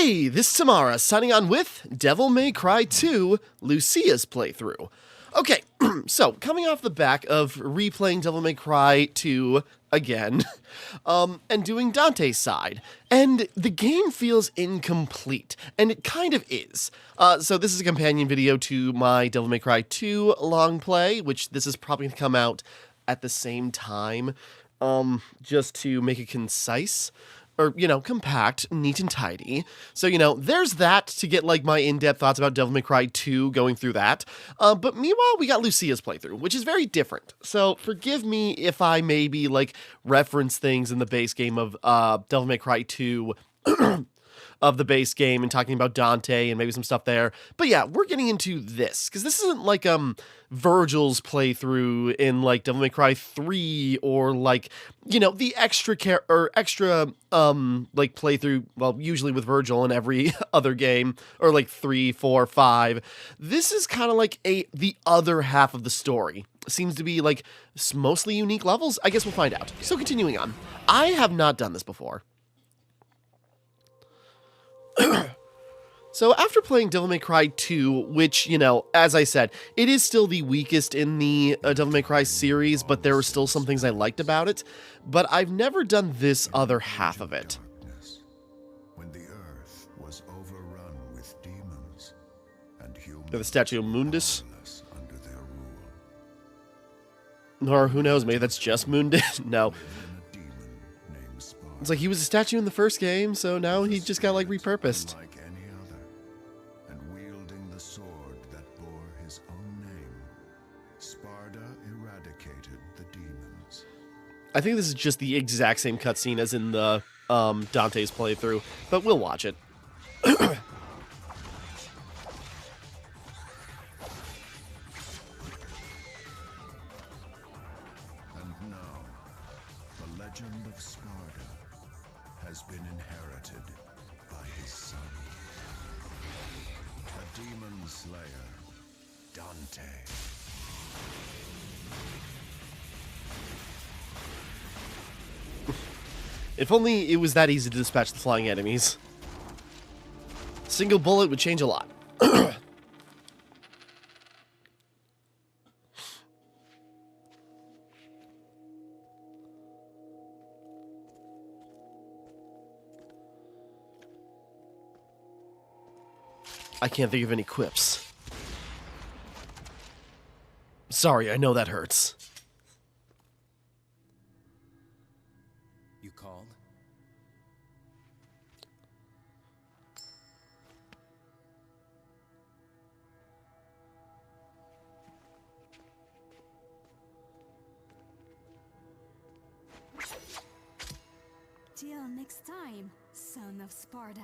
Hey, this is Timmara, signing on with Devil May Cry 2, Lucia's playthrough. Okay, so, coming off the back of replaying Devil May Cry 2 again, and doing Dante's side, and the game feels incomplete, and it kind of is. So this is a companion video to my Devil May Cry 2 Longplay, which this is probably going to come out at the same time, just to make it concise. Or, compact, neat and tidy. So, there's that to get, my in-depth thoughts about Devil May Cry 2 going through that. But meanwhile, we got Lucia's playthrough, which is very different. So, forgive me if I maybe, reference things in the base game of Devil May Cry 2 of the base game and talking about Dante and maybe some stuff there. But yeah, we're getting into this, because this isn't Virgil's playthrough in Devil May Cry 3 or the extra playthrough, well, usually with Virgil in every other game, or 3, 4, 5. This is kind of the other half of the story. Seems to be mostly unique levels. I guess we'll find out. So continuing on, I have not done this before. So after playing Devil May Cry 2, which, as I said, it is still the weakest in the Devil May Cry series, but there were still some things I liked about it, but I've never done this other half of it. When the earth was overrun with demons and humans, The Statue of Mundus. under their rule. Or who knows, maybe that's just Mundus? No. A demon named Sparda. It's he was a statue in the first game, so now he just got repurposed. Unlike any other, and wielding the sword that bore his own name, Sparda eradicated the demons. I think this is just the exact same cutscene as in the Dante's playthrough, but we'll watch it. And now, the legend of Sparda has been inherited by his son, the demon slayer, Dante. If only it was that easy to dispatch the flying enemies. Single bullet would change a lot. I can't think of any quips. Sorry, I know that hurts. You called? Till next time, son of Sparda.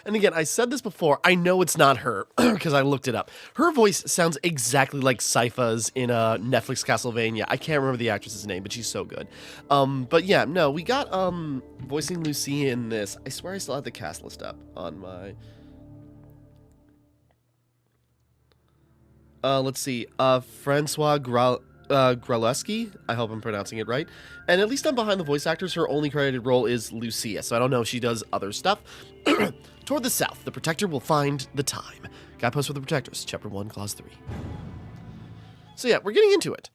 And again, I said this before, I know it's not her, because I looked it up. Her voice sounds exactly like Sypha's in Netflix Castlevania. I can't remember the actress's name, but she's so good. But yeah, no, we got voicing Lucia in this. I swear I still had the cast list up on my... let's see, Francois Graleski, I hope I'm pronouncing it right. And at least I'm behind the voice actors, her only credited role is Lucia, so I don't know if she does other stuff. Toward the south, the Protector will find the time. Guidepost for the Protectors, Chapter 1, Clause 3. So yeah, we're getting into it.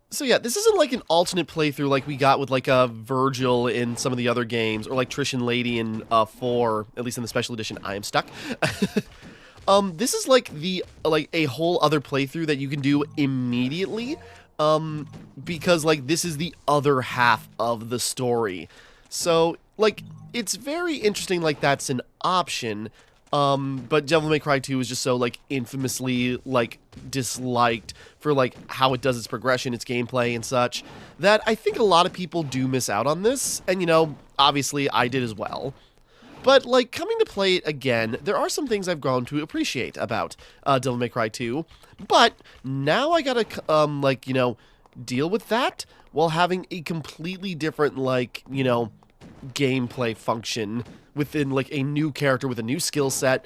So yeah, this isn't an alternate playthrough like we got with a Virgil in some of the other games, or Trish and Lady in 4, at least in the special edition I Am Stuck. This is a whole other playthrough that you can do immediately, because this is the other half of the story. So it's very interesting that's an option. But Devil May Cry 2 is just so, infamously, disliked for, how it does its progression, its gameplay, and such, that I think a lot of people do miss out on this, and, obviously I did as well. But, coming to play it again, there are some things I've grown to appreciate about, Devil May Cry 2, but now I gotta, deal with that while having a completely different, gameplay function within a new character with a new skill set.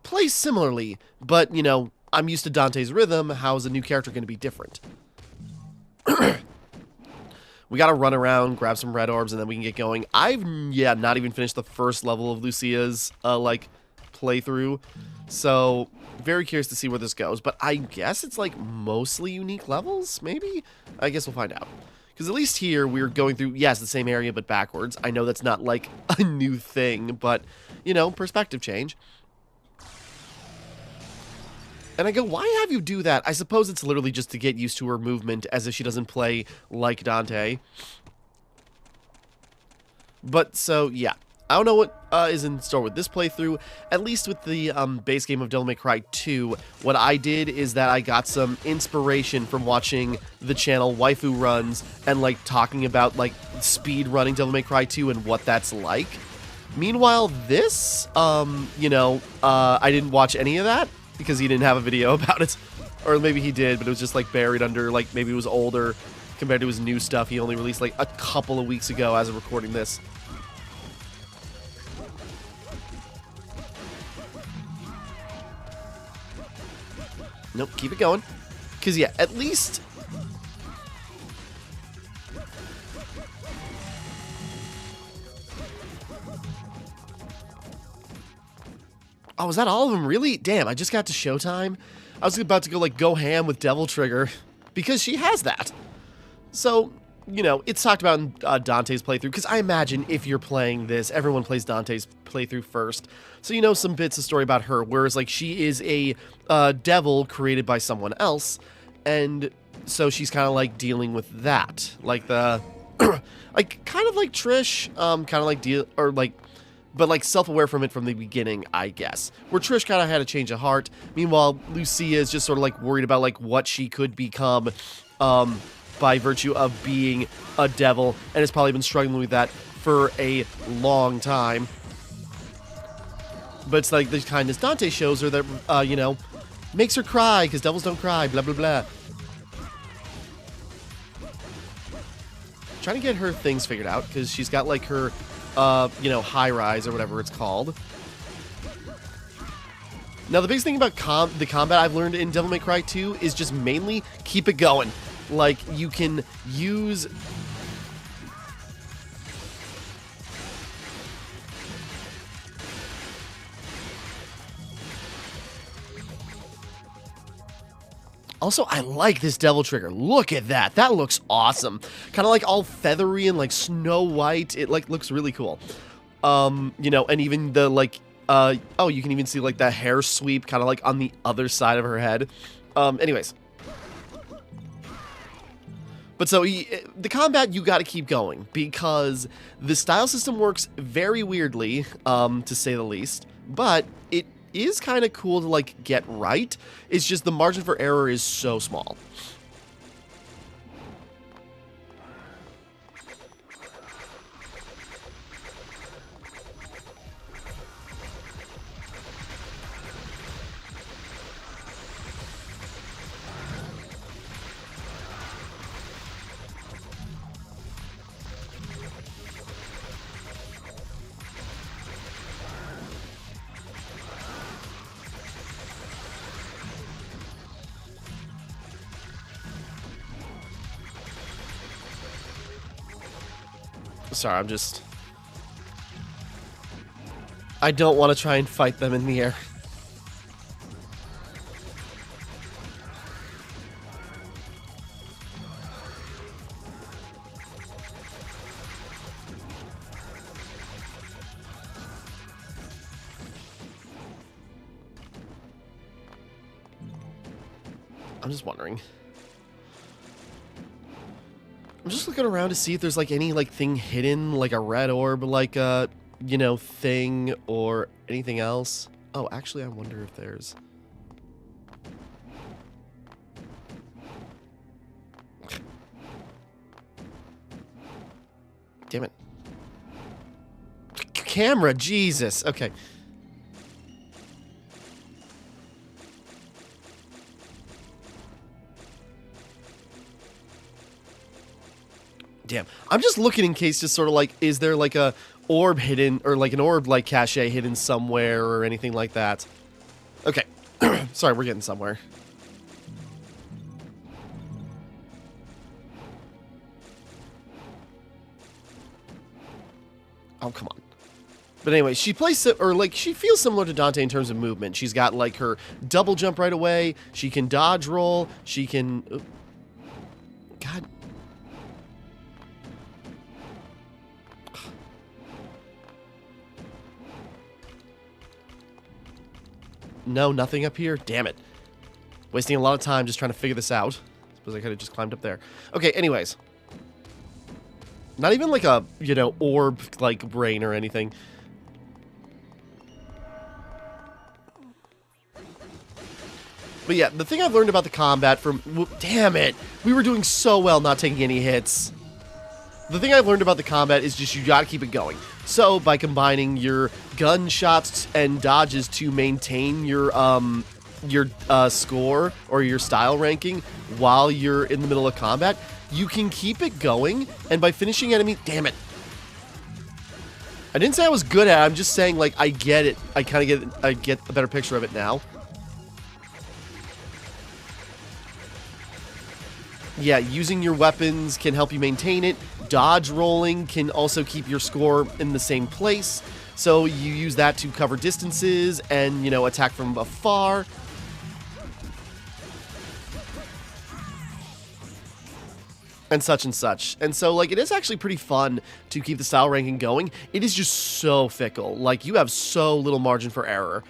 Plays similarly, but I'm used to Dante's rhythm. How is a new character going to be different? We gotta run around, grab some red orbs, and then we can get going. I've, yeah, not even finished the first level of Lucia's, like, playthrough. So, very curious to see where this goes. But I guess it's, like, mostly unique levels, maybe? I guess we'll find out. Because at least here, we're going through, yes, the same area, but backwards. I know that's not, like, a new thing, but, you know, perspective change. And I go, why have you do that? I suppose it's literally just to get used to her movement, as if she doesn't play like Dante. But, so, yeah. I don't know what is in store with this playthrough. At least with the base game of Devil May Cry 2, what I did is that I got some inspiration from watching the channel Waifu Runs and, like, talking about, like, speed running Devil May Cry 2 and what that's like. Meanwhile, this, you know, I didn't watch any of that because he didn't have a video about it. Or maybe he did, but it was just, like, buried under, like, maybe it was older compared to his new stuff he only released, like, a couple of weeks ago as of recording this. Nope, keep it going. Because, yeah, at least... Oh, is that all of them? Really? Damn, I just got to Showtime. I was about to go, like, go ham with Devil Trigger. Because she has that. So, you know, it's talked about in Dante's playthrough. Because I imagine if you're playing this, everyone plays Dante's playthrough first. So you know some bits of story about her. Whereas, like, she is a devil created by someone else. And so she's kind of, like, dealing with that. Like, the... like, kind of like Trish. Kind of like but, like, self-aware from it from the beginning, I guess. Where Trish kind of had a change of heart. Meanwhile, Lucia is just sort of, like, worried about, like, what she could become by virtue of being a devil. And has probably been struggling with that for a long time. But it's, like, the kindness Dante shows her that, you know, makes her cry, because devils don't cry, blah, blah, blah. Trying to get her things figured out, because she's got, like, her... you know, high rise or whatever it's called. Now, the biggest thing about the combat I've learned in Devil May Cry 2 is just mainly keep it going. Like, you can use... Also, I like this Devil Trigger. Look at that. That looks awesome. Kind of like all feathery and like Snow White. It like looks really cool. You know, and even the like, oh, you can even see like the hair sweep kind of like on the other side of her head. Anyways. But so, the combat, you gotta keep going, because the style system works very weirdly, to say the least, but it is kind of cool to, like, get right. It's just the margin for error is so small. Sorry, I don't want to try and fight them in the air. I'm just wondering. I'm just looking around to see if there's, like, any, like, thing hidden, like a red orb, like a, you know, thing, or anything else. Oh, actually, I wonder if there's... Damn it. Camera, Jesus. Okay. Damn. I'm just looking in case, just sort of like, is there like a orb hidden, or like an orb like cache hidden somewhere or anything like that? Okay. Sorry, we're getting somewhere. Oh, come on. But anyway, she plays, or like, she feels similar to Dante in terms of movement. She's got like her double jump right away. She can dodge roll. She can... Oop. God. No, nothing up here. Damn it. Wasting a lot of time just trying to figure this out. Suppose I could have just climbed up there. Okay, anyways. Not even like a, you know, orb, like, brain or anything. But yeah, the thing I've learned about the combat from... Damn it! We were doing so well not taking any hits. The thing I've learned about the combat is just you gotta keep it going. So, by combining your gunshots and dodges to maintain your score or your style ranking while you're in the middle of combat, you can keep it going, and by finishing enemy... Damn it. I didn't say I was good at it, I'm just saying, like, I get it. I get a better picture of it now. Yeah, using your weapons can help you maintain it. Dodge rolling can also keep your score in the same place. So you use that to cover distances and, you know, attack from afar. And such and such. And so, like, it is actually pretty fun to keep the style ranking going. It is just so fickle. Like, you have so little margin for error.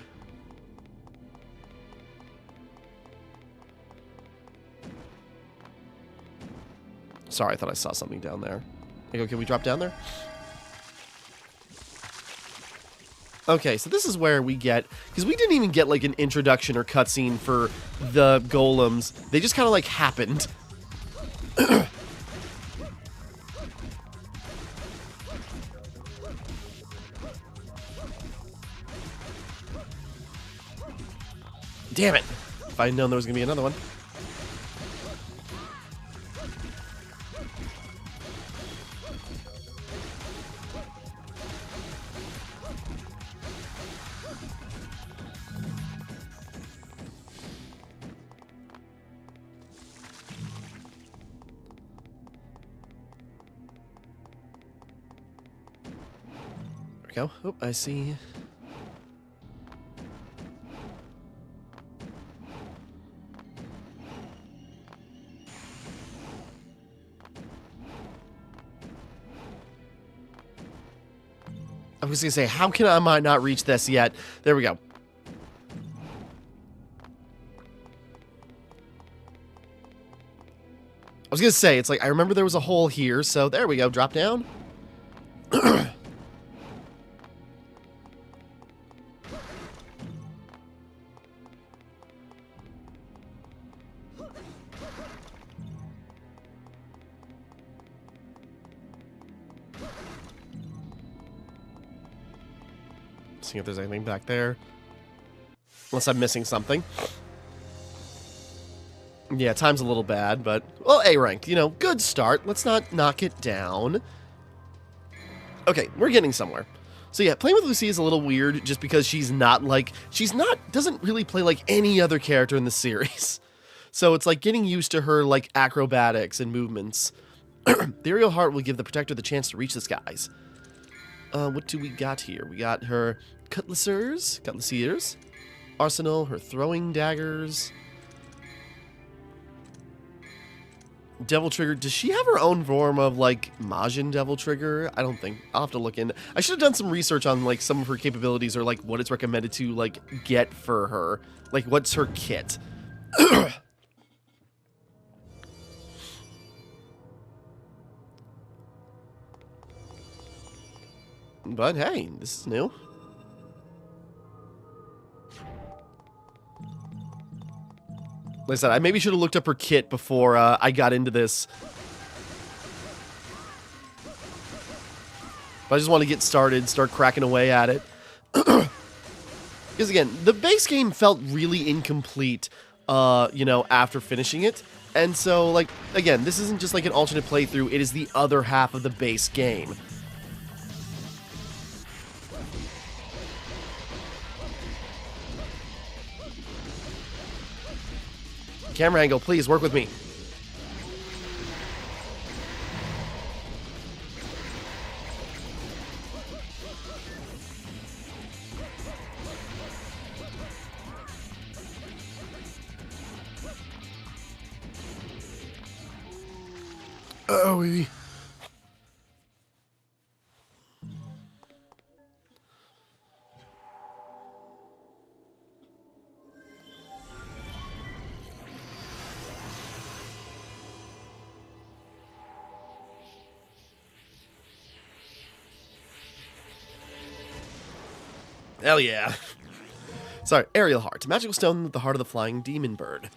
Sorry, I thought I saw something down there. Okay, can we drop down there? Okay, so this is where we get... Because we didn't even get, like, an introduction or cutscene for the golems. They just kind of, like, happened. Damn it! If I had known there was going to be another one. There we go. Oh, I see. I was gonna say, how can I not reach this yet? There we go. I was gonna say, it's like, I remember there was a hole here, so there we go, drop down. See if there's anything back there. Unless I'm missing something. Yeah, time's a little bad, but... Well, A ranked, you know, good start. Let's not knock it down. Okay, we're getting somewhere. So yeah, playing with Lucia is a little weird just because she's not like... doesn't really play like any other character in the series. So it's like getting used to her, like, acrobatics and movements. The aerial heart will give the protector the chance to reach the skies. What do we got here? We got her cutlassiers, arsenal, her throwing daggers, devil trigger. Does she have her own form of, like, Majin devil trigger? I don't think. I'll have to look in. I should have done some research on, like, some of her capabilities or, like, what it's recommended to, like, get for her. Like, what's her kit? But hey, this is new. Like I said, I maybe should have looked up her kit before I got into this. But I just want to get started, start cracking away at it. Because again, the base game felt really incomplete, you know, after finishing it. And so, like, again, this isn't just like an alternate playthrough, it is the other half of the base game. Camera angle, please, work with me. Oh, hell yeah. Sorry, aerial heart. Magical stone with the heart of the flying demon bird.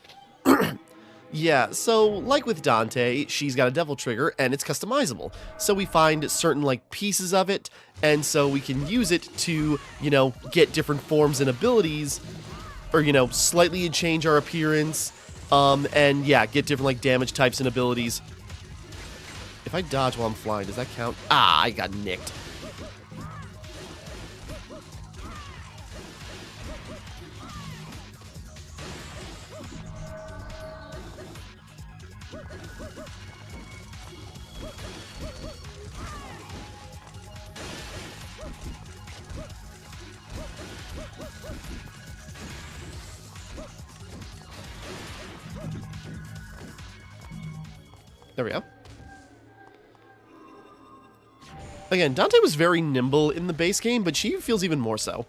Yeah, so like with Dante, she's got a devil trigger and it's customizable. So we find certain like pieces of it, and so we can use it to, you know, get different forms and abilities, or, you know, slightly change our appearance, and yeah, get different like damage types and abilities. If I dodge while I'm flying, does that count? Ah, I got nicked. There we go. Again, Dante was very nimble in the base game, but she feels even more so.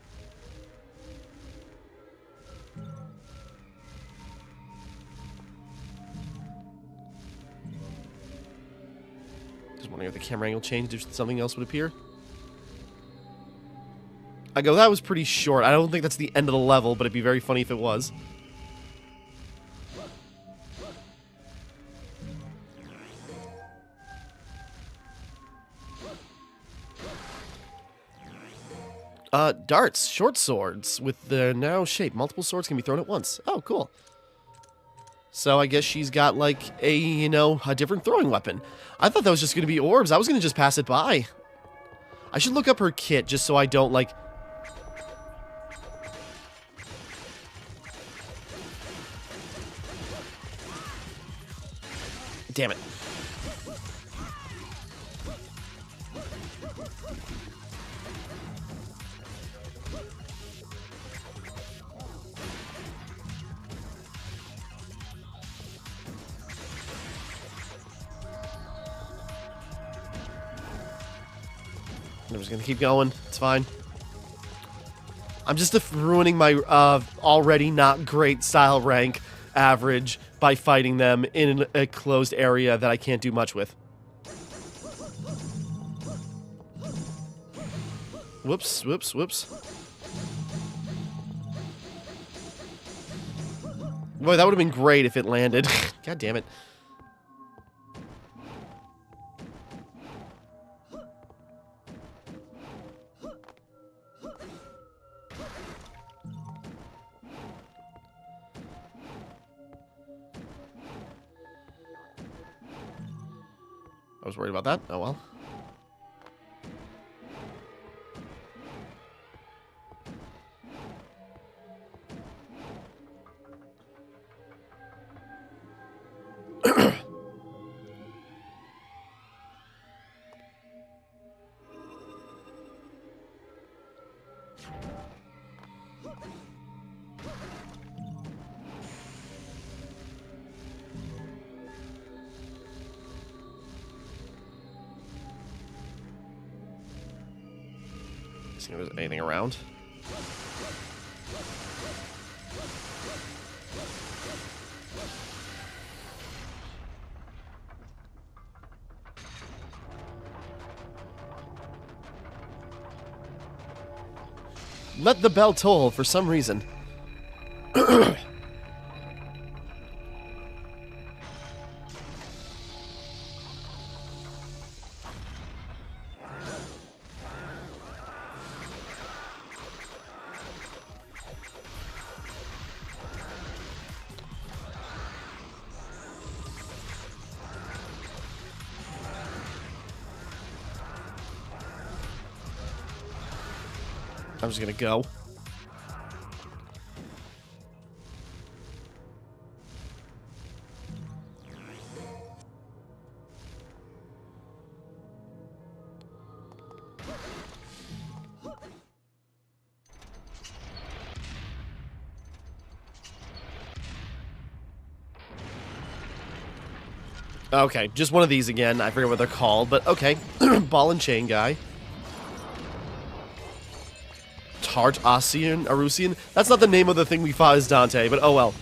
Just wondering if the camera angle changed, if something else would appear. I go, that was pretty short. I don't think that's the end of the level, but it'd be very funny if it was. Darts, short swords, with the now shape. Multiple swords can be thrown at once. Oh, cool. So I guess she's got, like, a, you know, a different throwing weapon. I thought that was just going to be orbs. I was going to just pass it by. I should look up her kit just so I don't, like... Damn it. I'm just gonna keep going. It's fine. I'm just ruining my already not great style rank average by fighting them in a closed area that I can't do much with. Whoops, whoops, whoops. Boy, that would have been great if it landed. God damn it. I was worried about that. Oh well. See if there's anything around. Let the bell toll for some reason. I'm just gonna go. Okay, just one of these again. I forget what they're called, but okay. Ball and chain guy. Tart Asian, Arusian. That's not the name of the thing we fought as Dante, but oh well.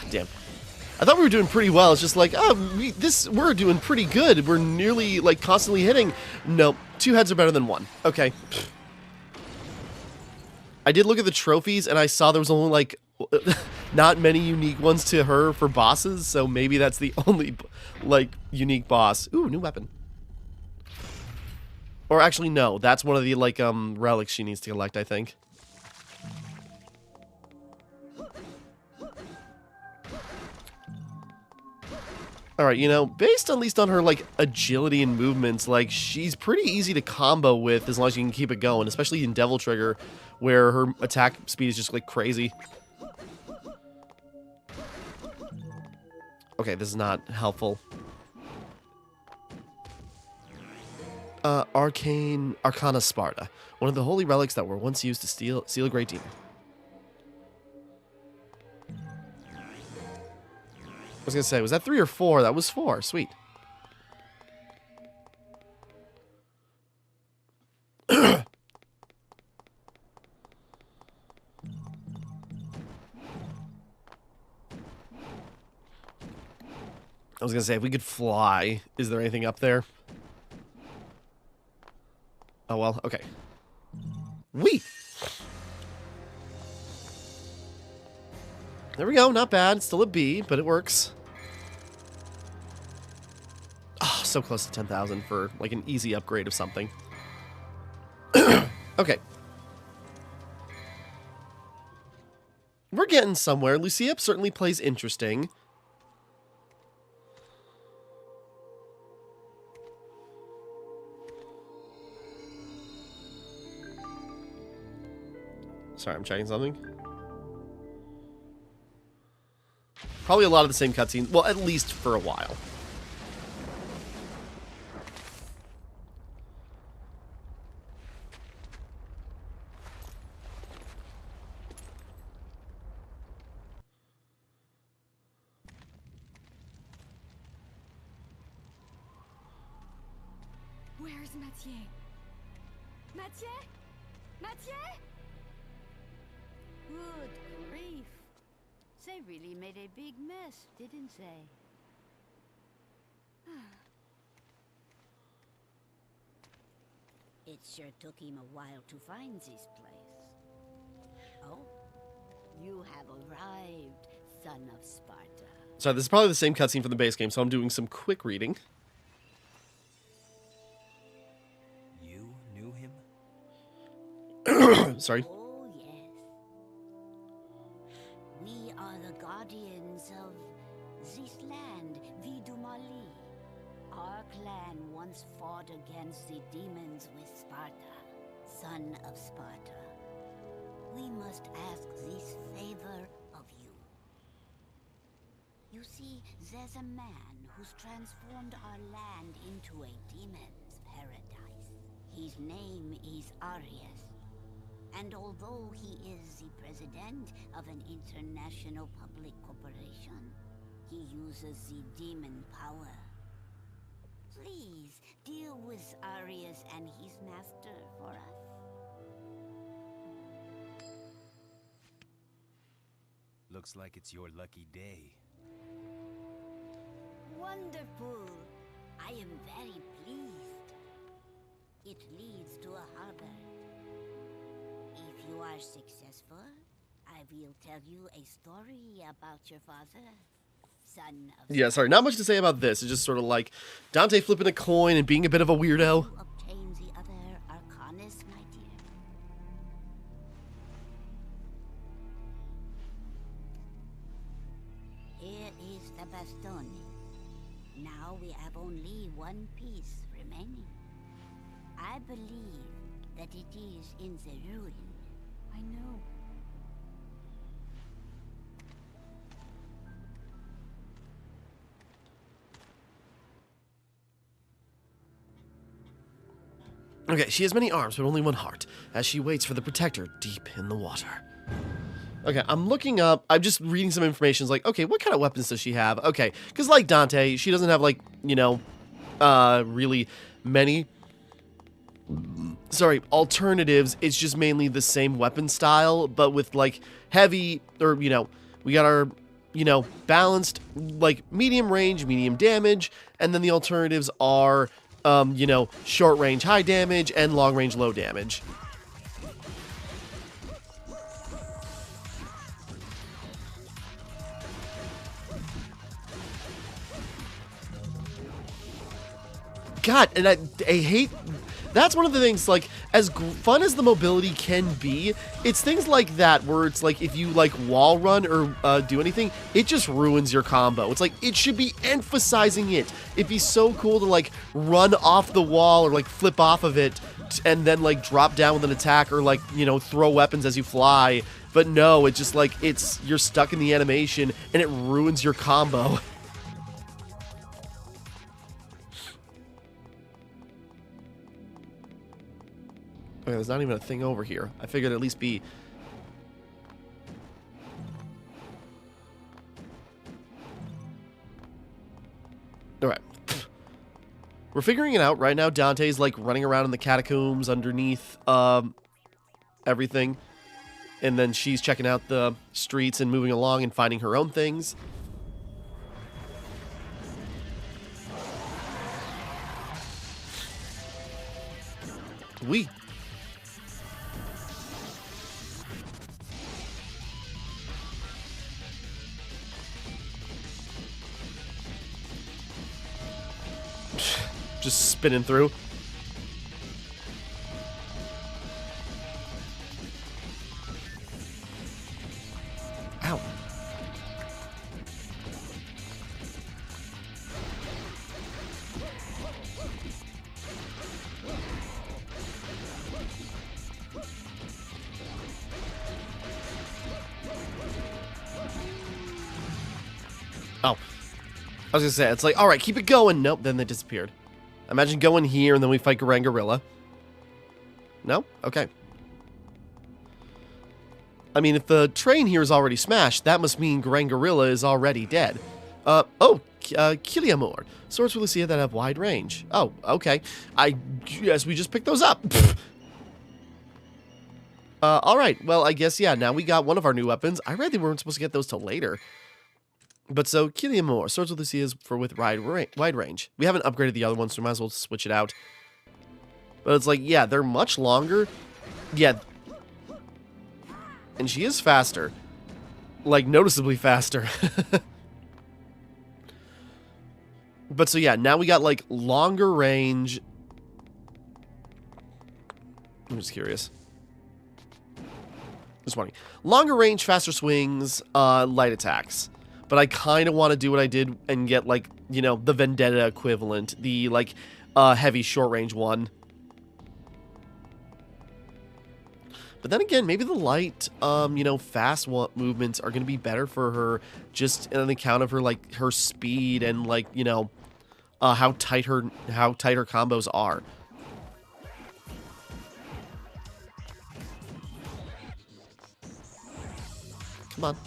Damn. I thought we were doing pretty well. It's just like, oh, we're doing pretty good. We're nearly, like, constantly hitting. Nope. 2 heads are better than 1. Okay. I did look at the trophies, and I saw there was only, like, not many unique ones to her for bosses, so maybe that's the only, like, unique boss. Ooh, new weapon. Or actually, no. That's one of the, like, relics she needs to collect, I think. Alright, you know, based at least on her, like, agility and movements, like, she's pretty easy to combo with as long as you can keep it going, especially in Devil Trigger, where her attack speed is just, like, crazy. Okay, this is not helpful. Arcana Sparta, one of the holy relics that were once used to seal a great demon. I was gonna say, was that 3 or 4? That was 4. Sweet. I was gonna say, if we could fly, is there anything up there? Oh well, okay. Whee! There we go, not bad. It's still a B, but it works. Oh, so close to 10,000 for, like, an easy upgrade of something. Okay. We're getting somewhere. Lucia certainly plays interesting. Sorry, I'm checking something. Probably a lot of the same cutscenes. Well, at least for a while. Where's Mathieu? Mathieu? Mathieu? Good grief. They really made a big mess, didn't they? It sure took him a while to find this place. Oh, you have arrived, son of Sparta. Sorry, this is probably the same cutscene from the base game, so I'm doing some quick reading. You knew him? Sorry. Oh, yes. We are the guardians of this land, Vidumali. Our clan once fought against the demons with Sparta, son of Sparta. We must ask this favor of you. You see, there's a man who's transformed our land into a demon's paradise. His name is Arius. And although he is the president of an international public corporation, he uses the demon power. Please, deal with Arius and his master for us. Looks like it's your lucky day. Wonderful! I am very pleased. It leads to a harbor. If you are successful, I will tell you a story about your father, son of... Yeah, sorry, not much to say about this. It's just sort of like Dante flipping a coin and being a bit of a weirdo. You obtain the other Arcanus, my dear. Here is the bastone. Now we have only one piece remaining. believe that it is in the ruin. I know. Okay, she has many arms, but only one heart, as she waits for the protector deep in the water. Okay, I'm looking up, I'm just reading some information. It's like, okay, what kind of weapons does she have? Okay, because like Dante, she doesn't have, like, you know, really many, alternatives. It's just mainly the same weapon style, but with, like, heavy, or, you know, we got our, you know, balanced, like, medium range, medium damage, and then the alternatives are, you know, short range, high damage, and long range, low damage. God, and I hate... That's one of the things, like, as fun as the mobility can be, it's things like that where it's like, if you, like, wall run or do anything, it just ruins your combo. It's like, it should be emphasizing it. It'd be so cool to, like, run off the wall or, like, flip off of it and then, like, drop down with an attack or, like, you know, throw weapons as you fly. But no, it's just, like, you're stuck in the animation and it ruins your combo. Okay, there's not even a thing over here. I figured it'd at least be... Alright. We're figuring it out. Right now, Dante's, like, running around in the catacombs underneath, everything. And then she's checking out the streets and moving along and finding her own things. We... Just spinning through. Ow. Oh. I was gonna say, it's like, alright, keep it going. Nope, then they disappeared. Imagine going here and then we fight Gorilla. No? Okay. I mean, if the train here is already smashed, that must mean Gorilla is already dead. Kiliamur. Swords for Lucia that have wide range. Oh, okay. I guess we just picked those up. Alright. Well, I guess, yeah, now we got one of our new weapons. I read they weren't supposed to get those till later. But so, Kiliamur, Swords with Lucia's with wide range. We haven't upgraded the other ones, so we might as well switch it out. But it's like, yeah, they're much longer. Yeah. And she is faster. Like, noticeably faster. But so, yeah, now we got, like, longer range. I'm just curious. Just wondering. Longer range, faster swings, light attacks. But I kind of want to do what I did and get, like, you know, the Vendetta equivalent. The, like, heavy short-range one. But then again, maybe the light, you know, fast movements are going to be better for her just on account of her, like, her speed and, like, you know, how tight her combos are. Come on.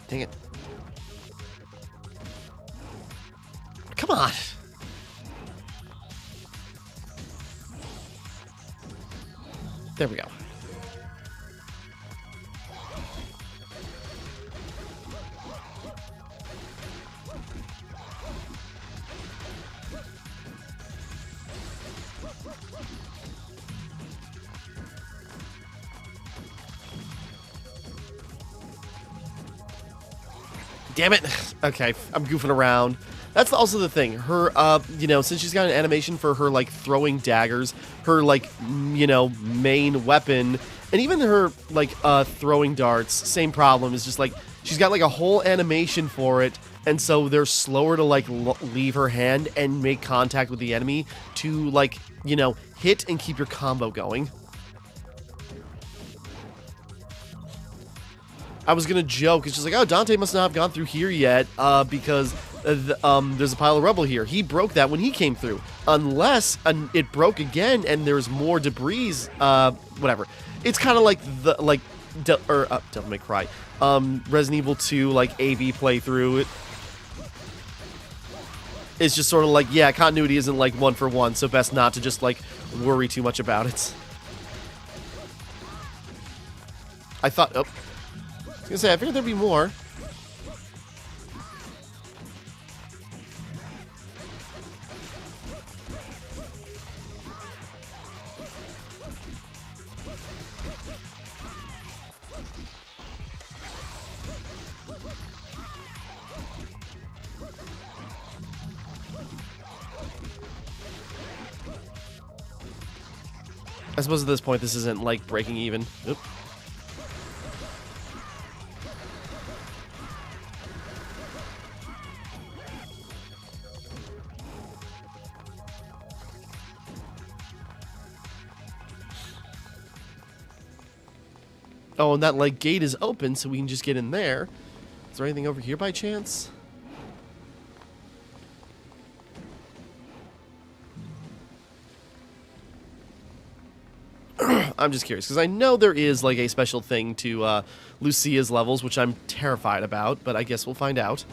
Dang it. Come on. There we go. Damn it. Okay, I'm goofing around. That's also the thing. Her, you know, since she's got an animation for her, like, throwing daggers, her, like, you know, main weapon, and even her, like, throwing darts, same problem. It's just, like, she's got, like, a whole animation for it, and so they're slower to, like, leave her hand and make contact with the enemy to, like, you know, hit and keep your combo going. I was gonna joke, it's just like, oh, Dante must not have gone through here yet, because there's a pile of rubble here. He broke that when he came through. Unless it broke again and there's more debris, whatever. It's kind of like the, like, Devil May Cry. Resident Evil 2, like, AV playthrough. It's just sort of like, yeah, continuity isn't, like, one for one, so best not to just, like, worry too much about it. I thought, oh. I was gonna say, I figured there'd be more. I suppose at this point this isn't, like, breaking even. Oop. Oh, and that, like, gate is open, so we can just get in there. Is there anything over here by chance? I'm just curious, because I know there is, like, a special thing to Lucia's levels, which I'm terrified about, but I guess we'll find out.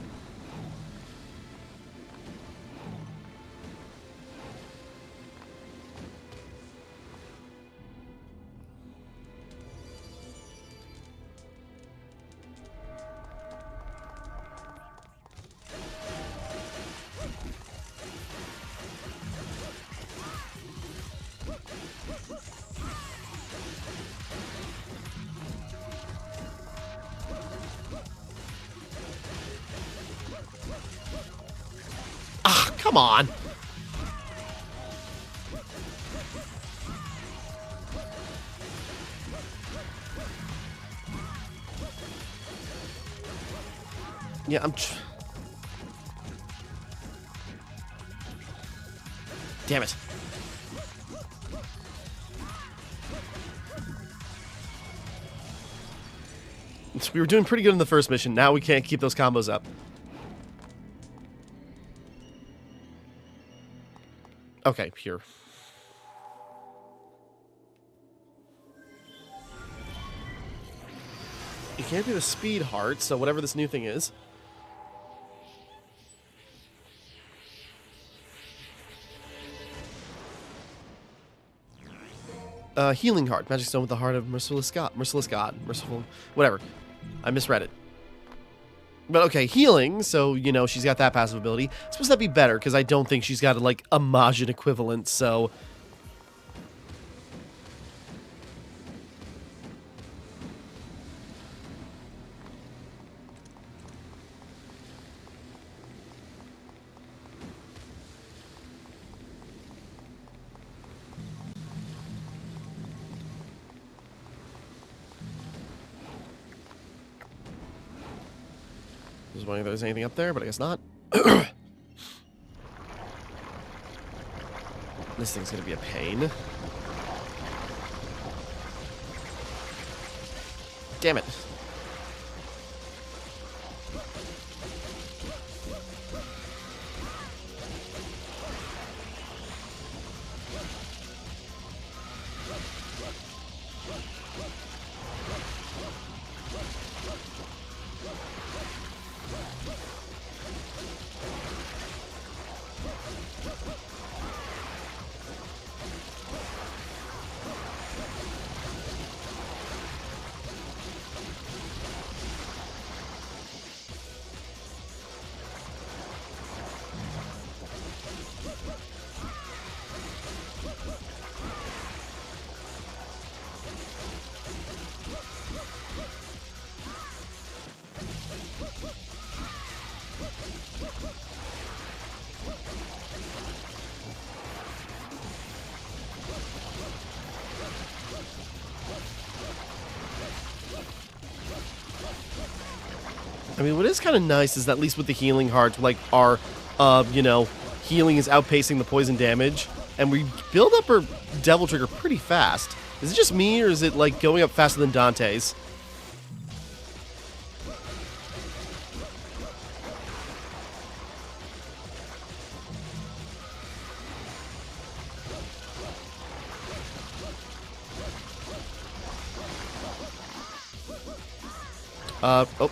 Come on. Yeah, damn it. We were doing pretty good in the first mission. Now we can't keep those combos up. Okay, here. It can't be the speed heart, so whatever this new thing is. Healing heart. Magic stone with the heart of merciless God. Merciful... Whatever. I misread it. But okay, healing, so, you know, she's got that passive ability. I suppose that'd be better, because I don't think she's got, like, a Majin equivalent, so... I was wondering if there's anything up there, but I guess not. This thing's gonna be a pain. Damn it. I mean, what is kind of nice is that at least with the healing hearts, like, our, you know, healing is outpacing the poison damage, and we build up our Devil Trigger pretty fast. Is it just me, or is it, like, going up faster than Dante's? Oh.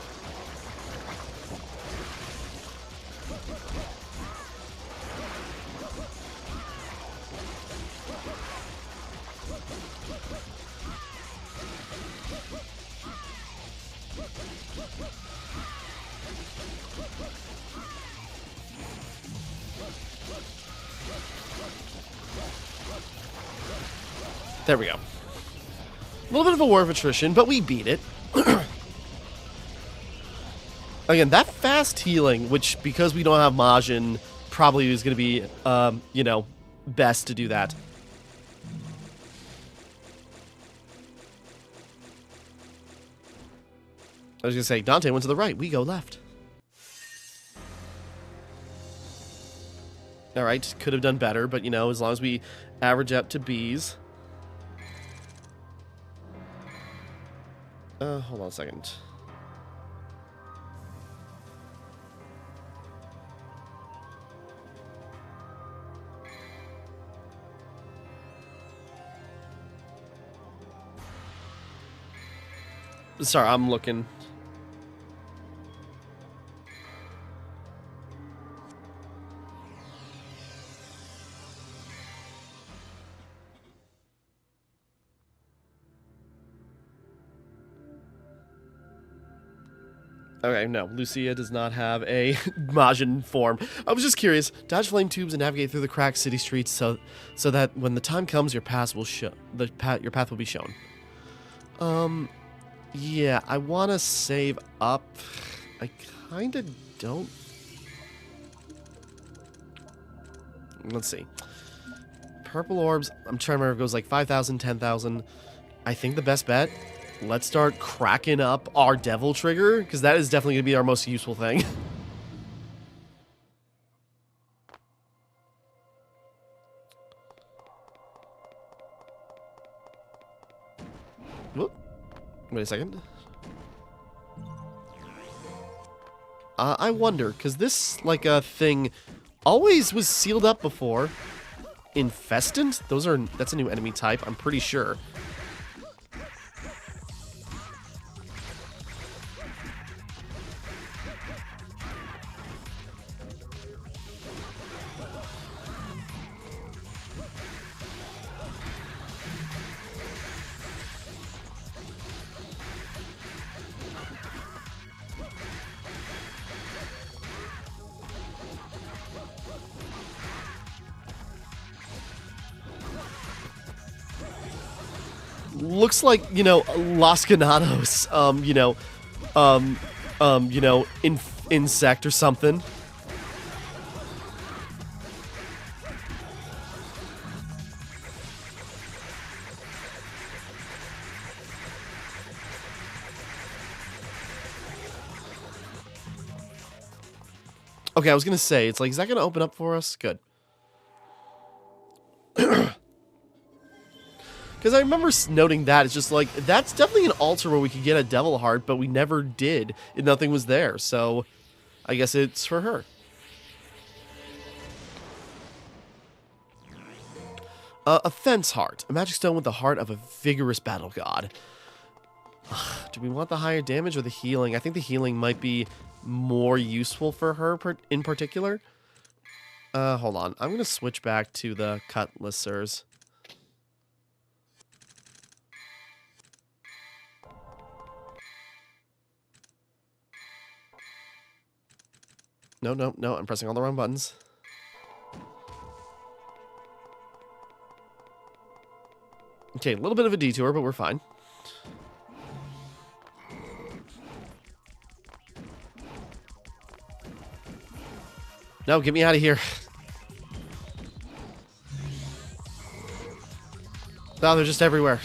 There we go. A little bit of a war of attrition, but we beat it. Again, that fast healing, which, because we don't have Majin, probably is going to be, you know, best to do that. I was going to say, Dante went to the right, we go left. Alright, could have done better, but, you know, as long as we average out to B's. Hold on a second. Sorry, I'm looking. Okay, no, Lucia does not have a Majin form. I was just curious. Dodge flame tubes and navigate through the cracked city streets so that when the time comes, your path will your path will be shown. Yeah, I want to save up. I kind of don't. Let's see. Purple orbs, I'm trying to remember if it goes like 5,000, 10,000. I think the best bet, let's start cracking up our Devil Trigger, because that is definitely going to be our most useful thing. Whoop. Wait a second. I wonder, because this, like, thing always was sealed up before. Infestant? That's a new enemy type, I'm pretty sure. Looks like, you know, Los Ganados, insect or something. Okay, I was gonna say, it's like, is that gonna open up for us? Good. Because I remember noting that, it's just like, that's definitely an altar where we could get a Devil Heart, but we never did, and nothing was there, so I guess it's for her. A Fence Heart, a magic stone with the heart of a vigorous battle god. Do we want the higher damage or the healing? I think the healing might be more useful for her in particular. Hold on, I'm going to switch back to the Cutlassers. No, I'm pressing all the wrong buttons. Okay, a little bit of a detour, but we're fine. No, get me out of here. No, they're just everywhere.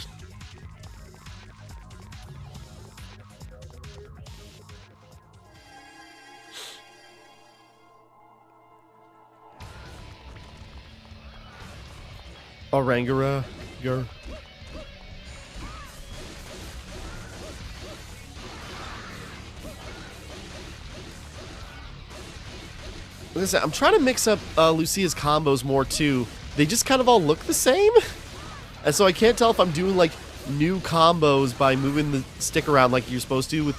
Orangara. Gur. Listen, I'm trying to mix up Lucia's combos more too. They just kind of all look the same. And so I can't tell if I'm doing like new combos by moving the stick around like you're supposed to with...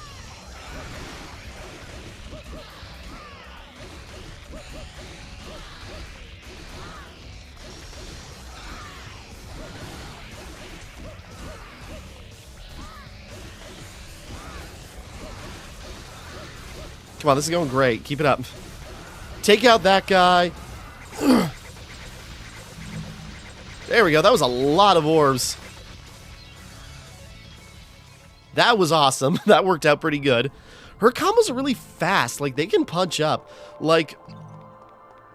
Come on, this is going great. Keep it up. Take out that guy. There we go. That was a lot of orbs. That was awesome. That worked out pretty good. Her combos are really fast. Like, they can punch up. Like,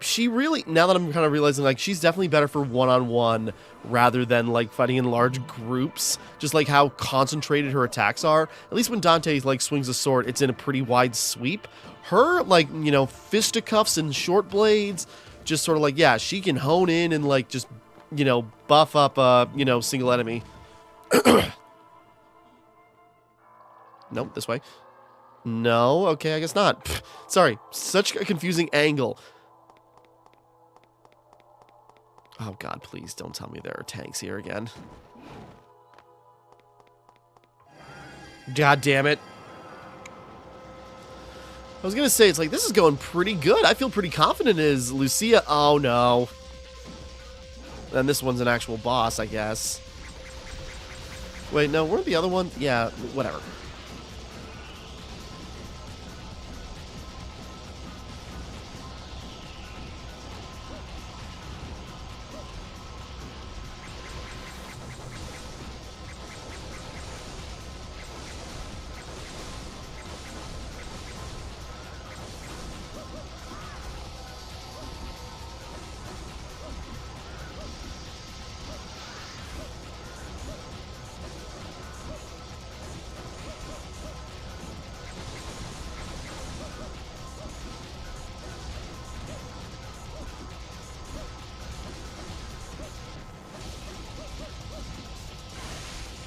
she really... Now that I'm kind of realizing, like, she's definitely better for one-on-one rather than, like, fighting in large groups. Just, like, how concentrated her attacks are. At least when Dante, like, swings a sword, it's in a pretty wide sweep. Her, like, you know, fisticuffs and short blades, just sort of like, yeah, she can hone in and, like, just, you know, buff up a, you know, single enemy. Nope, this way. No, okay, I guess not. Pfft, sorry, such a confusing angle. Oh god, please don't tell me there are tanks here again. God damn it. I was gonna say, it's like, this is going pretty good. I feel pretty confident as Lucia. Oh no. And this one's an actual boss, I guess. Wait, no, weren't the other one? Yeah, whatever.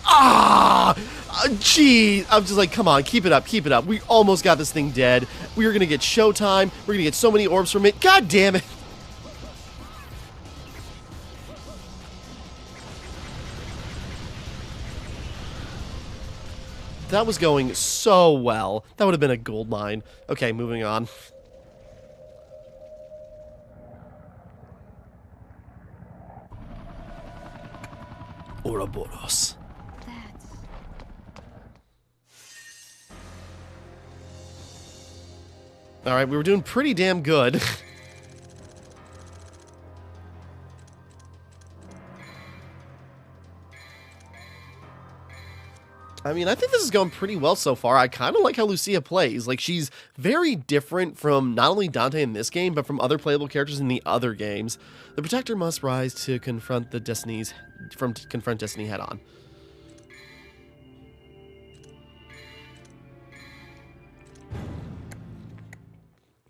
Ah! Gee, I'm just like, come on, keep it up, keep it up. We almost got this thing dead. We are gonna get showtime. We're gonna get so many orbs from it. God damn it. That was going so well. That would have been a gold mine. Okay, moving on. Ouroboros. Alright, we were doing pretty damn good. I mean, I think this is going pretty well so far. I kind of like how Lucia plays. Like, she's very different from not only Dante in this game, but from other playable characters in the other games. The Protector must rise to confront the Destiny head on.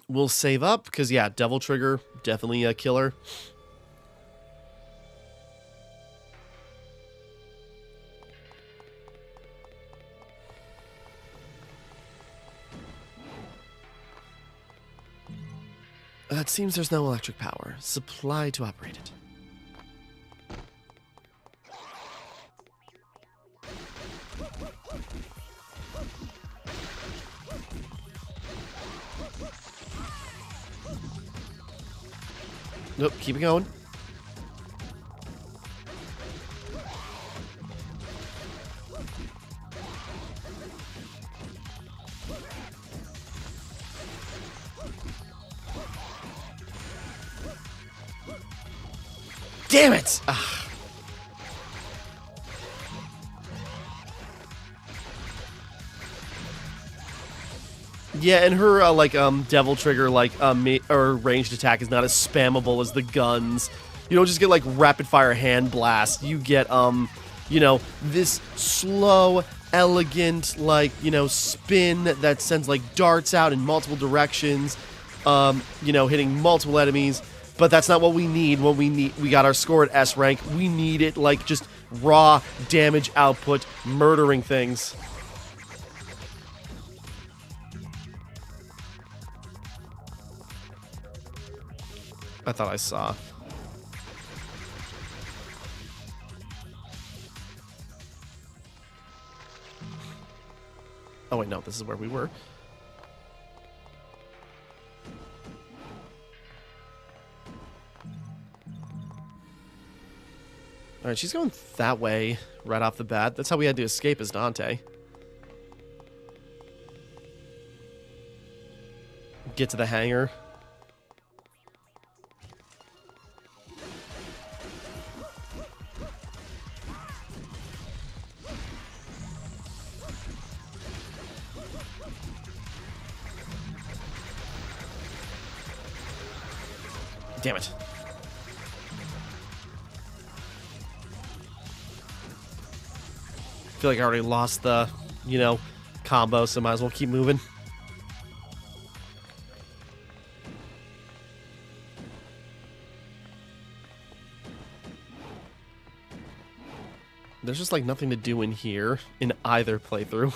We'll save up, because, yeah, Devil Trigger, definitely a killer. It seems there's no electric power. Supply to operate it. Nope, keep it going. Damn it! Ugh. Yeah, and her, Devil Trigger, or ranged attack is not as spammable as the guns. You don't just get, like, rapid-fire hand blast. You get, you know, this slow, elegant, like, you know, spin that sends, like, darts out in multiple directions, you know, hitting multiple enemies. But that's not what we need when we got our score at S rank. We need it like just raw damage output, murdering things. I thought I saw. Oh wait, no, this is where we were. Alright, she's going that way right off the bat. That's how we had to escape as Dante. Get to the hangar. Damn it. I feel like I already lost the, you know, combo, so might as well keep moving. There's just like nothing to do in here in either playthrough.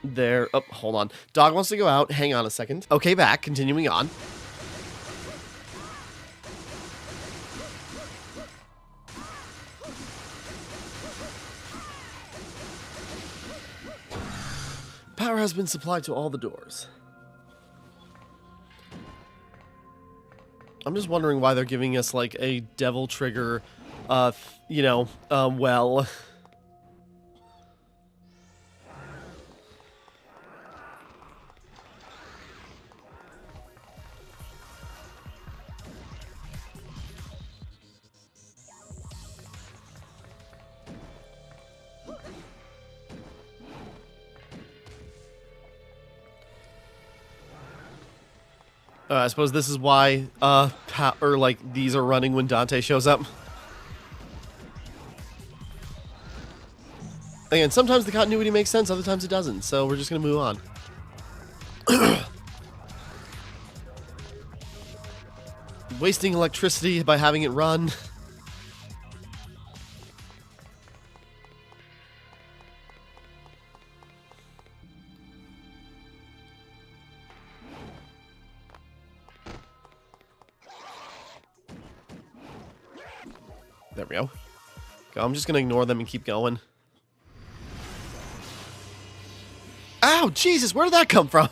There. Oh, hold on. Dog wants to go out. Hang on a second. Okay, back. Continuing on. Power has been supplied to all the doors. I'm just wondering why they're giving us like a devil trigger, you know, well. I suppose this is why, or like, these are running when Dante shows up. Again, sometimes the continuity makes sense, other times it doesn't, so we're just gonna move on. Wasting electricity by having it run. There we go. I'm just gonna ignore them and keep going. Ow, Jesus, where did that come from?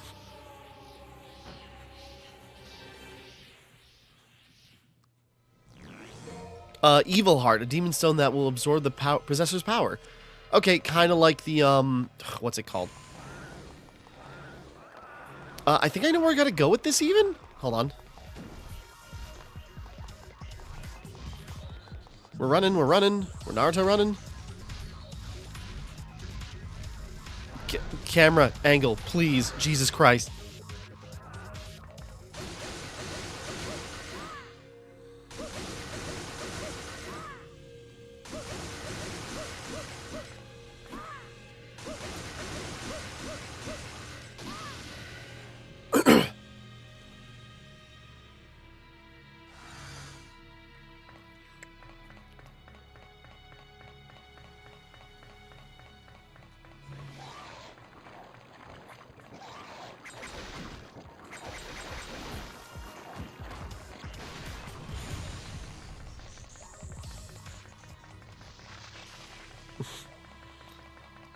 Evil Heart, a demon stone that will absorb the possessor's power. Okay, kind of like the, what's it called? I think I know where I gotta go with this even? Hold on. We're running, we're running. We're Naruto running. Camera angle, please. Jesus Christ.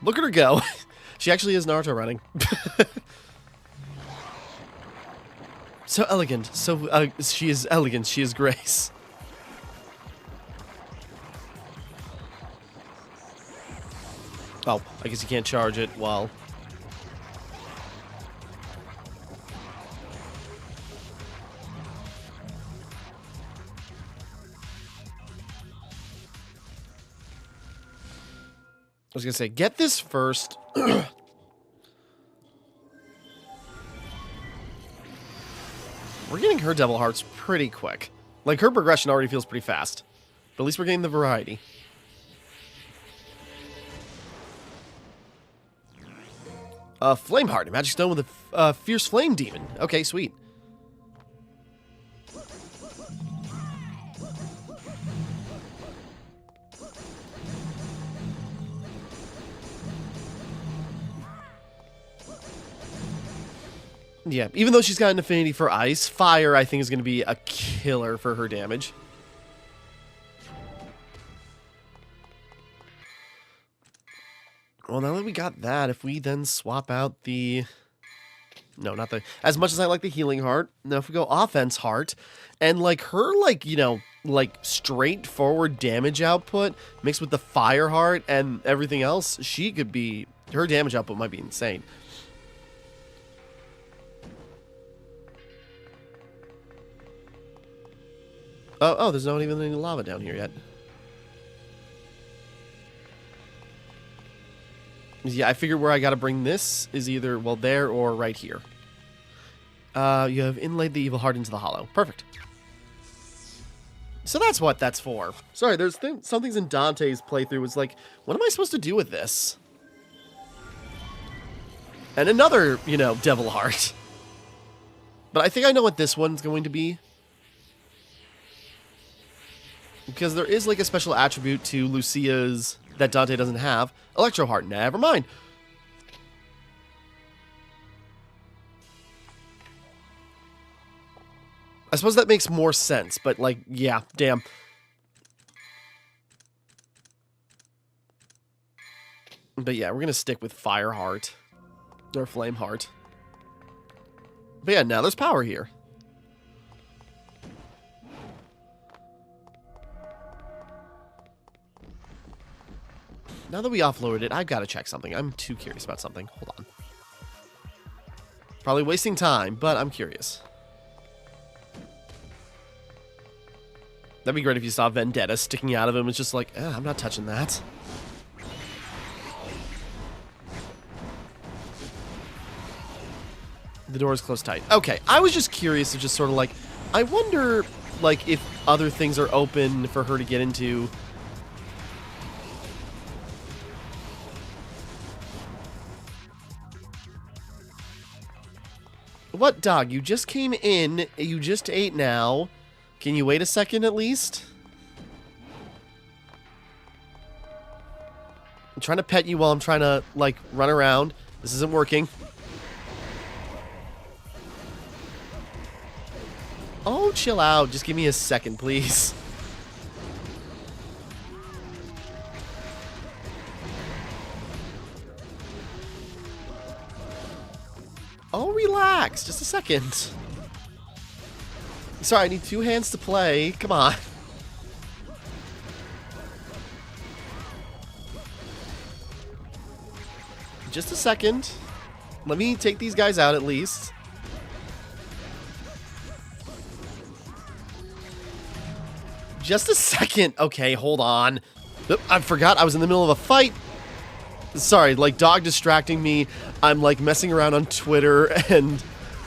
Look at her go. She actually is Naruto running. So elegant. So, she is elegant. She is grace. Oh, I guess you can't charge it while... I was gonna say, get this first. We're getting her devil hearts pretty quick. Like, her progression already feels pretty fast. But at least we're getting the variety. Flameheart, a magic stone with a fierce flame demon. Okay, sweet. Yeah, even though she's got an affinity for ice, fire, I think, is going to be a killer for her damage. Well, now that we got that, if we then swap out the... No, not the... As much as I like the healing heart, now if we go offense heart, and, like, her, like, you know, like, straightforward damage output mixed with the fire heart and everything else, she could be... Her damage output might be insane. Oh, there's not even any lava down here yet. Yeah, I figured where I gotta bring this is either, well, there or right here. You have inlaid the evil heart into the hollow. Perfect. So that's what that's for. Sorry, there's some things in Dante's playthrough was like, what am I supposed to do with this? And another, you know, devil heart. But I think I know what this one's going to be. Because there is, like, a special attribute to Lucia's that Dante doesn't have. Electro Heart. Never mind. I suppose that makes more sense, but, like, yeah, damn. But yeah, we're going to stick with Fire Heart. Or Flame Heart. But yeah, now there's power here. Now that we offloaded it, I've got to check something. I'm too curious about something. Hold on. Probably wasting time, but I'm curious. That'd be great if you saw Vendetta sticking out of him. It's just like, I'm not touching that. The door is closed tight. Okay, I was just curious of just sort of like, I wonder, like, if other things are open for her to get into. What, dog? You just came in. You just ate now. Can you wait a second at least? I'm trying to pet you while I'm trying to, like, run around. This isn't working. Oh, chill out. Just give me a second, please. Oh, relax. Just a second. Sorry, I need 2 hands to play. Come on. Just a second. Let me take these guys out at least. Just a second. Okay, hold on. Oop, I forgot I was in the middle of a fight. Sorry, like, dog distracting me. I'm, like, messing around on Twitter and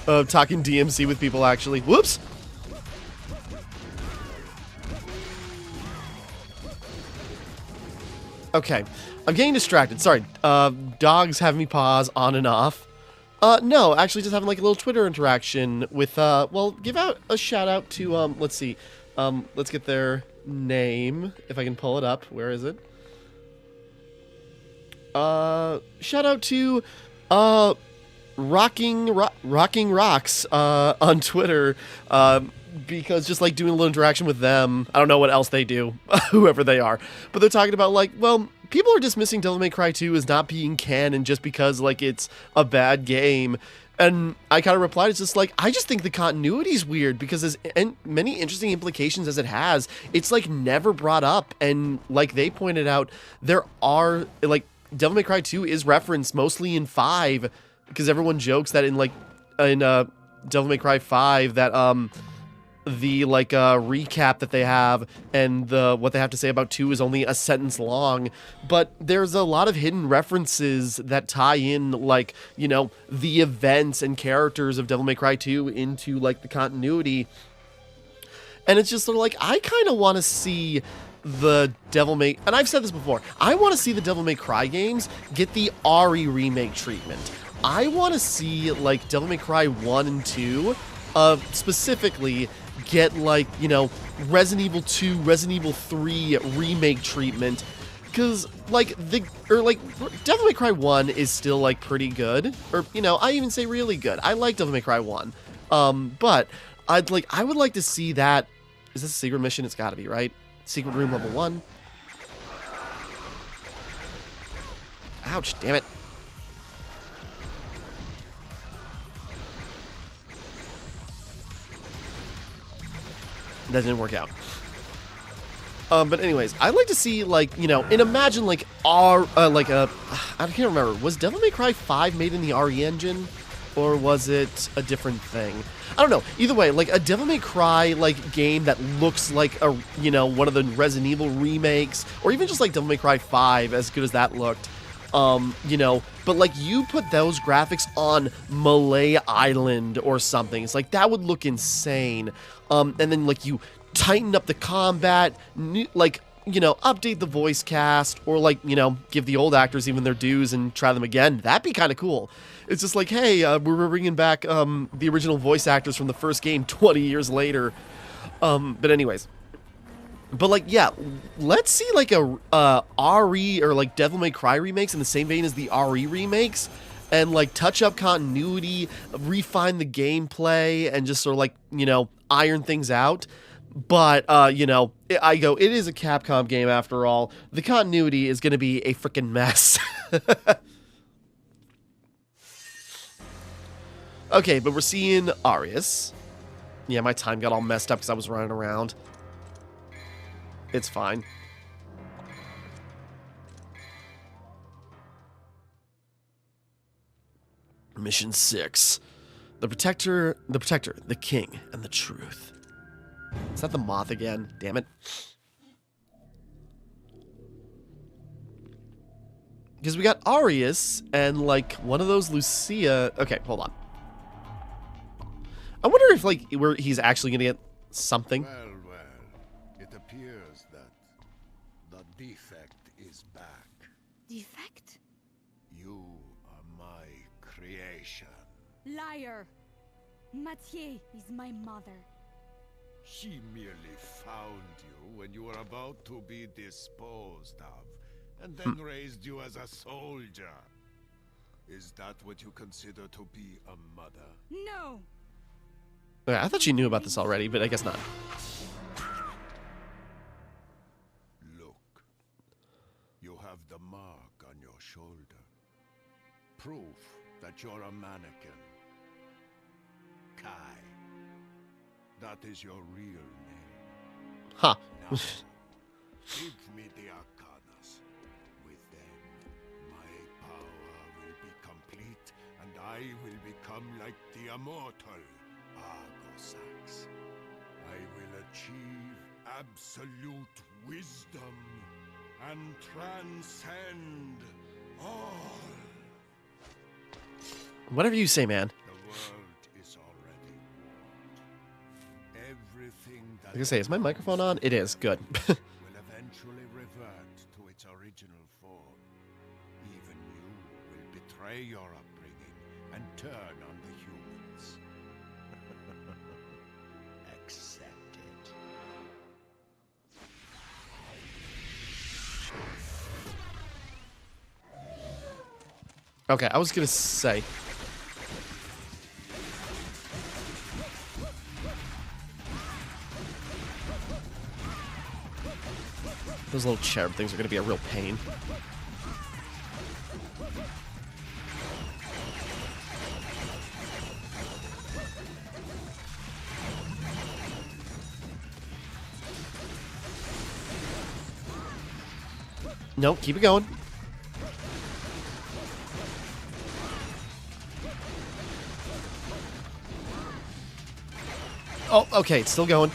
talking DMC with people, actually. Whoops. Okay. I'm getting distracted. Sorry. Dogs have me pause on and off. No, actually just having, like, a little Twitter interaction with, well, give out a shout out to, let's see. Let's get their name, if I can pull it up. Where is it? Shout out to, Rocking Rocks, on Twitter, because just, like, doing a little interaction with them. I don't know what else they do, whoever they are. But they're talking about, like, well, people are dismissing Devil May Cry 2 as not being canon just because, like, it's a bad game. And I kind of replied, it's just like, I just think the continuity's weird because as many interesting implications as it has, it's, like, never brought up. And, like they pointed out, there are, like, Devil May Cry 2 is referenced mostly in 5 because everyone jokes that in, like, in Devil May Cry 5 that the, like, recap that they have and what they have to say about 2 is only a sentence long, but there's a lot of hidden references that tie in, like, you know, the events and characters of Devil May Cry 2 into, like, the continuity. And it's just sort of like, I kind of want to see the Devil May... And I've said this before. I want to see the Devil May Cry games get the RE remake treatment. I want to see, like, Devil May Cry 1 and 2 specifically get, like, you know, Resident Evil 2, Resident Evil 3 remake treatment. Because, like, Devil May Cry 1 is still, like, pretty good. Or, you know, I even say really good. I like Devil May Cry 1. But I would like to see that. Is this a secret mission? It's gotta be, right? Secret room level 1. Ouch, damn it. That didn't work out. But anyways, I'd like to see, like, you know, and imagine, like, I can't remember, was Devil May Cry 5 made in the RE engine? Or was it a different thing? I don't know. Either way, like, a Devil May Cry, like, game that looks like a, you know, one of the Resident Evil remakes, or even just, like, Devil May Cry 5, as good as that looked, you know, but, like, you put those graphics on Malay Island or something. It's like, that would look insane. And then, like, you tighten up the combat, like, you know, update the voice cast, or, like, you know, give the old actors even their dues and try them again. That'd be kind of cool. It's just like, hey, we're bringing back the original voice actors from the first game 20 years later. But anyways. But, like, yeah, let's see, like, a RE or, like, Devil May Cry remakes in the same vein as the RE remakes. And, like, touch up continuity, refine the gameplay, and just sort of, like, you know, iron things out. But, you know, it is a Capcom game after all. The continuity is going to be a freaking mess. Okay, but we're seeing Arius. Yeah, my time got all messed up because I was running around. It's fine. Mission 6. The Protector, the King, and the Truth. Is that the moth again? Damn it. Because we got Arius and, like, one of those Lucia... Okay, hold on. I wonder if, like, he's actually going to get something. Well, it appears that the defect is back. Defect? You are my creation. Liar! Mathieu is my mother. She merely found you when you were about to be disposed of, and then raised you as a soldier. Is that what you consider to be a mother? No! Okay, I thought she knew about this already, but I guess not. Look, you have the mark on your shoulder. Proof that you're a mannequin. Kai. That is your real name. Huh. Now, give me the Arcanas. With them, my power will be complete, and I will become like the immortal Argosax. I will achieve absolute wisdom and transcend all. Whatever you say, man. The world is already warned. Everything that Like I say, is my microphone on? It is. Good. will eventually revert to its original form. Even you will betray your upbringing and turn on the humans. Accept it. Okay, I was going to say... Those little cherub things are going to be a real pain. Nope, keep it going. Oh, okay, it's still going.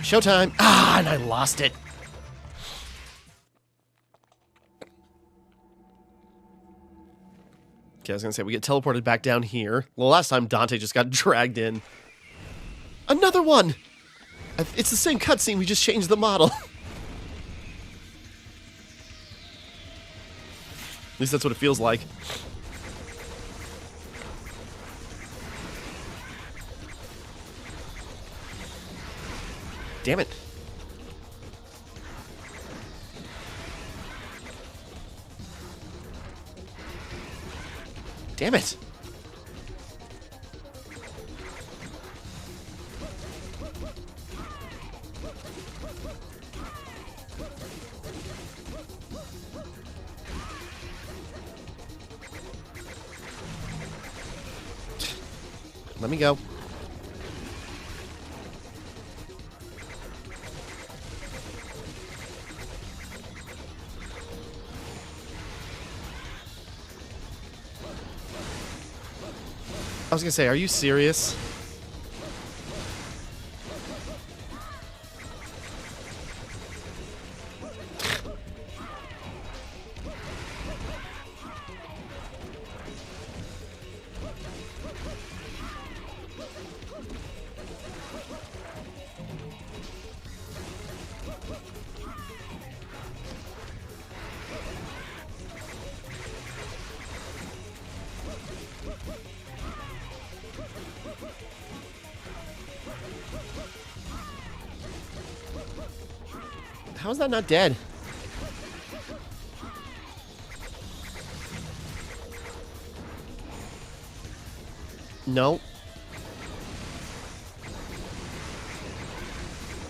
Showtime! Ah, and I lost it. Okay, I was gonna say, we get teleported back down here. Well, last time Dante just got dragged in. Another one! It's the same cutscene, we just changed the model. At least that's what it feels like. Damn it. Damn it. Let me go. I was gonna say, are you serious? How is that not dead? No.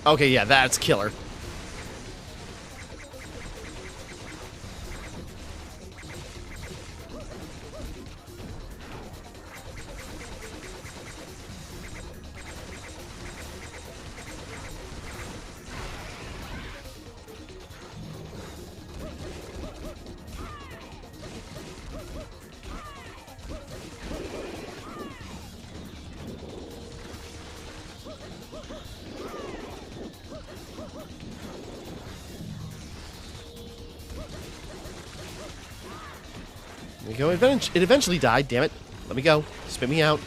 Okay, yeah, that's killer. There we go. It eventually died. Damn it. Let me go. Spit me out.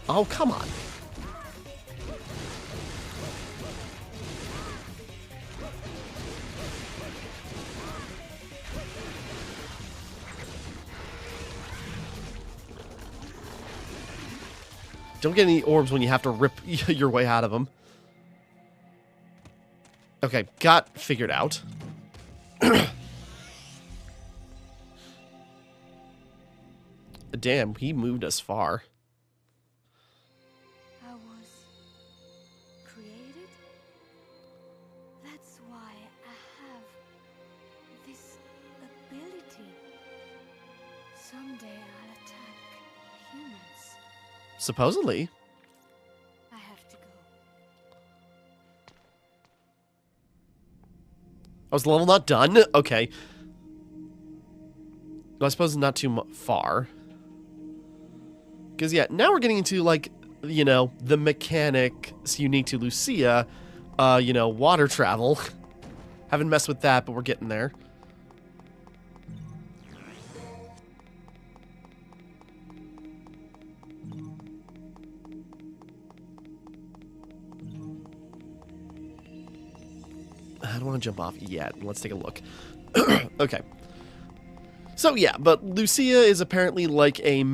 Oh, come on. Don't get any orbs when you have to rip your way out of them. Okay, got figured out. Damn, he moved us far. I was created. That's why I have this ability. Someday I'll attack humans. Supposedly. I have to go. Oh, is the level not done? Okay. Well, I suppose not too far. Because, yeah, now we're getting into, like, you know, the mechanics unique to Lucia. You know, water travel. Haven't messed with that, but we're getting there. I don't want to jump off yet. Let's take a look. Okay. So, yeah, but Lucia is apparently like a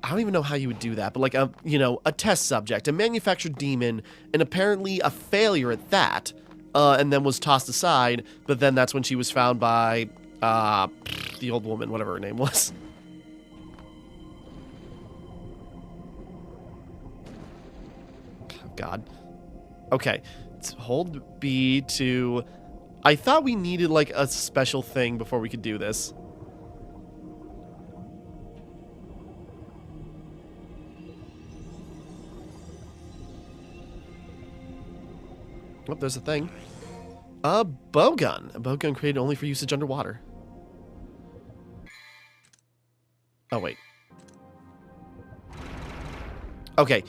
I don't even know how you would do that, but like a, you know, a test subject, a manufactured demon, and apparently a failure at that, and then was tossed aside, but then that's when she was found by, the old woman, whatever her name was. God. Okay. Hold B to... I thought we needed, like, a special thing before we could do this. Oh, there's a thing. A bowgun. A bowgun created only for usage underwater. Oh, wait. Okay.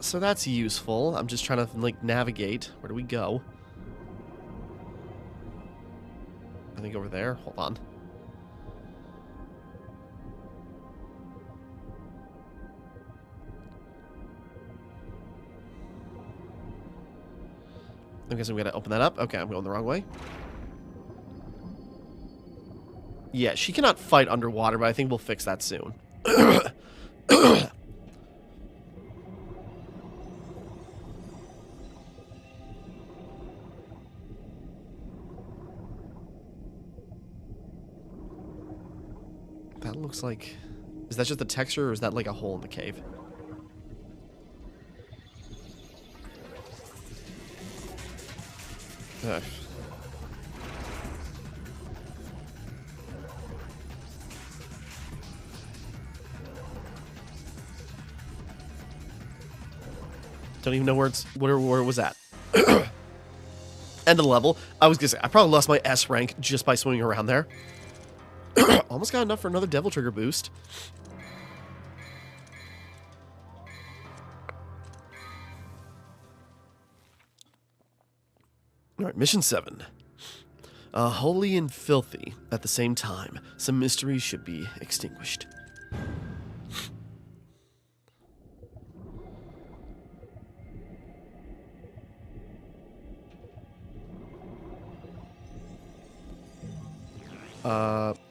So that's useful. I'm just trying to, like, navigate. Where do we go? I think over there. Hold on. I guess I'm gonna open that up. Okay, I'm going the wrong way. Yeah, she cannot fight underwater, but I think we'll fix that soon. That looks like... Is that just the texture, or is that like a hole in the cave? Ugh. Don't even know where it's where it was at. End of the level. I was gonna say I probably lost my S rank just by swimming around there. Almost got enough for another Devil Trigger boost. Alright, mission 7. Holy and filthy at the same time. Some mysteries should be extinguished.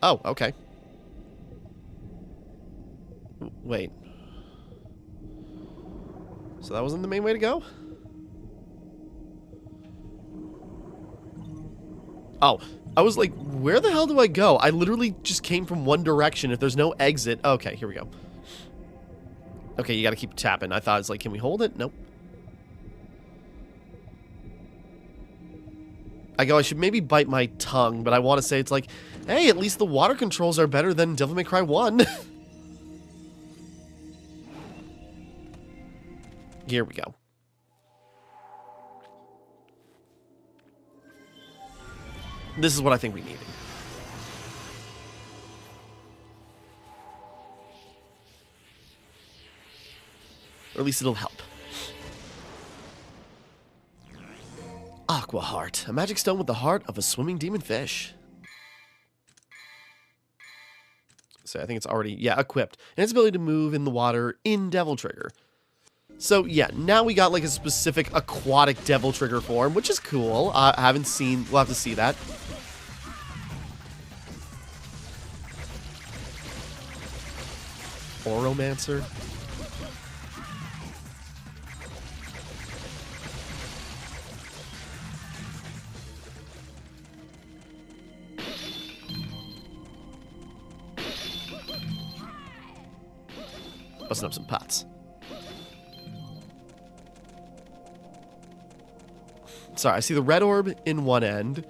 Oh, okay. Wait. So that wasn't the main way to go? Oh, I was like, where the hell do I go? I literally just came from one direction. If there's no exit... Okay, here we go. Okay, you gotta keep tapping. I thought it was like, can we hold it? Nope. I should maybe bite my tongue, but I want to say it's like, hey, at least the water controls are better than Devil May Cry 1. Here we go. This is what I think we needed. Or at least it'll help. Aqua Heart, a magic stone with the heart of a swimming demon fish. So I think it's already, yeah, equipped. And its ability to move in the water in Devil Trigger. So yeah, now we got like a specific aquatic Devil Trigger form, which is cool. I haven't seen, we'll have to see that. Oromancer. Busting up some pots. Sorry, I see the red orb in one end.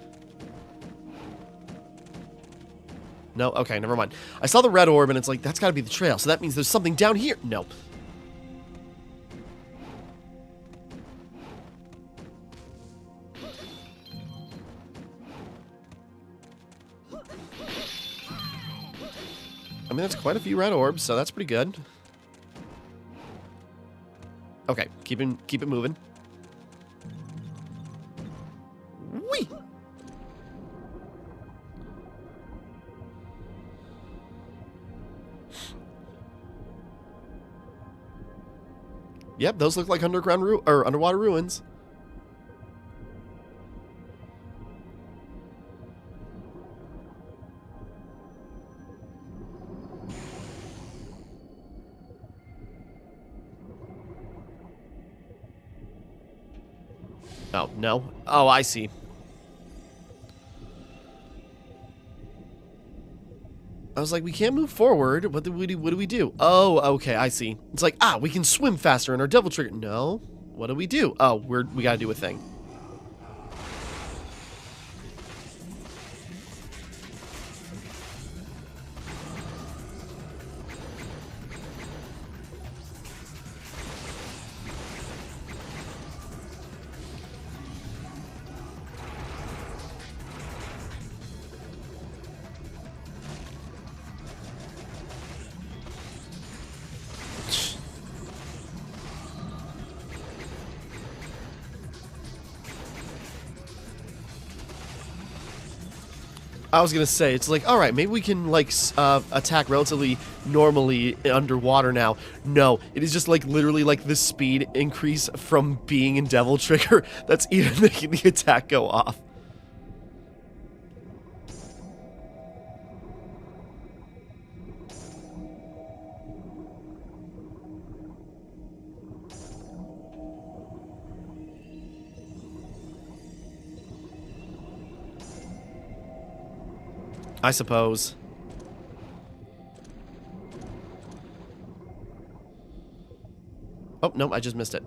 No? Okay, never mind. I saw the red orb and it's like, that's gotta be the trail. So that means there's something down here. No. I mean, that's quite a few red orbs, so that's pretty good. Okay, keep it moving. Whee! Yep, those look like underwater ruins. Oh, no. Oh, I see. I was like, we can't move forward. What do we do? Oh, okay, I see. It's like, we can swim faster in our Devil Trigger. No. What do we do? Oh, we gotta do a thing. I was gonna say, it's like, alright, maybe we can, like, attack relatively normally underwater now. No, it is just, like, literally, like, the speed increase from being in Devil Trigger that's even making the attack go off. I suppose. Oh, no, I just missed it.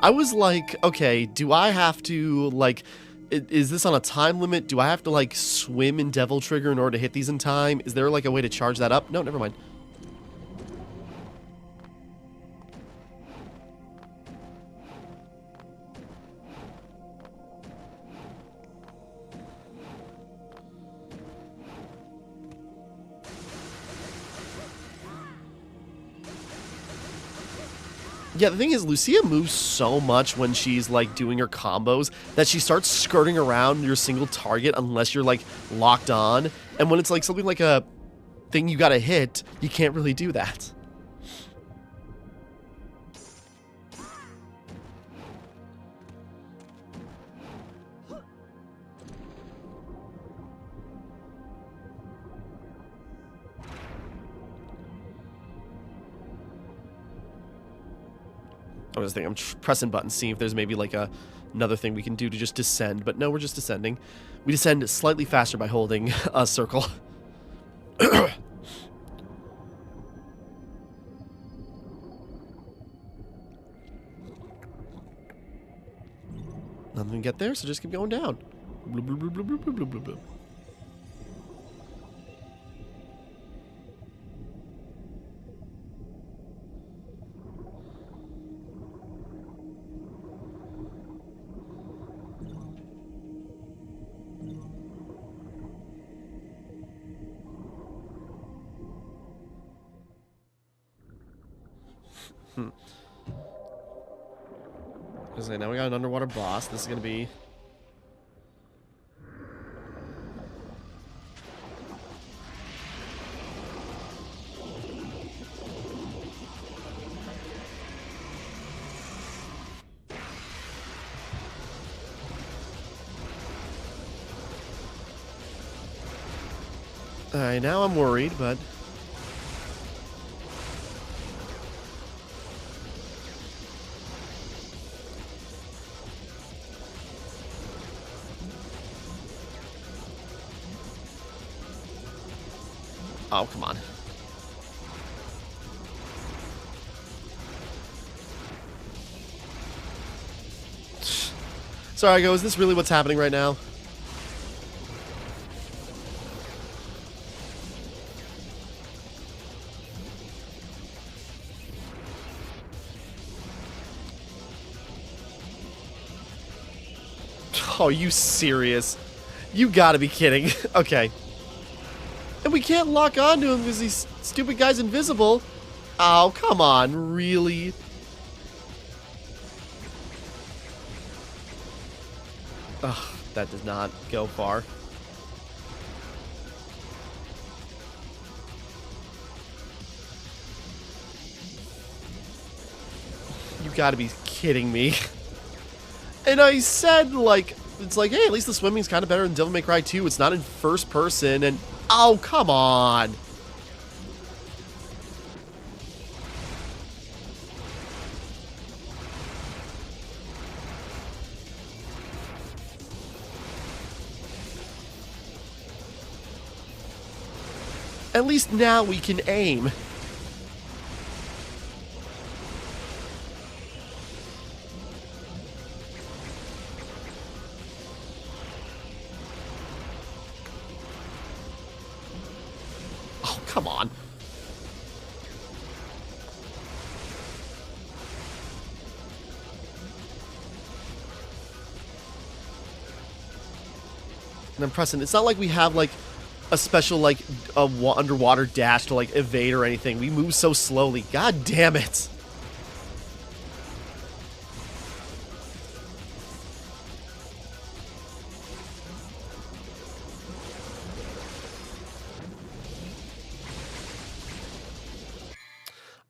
I was like, okay, do I have to, like, is this on a time limit? Do I have to, like, swim in Devil Trigger in order to hit these in time? Is there, like, a way to charge that up? No, never mind. Yeah, the thing is, Lucia moves so much when she's, like, doing her combos that she starts skirting around your single target unless you're, like, locked on. And when it's, like, something like a thing you gotta hit, you can't really do that. I was thinking, I'm pressing buttons, seeing if there's maybe like another thing we can do to just descend, but no, we're just descending. We descend slightly faster by holding a circle. Nothing to get there, so just keep going down. Bloop, bloop, bloop, bloop, bloop, bloop, bloop, bloop. Okay, now we got an underwater boss. This is gonna be... Alright, now I'm worried, but... Oh, come on. Sorry, Go, is this really what's happening right now? Oh, are you serious? You gotta be kidding. Okay. And we can't lock onto him because these stupid guy's invisible. Oh, come on, really? Ugh, that did not go far. You gotta be kidding me. And I said, like, it's like, hey, at least the swimming's kind of better than Devil May Cry 2. It's not in first person, and... Oh, come on! At least now we can aim. Oh, come on. And I'm pressing. It's not like we have, like, a special, like, underwater dash to, like, evade or anything. We move so slowly. God damn it.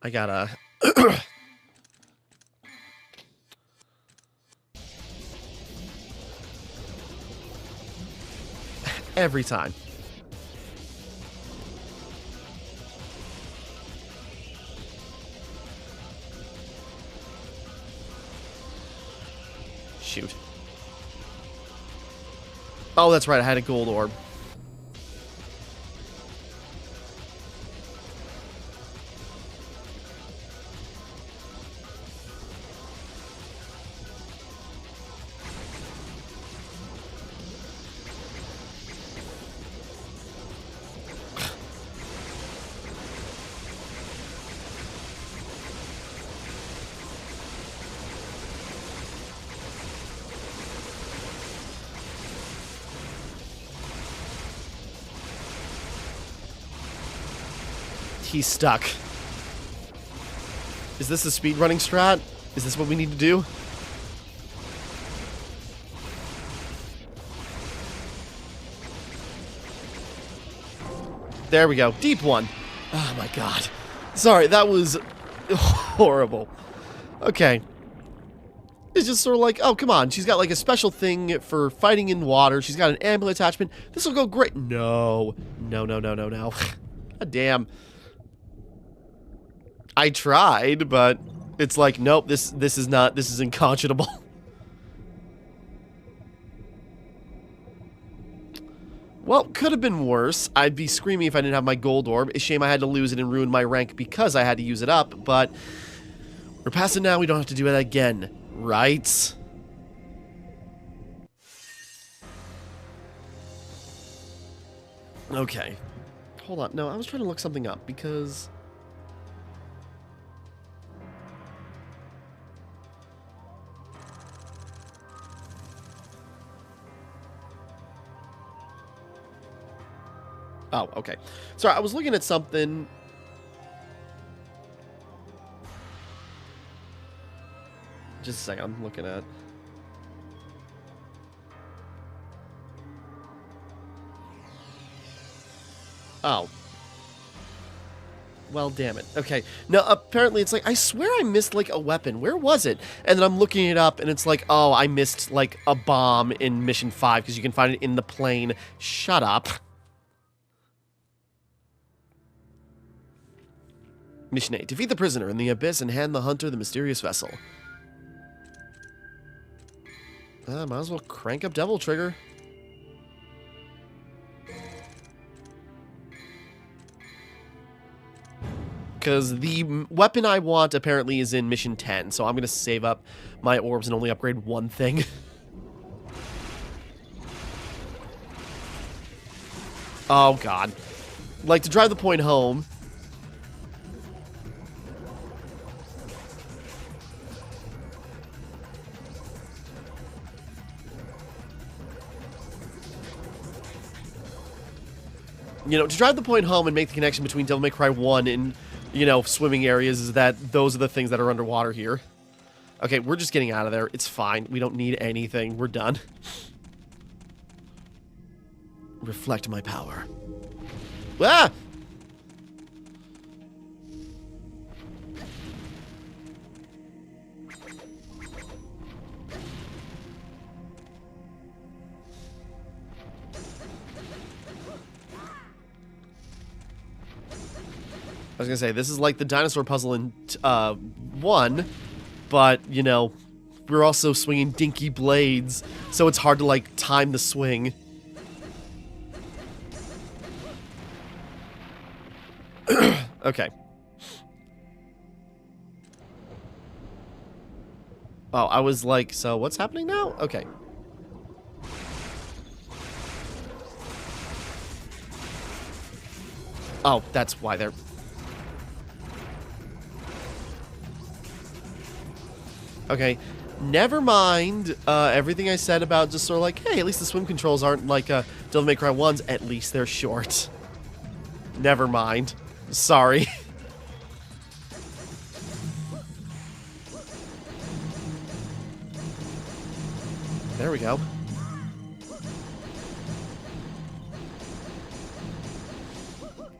I gotta... Every time. Shoot. Oh, that's right. I had a gold orb. He's stuck. Is this a speedrunning strat? Is this what we need to do? There we go. Deep one. Oh my god. Sorry, that was horrible. Okay. It's just sort of like, oh, come on. She's got like a special thing for fighting in water. She's got an amulet attachment. This will go great. No. No, no, no, no, no. God damn. I tried, but it's like, nope, this is unconscionable. Well, could have been worse. I'd be screaming if I didn't have my gold orb. It's a shame I had to lose it and ruin my rank because I had to use it up, but we're past it now. We don't have to do it again, right? Okay. Hold on. No, I was trying to look something up because... Oh, okay. Sorry, I was looking at something. Just a second, I'm looking at... Oh. Well, damn it. Okay. Now, apparently it's like, I swear I missed, like, a weapon. Where was it? And then I'm looking it up, and it's like, oh, I missed, like, a bomb in Mission 5, because you can find it in the plane. Shut up. Mission 8. Defeat the prisoner in the abyss and hand the hunter the mysterious vessel. Might as well crank up Devil Trigger. Because the weapon I want apparently is in Mission 10, so I'm going to save up my orbs and only upgrade one thing. Oh, God. Like, to drive the point home... You know, to drive the point home and make the connection between Devil May Cry 1 and, you know, swimming areas is that those are the things that are underwater here. Okay, we're just getting out of there. It's fine. We don't need anything. We're done. Reflect my power. Ah! I was gonna say, this is like the dinosaur puzzle in 1, but, you know, we're also swinging dinky blades, so it's hard to, like, time the swing. Okay. Oh, I was like, so what's happening now? Okay. Oh, that's why they're... Okay, never mind everything I said about just sort of like, hey, at least the swim controls aren't like Devil May Cry 1's. At least they're short. Never mind. Sorry. There we go.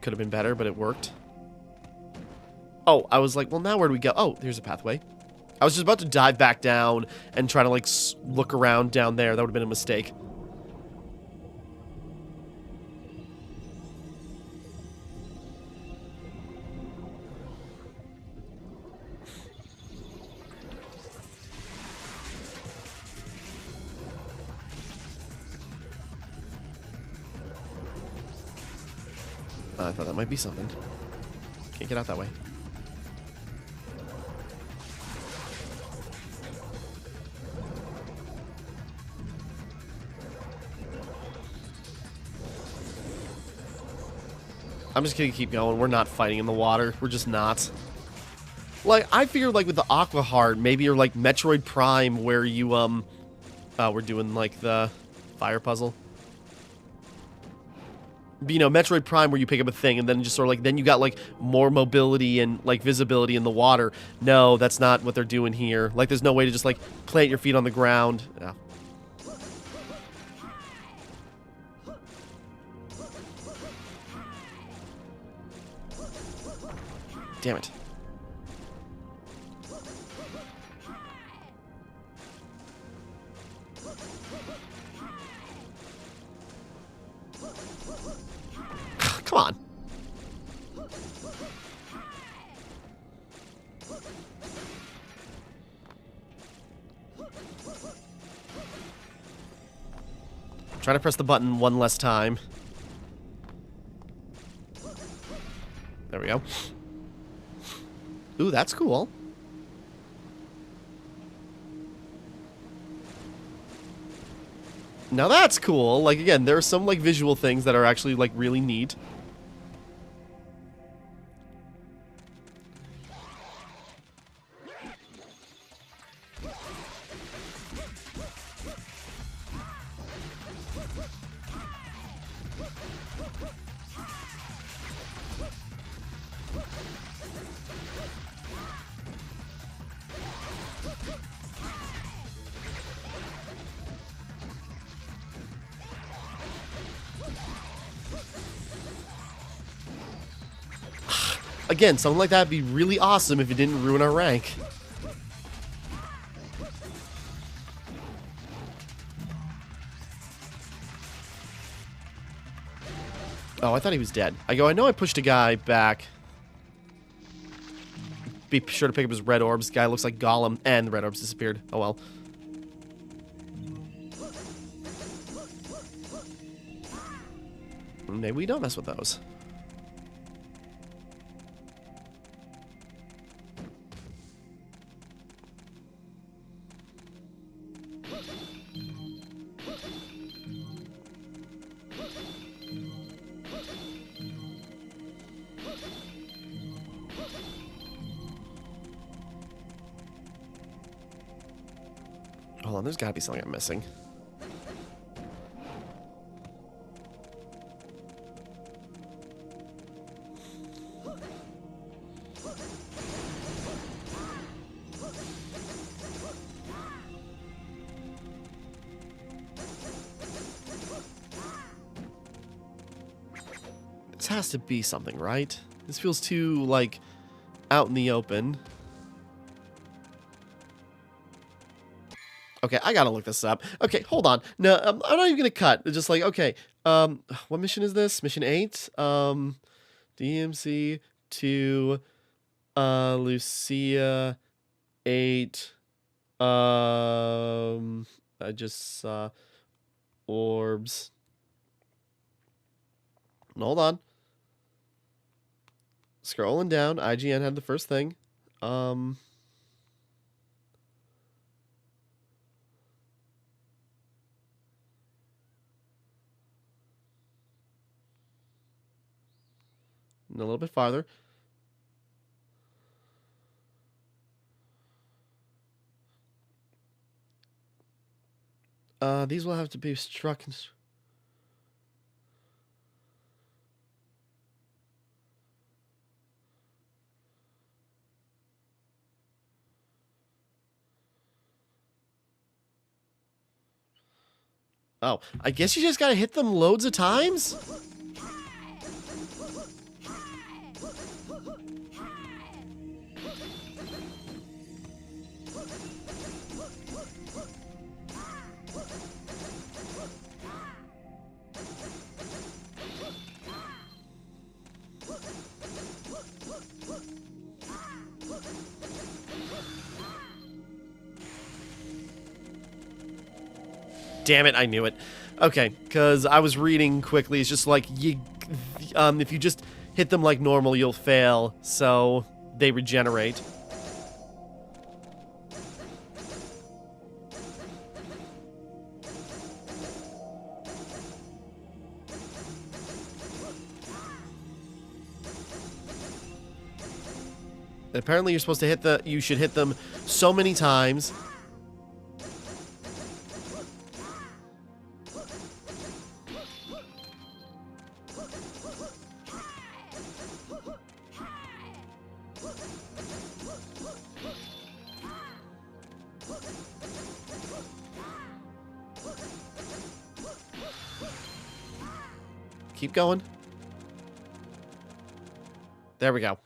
Could have been better, but it worked. Oh, I was like, well, now where do we go? Oh, there's a pathway. I was just about to dive back down and try to, like, look around down there. That would have been a mistake. I thought that might be something. Can't get out that way. I'm just gonna keep going. We're not fighting in the water. We're just not. Like, I figured, like, with the Aqua Heart, maybe you're like Metroid Prime, where you, we're doing, like, the fire puzzle. But, you know, Metroid Prime, where you pick up a thing, and then just sort of, like, then you got, like, more mobility and, like, visibility in the water. No, that's not what they're doing here. Like, there's no way to just, like, plant your feet on the ground. Yeah. Damn it. Come on. Try to press the button one less time. There we go. Ooh, that's cool. Now that's cool. Like, again, there are some, like, visual things that are actually, like, really neat. Again, something like that would be really awesome if it didn't ruin our rank. Oh, I thought he was dead. I know I pushed a guy back. Be sure to pick up his red orbs. Guy looks like Gollum, and the red orbs disappeared. Oh well. Maybe we don't mess with those. Hold on, there's gotta be something I'm missing. This has to be something, right? This feels too, like, out in the open. Okay, I gotta look this up. Okay, hold on. No, I'm not even gonna cut. It's just like, okay, what mission is this? Mission 8? DMC 2, Lucia 8, I just saw orbs. Hold on. Scrolling down, IGN had the first thing. And a little bit farther. These will have to be struck. Oh, I guess you just gotta hit them loads of times? damn it, I knew it. Okay, because I was reading quickly. It's just like, if you just hit them like normal, you'll fail. So they regenerate. Apparently, you're supposed to you should hit them so many times. Keep going. There we go.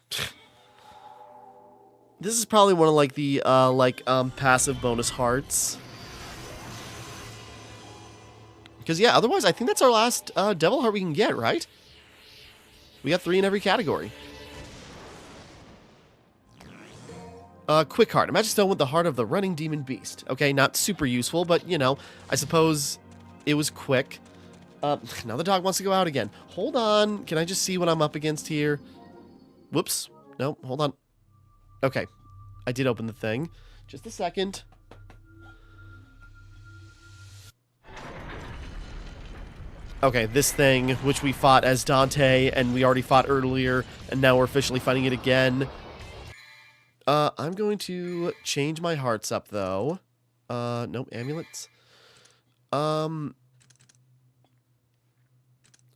This is probably one of like the passive bonus hearts. Because yeah, otherwise I think that's our last devil heart we can get, right? We got 3 in every category. Quick heart. A magic stone with the heart of the running demon beast. Okay, not super useful, but you know, I suppose it was quick. Now the dog wants to go out again. Hold on. Can I just see what I'm up against here? Whoops. No, hold on. Okay. I did open the thing. Just a second. Okay, this thing, which we fought as Dante, and we already fought earlier, and now we're officially fighting it again. I'm going to change my hearts up, though. Nope, amulets.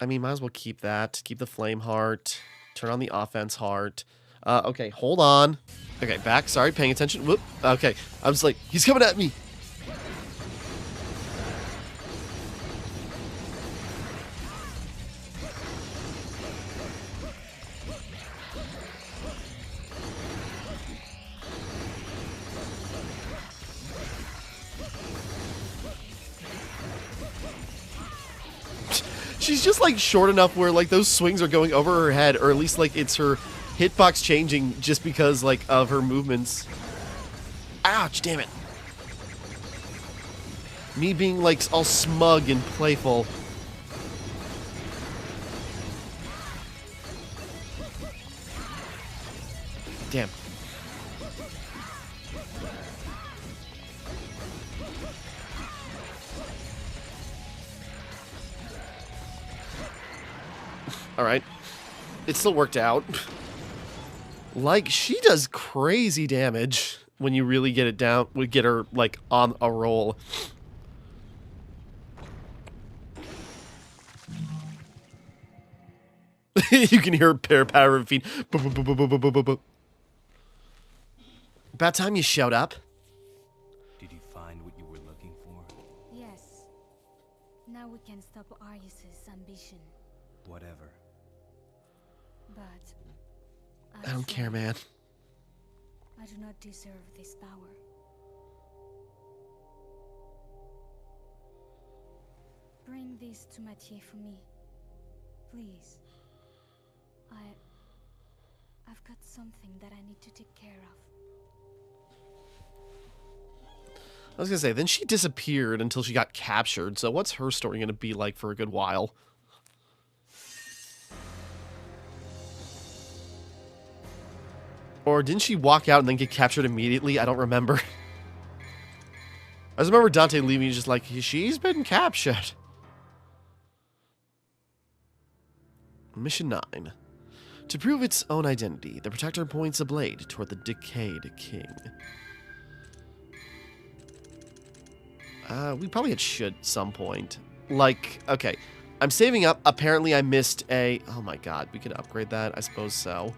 I mean, might as well keep that. Keep the flame heart. Turn on the offense heart. Okay, hold on. Okay, back. Sorry, paying attention. Whoop. Okay, I was like, he's coming at me. She's just like short enough where like those swings are going over her head, or at least like it's her hitbox changing just because like of her movements. Ouch, damn it. Me being like all smug and playful. Damn. Alright. It still worked out. Like, she does crazy damage when you really get it down. We get her, like, on a roll. You can hear her patter of feet. About time you showed up. Did you find what you were looking for? Yes. Now we can stop Arius's ambition. Whatever. But I don't care, man. I do not deserve this power. Bring this to Mathieu for me. Please. I've got something that I need to take care of. I was gonna say, then she disappeared until she got captured, so what's her story gonna be like for a good while? Or didn't she walk out and then get captured immediately? I don't remember. I just remember Dante leaving, just like, she's been captured. Mission 9. To prove its own identity, the Protector points a blade toward the decayed king. We probably should at some point. Like, okay. I'm saving up. Apparently I missed a... Oh my god, we could upgrade that? I suppose so.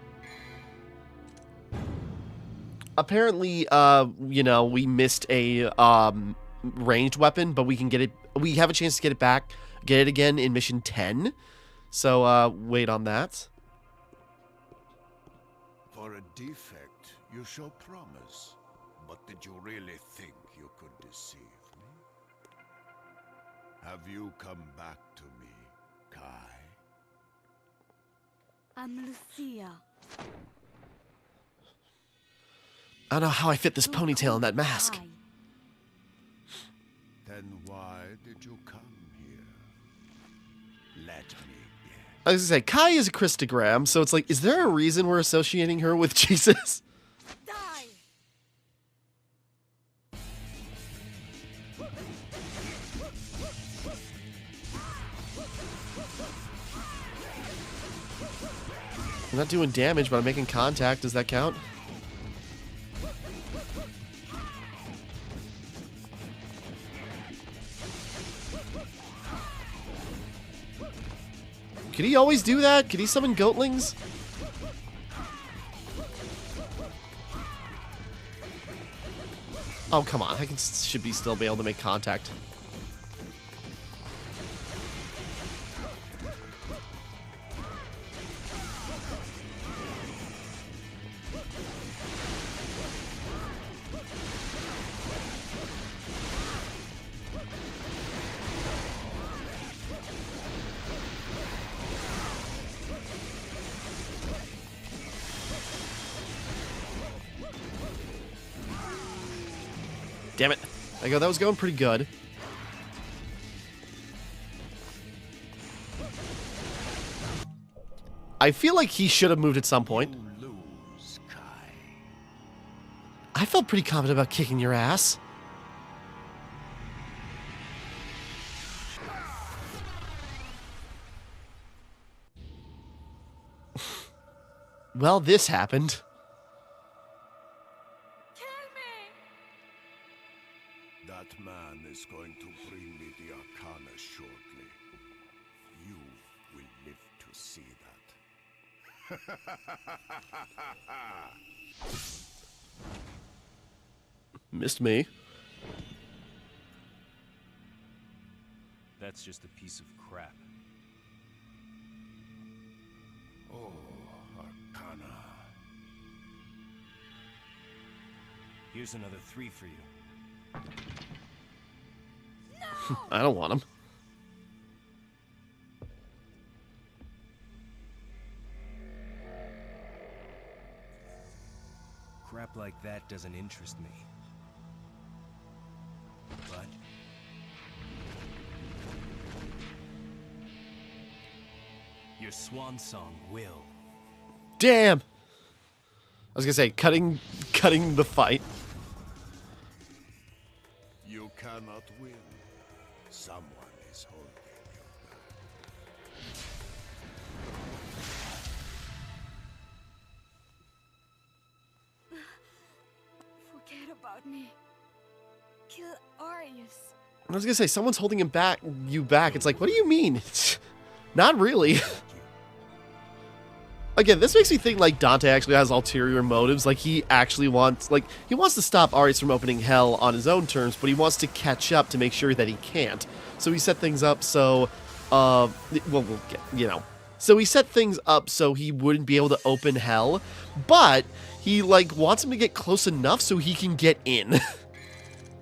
Apparently, you know, we missed a ranged weapon, but we can get it... We have a chance to get it back. Get it again in Mission 10. So, wait on that. For a defect, you show promise. But did you really think you could deceive me? Have you come back to me, Kai? I'm Lucia. I don't know how I fit this ponytail in that mask. Then why did you come here? Let me guess. I was gonna say, Kai is a Christogram, so it's like, is there a reason we're associating her with Jesus? Die! I'm not doing damage, but I'm making contact. Does that count? Could he always do that? Could he summon goatlings? Oh, come on. I should still be able to make contact. Damn it. There you go. That was going pretty good. I feel like he should have moved at some point. You lose, Kai. I felt pretty confident about kicking your ass. Well, this happened. That man is going to bring me the Arcana shortly. You will live to see that. Missed me. That's just a piece of crap. Oh, Arcana. Here's another 3 for you. I don't want him. Crap like that doesn't interest me. But your swan song will. Damn! I was gonna say, cutting the fight. You cannot win. Someone is holding you back. Forget about me. Kill Arius. I was gonna say, someone's holding him back. It's like, what do you mean? Not really. Again, this makes me think like Dante actually has ulterior motives. Like he actually wants, he wants to stop Arius from opening hell on his own terms, but he wants to catch up to make sure that he can't. So he set things up so, well, we'll get, So he set things up so he wouldn't be able to open hell, but he wants him to get close enough so he can get in,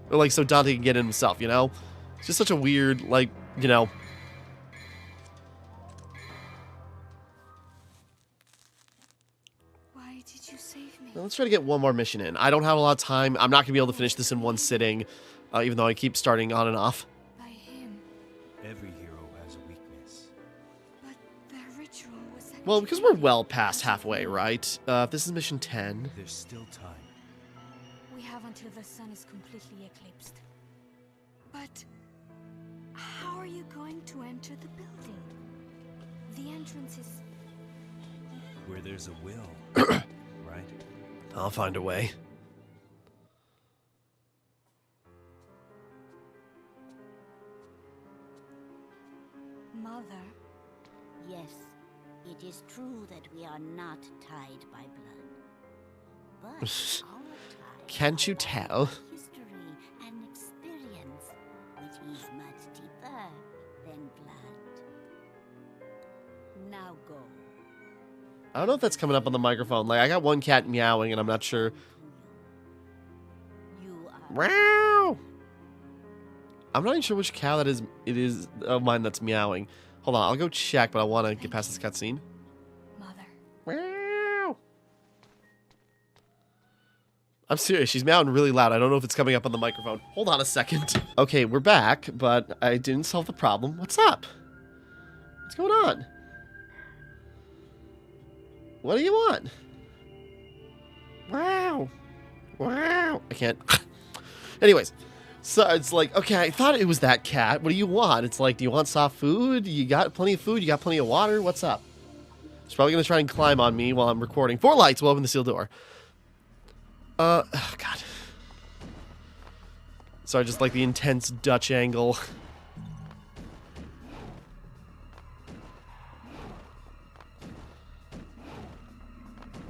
or so Dante can get in himself. It's just such a weird, Why did you save me? Now, let's try to get one more mission in. I don't have a lot of time. I'm not going to be able to finish this in one sitting, even though I keep starting on and off. By him. Every hero has a weakness. But the ritual was Well, because we're well past halfway, right? This is mission 10. There's still time. We have until the sun is completely eclipsed. But how are you going to enter the building? The entrance is... Where there's a will, right? I'll find a way. Mother? Yes, it is true that we are not tied by blood. But our ties Can't you are tell? by history and experience, which is much deeper than blood. Now go. I don't know if that's coming up on the microphone. I got one cat meowing, and I'm not sure. You are Meow! I'm not even sure which cow that is. It is of mine that's meowing. Hold on, I'll go check, but I want to get past this cutscene. Mother. Meow! I'm serious. She's meowing really loud. I don't know if it's coming up on the microphone. Hold on a second. Okay, we're back, but I didn't solve the problem. What's up? What's going on? What do you want? Wow. Wow. I can't. Anyways, so it's like, okay, I thought it was that cat. What do you want? It's like, do you want soft food? You got plenty of food? You got plenty of water? What's up? It's probably going to try and climb on me while I'm recording. 4 lights will open the sealed door. Oh, God. Sorry, just like the intense Dutch angle.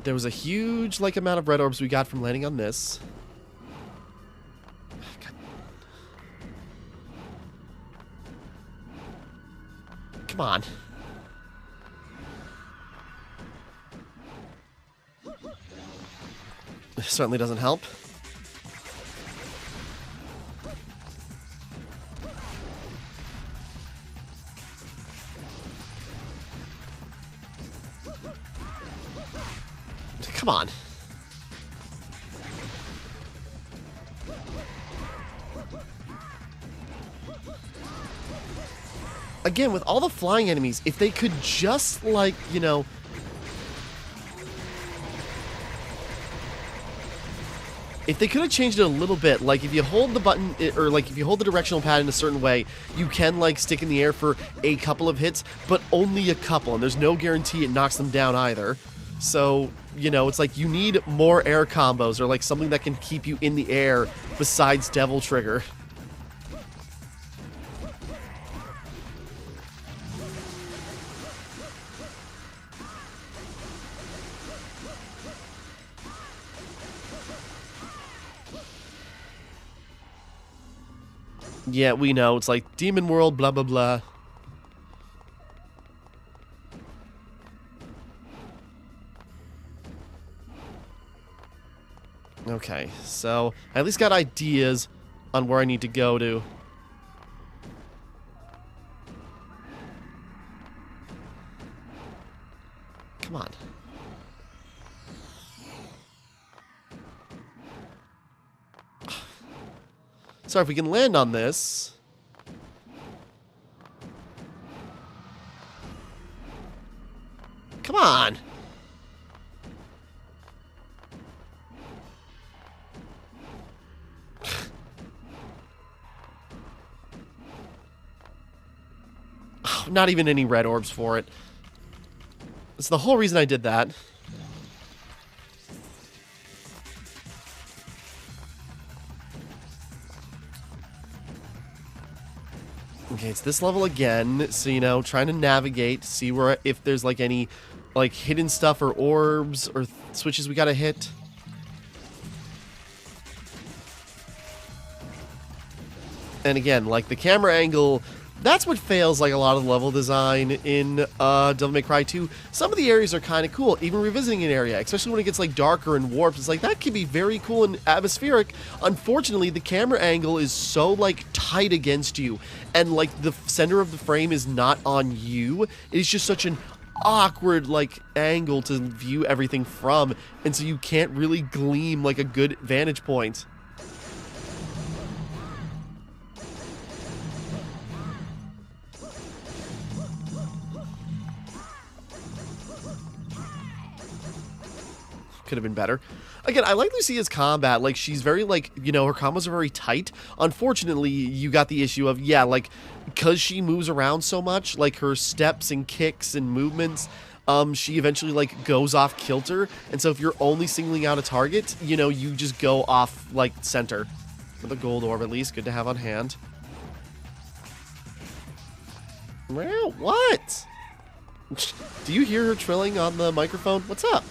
There was a huge, like, amount of red orbs we got from landing on this. God. Come on. This certainly doesn't help. Come on. Again, with all the flying enemies, if they could just, like, you know... If they could have changed it a little bit, like if you hold the button, or like if you hold the directional pad in a certain way, you can like stick in the air for a couple of hits, but only a couple, and there's no guarantee it knocks them down either. So, you know, it's like you need more air combos, or like something that can keep you in the air besides Devil Trigger. Yeah, we know. It's like Demon World, blah, blah, blah. Okay, so I at least got ideas on where I need to go to. Come on. Sorry, if we can land on this. Come on. Oh, not even any red orbs for it. That's the whole reason I did that. Okay, it's this level again, so, you know, trying to navigate, see where, if there's, like, any, like, hidden stuff or orbs or switches we gotta hit. And again, like, the camera angle, that's what fails, like, a lot of the level design in Devil May Cry 2. Some of the areas are kind of cool, even revisiting an area, especially when it gets, like, darker and warped. It's like, that can be very cool and atmospheric. Unfortunately, the camera angle is so, like, tight against you, and, like, the center of the frame is not on you. It's just such an awkward, like, angle to view everything from, and so you can't really gleam, like, a good vantage point. Could have been better. Again, I like Lucia's combat. Like, she's very, like, you know, her combos are very tight. Unfortunately, you got the issue of, yeah, like, because she moves around so much, like, her steps and kicks and movements, she eventually, like, goes off kilter. And so if you're only singling out a target, you know, you just go off, like, center. With a gold orb, at least. Good to have on hand. Well, what? Do you hear her trilling on the microphone? What's up?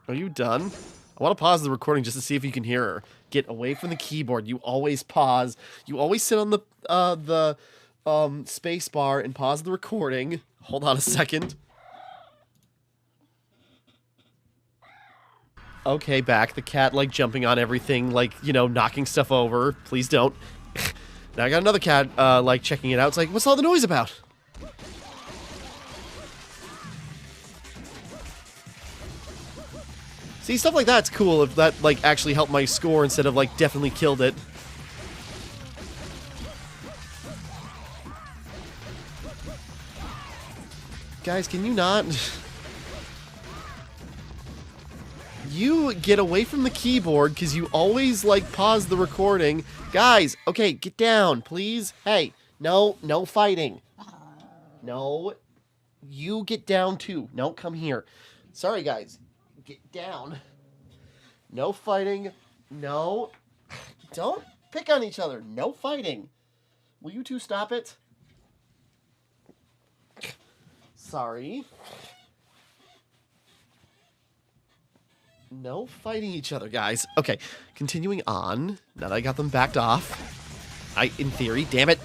Are you done? I want to pause the recording just to see if you can hear her. Get away from the keyboard. You always pause. You always sit on the space bar and pause the recording. Hold on a second. Okay, back. The cat, like, jumping on everything, like, you know, knocking stuff over. Please don't. Now I got another cat, like, checking it out. It's like, what's all the noise about? See, stuff like that's cool if that, like, actually helped my score instead of, like, definitely killed it. Guys, can you not? You get away from the keyboard because you always, like, pause the recording. Guys, okay, get down, please. Hey, no fighting. No, you get down too. No, come here. Sorry, guys. Get down. No fighting. No. Don't pick on each other. No fighting. Will you two stop it? Sorry. No fighting each other, guys. Okay, continuing on. Now that I got them backed off. In theory, damn it.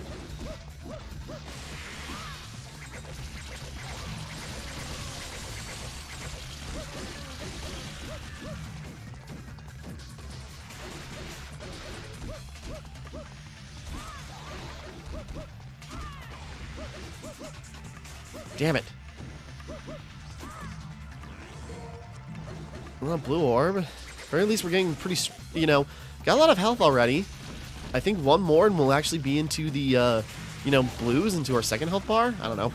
Damn it. Well, blue orb. Or at least we're getting pretty, you know, got a lot of health already. I think one more and we'll actually be into the, you know, blues, into our second health bar. I don't know.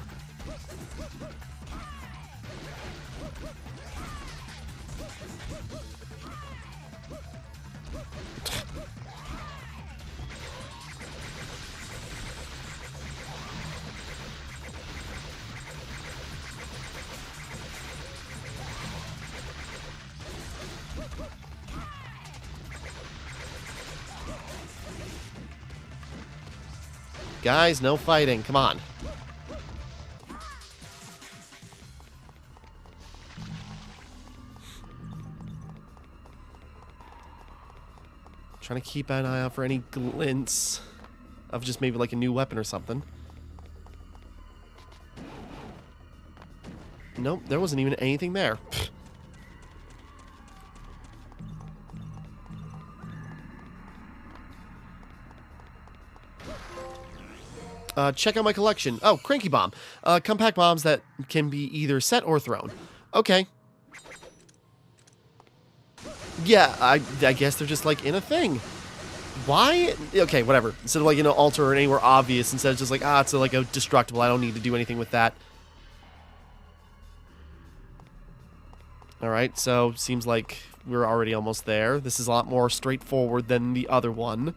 Guys, no fighting. Come on. Trying to keep an eye out for any glints of just maybe like a new weapon or something. Nope, there wasn't even anything there. Check out my collection. Oh, Cranky Bomb. Compact bombs that can be either set or thrown. Okay. Yeah, I guess they're just, like, in a thing. Why? Okay, whatever. Instead of, like, you know, altar or anywhere obvious, instead of just like, it's like a destructible. I don't need to do anything with that. Alright, so seems like we're already almost there. This is a lot more straightforward than the other one.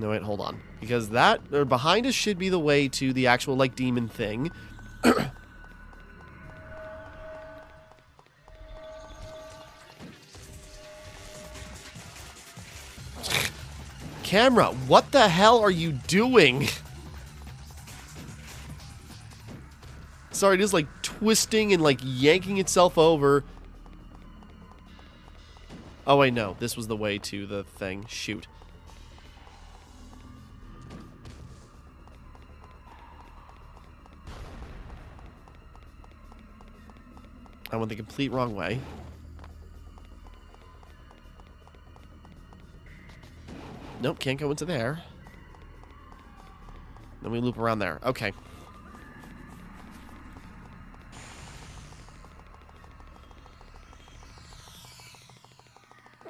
No, wait, hold on. Because that, or behind us should be the way to the actual, like, demon thing. Camera, what the hell are you doing? Sorry, it is, like, twisting and, like, yanking itself over. Oh, wait, no. This was the way to the thing. Shoot. I went the complete wrong way. Nope, can't go into there. Then we loop around there. Okay.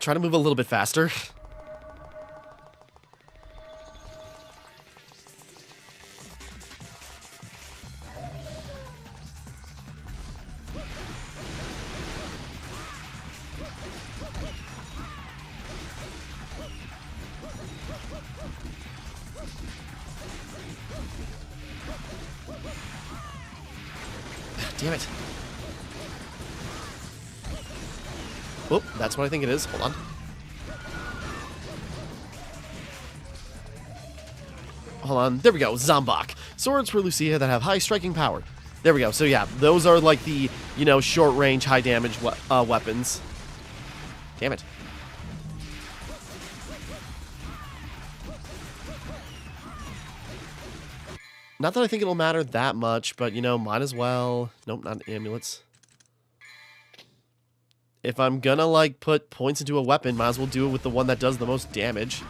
Try to move a little bit faster. Damn it. Oh, that's what I think it is. Hold on. Hold on. There we go. Zombok. Swords for Lucia that have high striking power. There we go. So yeah, those are like the, you know, short range, high damage weapons. Damn it. Not that I think it'll matter that much, but, you know, might as well. Nope, not amulets. If I'm gonna, like, put points into a weapon, might as well do it with the one that does the most damage.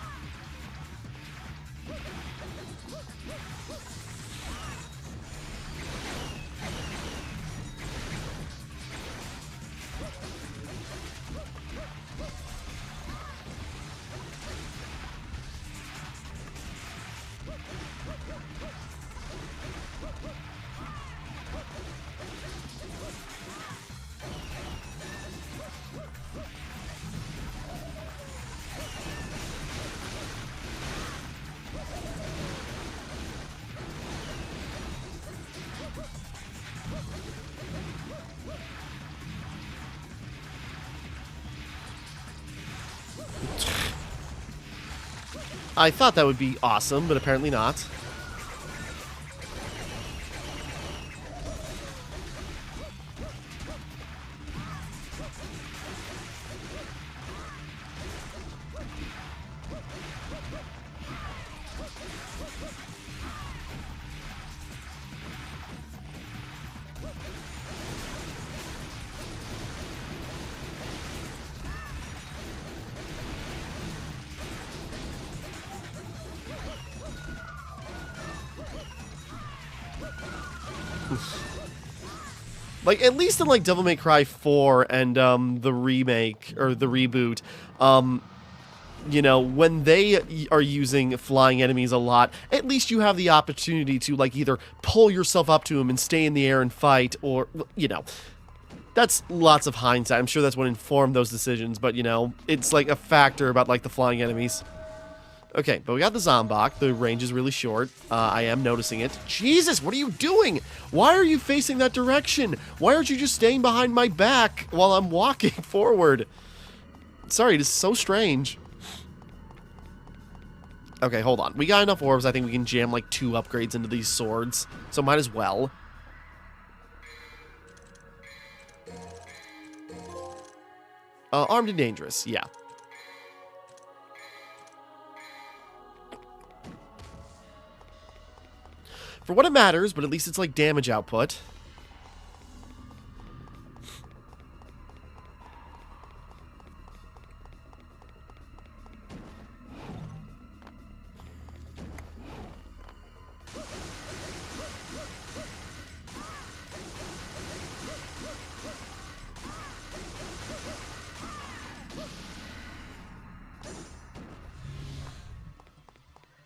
I thought that would be awesome, but apparently not. Like, at least in, like, Devil May Cry 4 and, the remake, or the reboot, you know, when they are using flying enemies a lot, at least you have the opportunity to, like, either pull yourself up to them and stay in the air and fight, or, you know, that's lots of hindsight. I'm sure that's what informed those decisions, but, you know, it's, like, a factor about, like, the flying enemies. Okay, but we got the Zombok. The range is really short. I am noticing it. Jesus, what are you doing? Why are you facing that direction? Why aren't you just staying behind my back while I'm walking forward? Sorry, it is so strange. Okay, hold on. We got enough orbs. I think we can jam like 2 upgrades into these swords. So might as well. Armed and dangerous, yeah. For what it matters, but at least it's like damage output.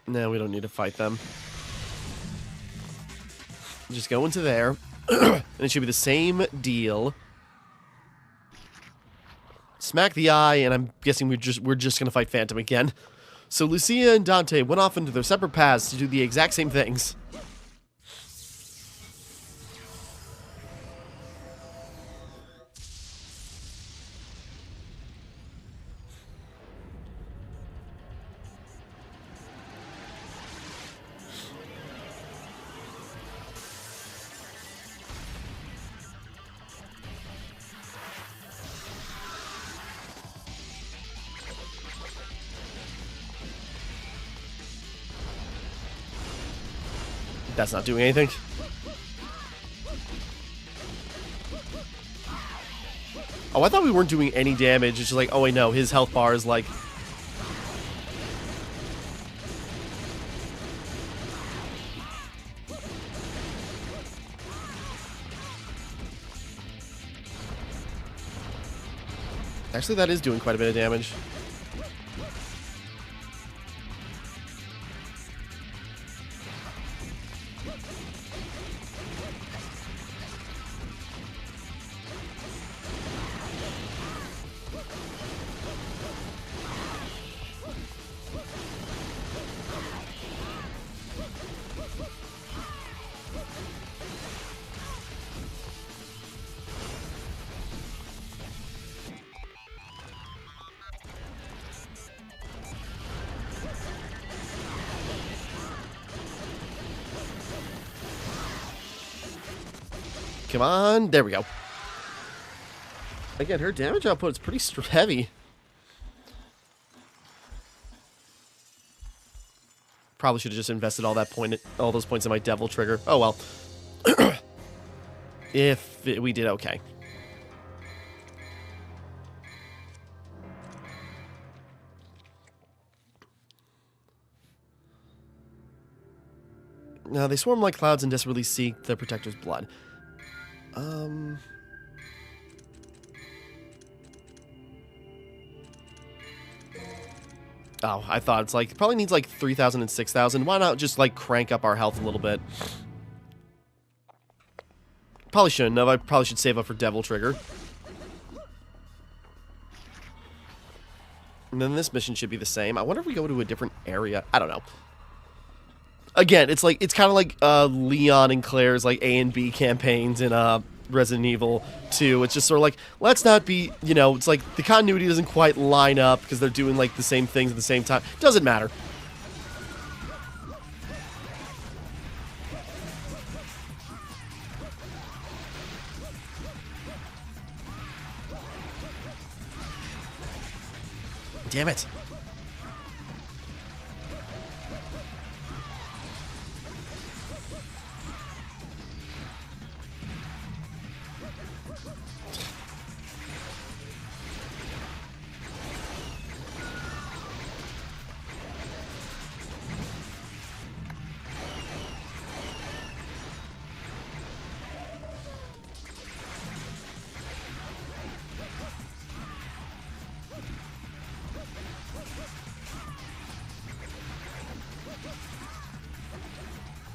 No, we don't need to fight them. Just go into there, and it should be the same deal. Smack the eye, and I'm guessing we're just gonna fight Phantom again. So Lucia and Dante went off into their separate paths to do the exact same things. That's not doing anything. Oh, I thought we weren't doing any damage. It's just like, oh wait, no, his health bar is like... Actually, that is doing quite a bit of damage. Come on. There we go. Again, her damage output is pretty heavy. Probably should have just invested all those points in my devil trigger. Oh well. We did okay. Now, they swarm like clouds and desperately seek their protector's blood. Oh, I thought it's like, probably needs like 3,000 and 6,000. Why not just like crank up our health a little bit? Probably shouldn't have. I probably should save up for Devil Trigger. And then this mission should be the same. I wonder if we go to a different area. I don't know. Again, it's like, it's kind of like Leon and Claire's like A and B campaigns in Resident Evil 2. It's just sort of like, let's not be, you know, it's like the continuity doesn't quite line up because they're doing like the same things at the same time. Doesn't matter. Damn it.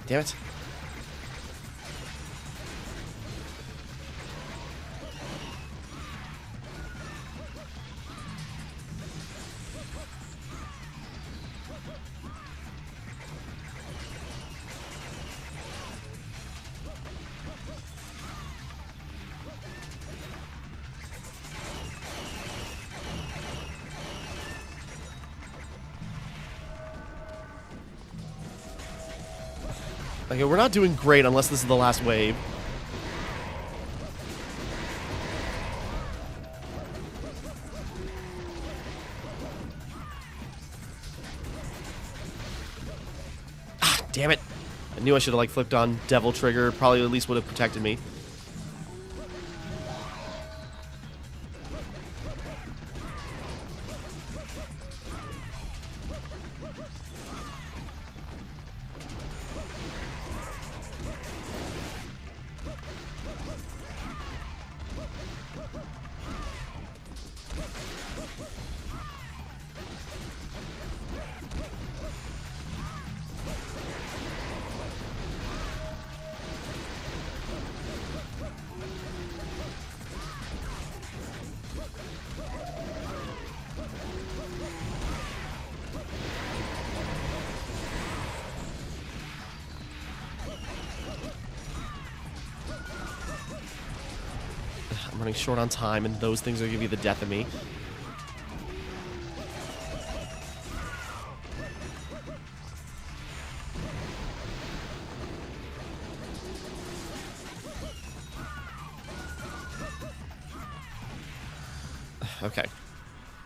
Damn it. Okay, we're not doing great unless this is the last wave. Ah, damn it. I knew I should have, like, flipped on Devil Trigger. Probably at least would have protected me. I'm running short on time, and those things are going to give you the death of me. Okay.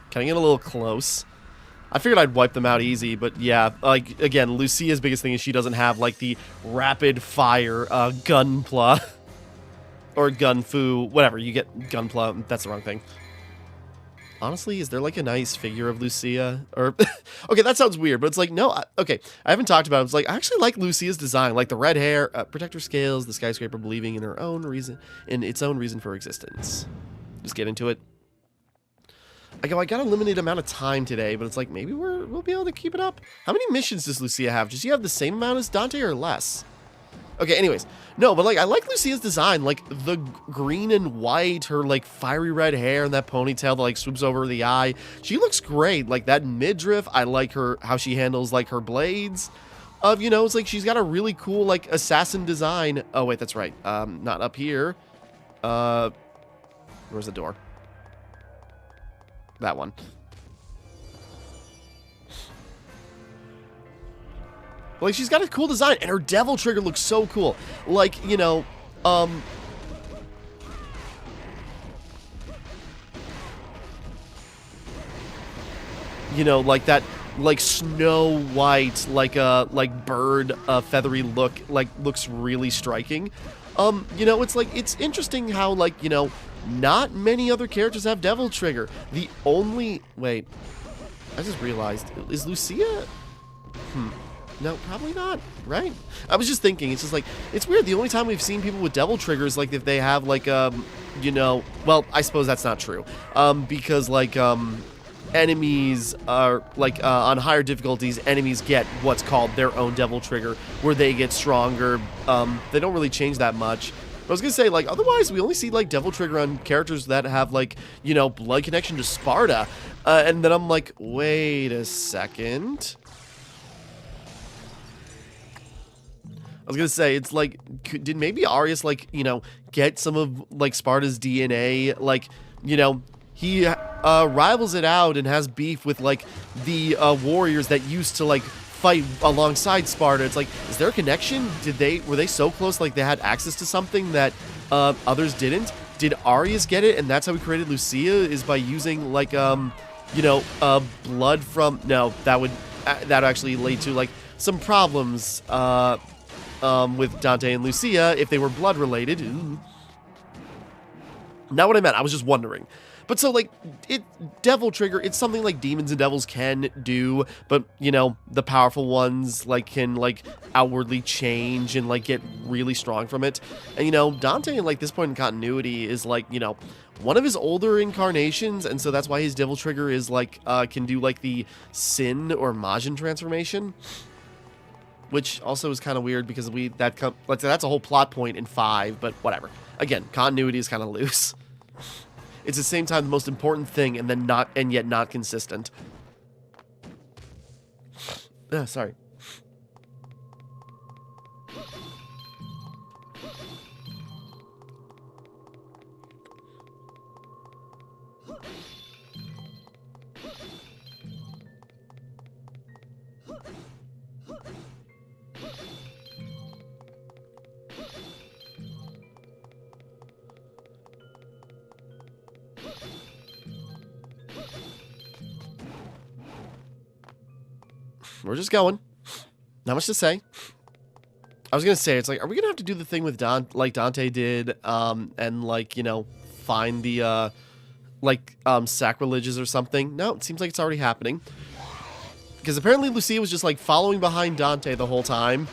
Kind of get a little close. I figured I'd wipe them out easy, but yeah, like, again, Lucia's biggest thing is she doesn't have, like, the rapid-fire gunpla. Or gunfu, whatever, you get gunpla, that's the wrong thing. Honestly, is there, like, a nice figure of Lucia? Or, okay, that sounds weird, but it's like, no, okay, I haven't talked about it. It's like, I actually like Lucia's design, like the red hair, protector scales, the skyscraper believing in her own reason, in its own reason for existence. Just get into it. I got a limited amount of time today, but it's like, maybe we'll be able to keep it up. How many missions does Lucia have? Does she have the same amount as Dante or less? Okay, anyways. No, but, like, I like Lucia's design. Like, the green and white, her, like, fiery red hair and that ponytail that, like, swoops over the eye. She looks great. Like, that midriff, I like her, how she handles, like, her blades. You know, it's like she's got a really cool, like, assassin design. Oh, wait, that's right. Not up here. Where's the door? That one. Like, she's got a cool design, and her Devil Trigger looks so cool. Like, you know, like that, like, snow white, like a, like, bird, feathery look, like, looks really striking. You know, it's like, it's interesting how, like, you know, not many other characters have Devil Trigger. The only, wait, I just realized, is Lucia? No, probably not, right? I was just thinking, it's just like, it's weird, the only time we've seen people with Devil Triggers, like, if they have, like, you know, well, I suppose that's not true, because, like, enemies are, like, on higher difficulties, enemies get what's called their own Devil Trigger, where they get stronger. They don't really change that much. I was gonna say, like, otherwise, we only see, like, Devil Trigger on characters that have, like, you know, blood connection to Sparta, and then I'm like, wait a second. I was gonna say, it's like, did maybe Arius, like, you know, get some of, like, Sparta's DNA? Like, you know, he rivals it out and has beef with, like, the warriors that used to, like, fight alongside Sparta. It's like, is there a connection? Were they so close, like, they had access to something that others didn't? Did Arius get it, and that's how he created Lucia, is by using, like, you know, blood from... No, that would actually lead to, like, some problems with Dante and Lucia if they were blood-related. Ooh. Not what I meant. I was just wondering. But so, like, Devil Trigger, it's something, like, demons and devils can do, but, you know, the powerful ones, like, can, like, outwardly change and, like, get really strong from it. And, you know, Dante, in, like, this point in continuity is, like, you know, one of his older incarnations, and so that's why his Devil Trigger is, like, can do, like, the Sin or Majin transformation. Which also is kind of weird because that's a whole plot point in 5, but whatever. Again, continuity is kind of loose. It's at the same time the most important thing, and yet not consistent. Sorry. We're just going. Not much to say. I was gonna say, it's like, are we gonna have to do the thing with like Dante did, and like, you know, find the sacrileges or something? No, it seems like it's already happening. Because apparently Lucia was just like following behind Dante the whole time.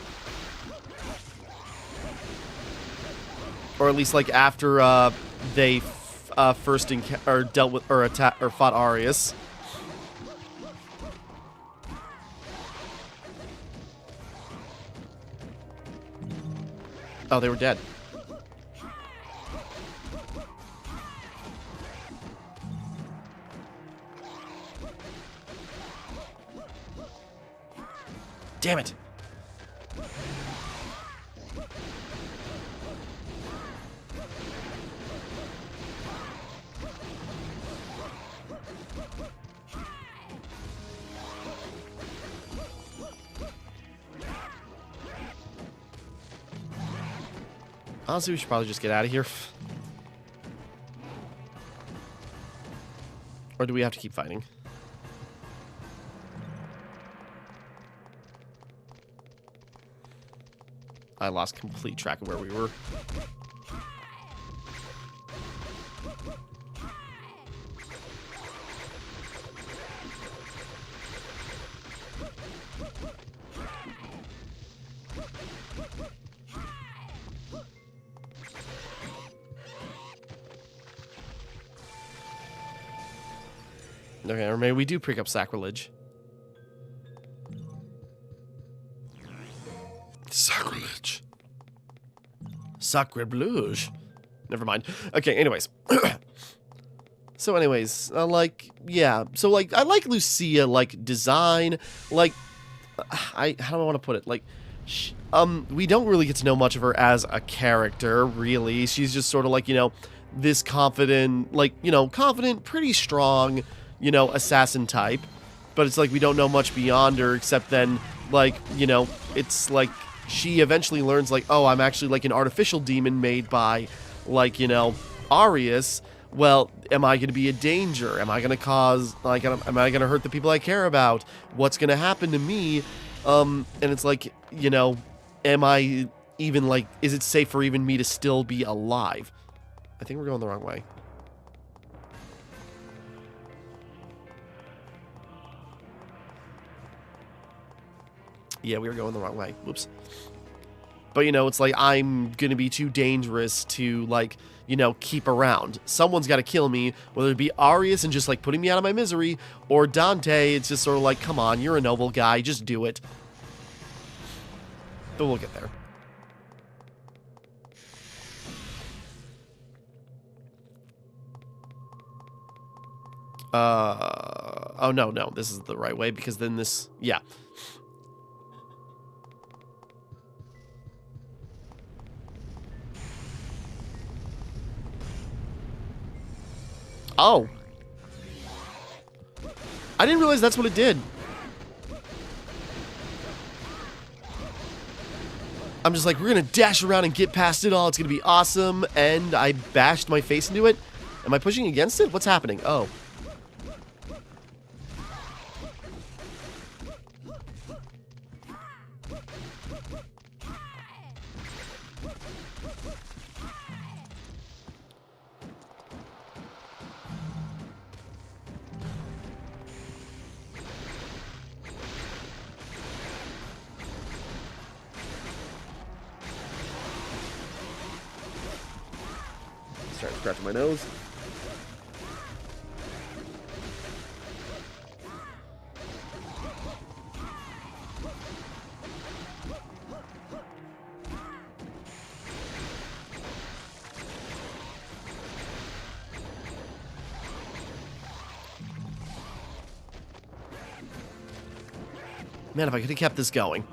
Or at least like after they first dealt with or fought Arius. Oh, they were dead. Damn it. Honestly, we should probably just get out of here. Or do we have to keep fighting? I lost complete track of where we were. Okay, or maybe we do pick up sacrilege. Sacrilege. Sacrilege. Never mind. Okay, anyways. So anyways, like, yeah. So, like, I like Lucia, like, design. Like, how do I want to put it? Like, we don't really get to know much of her as a character, really. She's just sort of like, you know, this confident, like, you know, confident, pretty strong, you know, assassin type. But it's like we don't know much beyond her except then, like, you know, it's like she eventually learns, like, oh, I'm actually like an artificial demon made by, like, you know, Arius. Well, am I going to be a danger? Am I going to cause, like, am I going to hurt the people I care about? What's going to happen to me? And it's like, you know, am I even, like, is it safe for even me to still be alive? I think we're going the wrong way. Yeah, we were going the wrong way. Whoops. But, you know, it's like I'm going to be too dangerous to, like, you know, keep around. Someone's got to kill me, whether it be Arius and just, like, putting me out of my misery, or Dante, it's just sort of like, come on, you're a noble guy, just do it. But we'll get there. Oh, no, this is the right way, because then this, yeah. Oh. I didn't realize that's what it did. I'm just like, we're gonna dash around and get past it all. It's gonna be awesome. And I bashed my face into it. Am I pushing against it? What's happening? Oh. Start scratching my nose. Man, if I could have kept this going.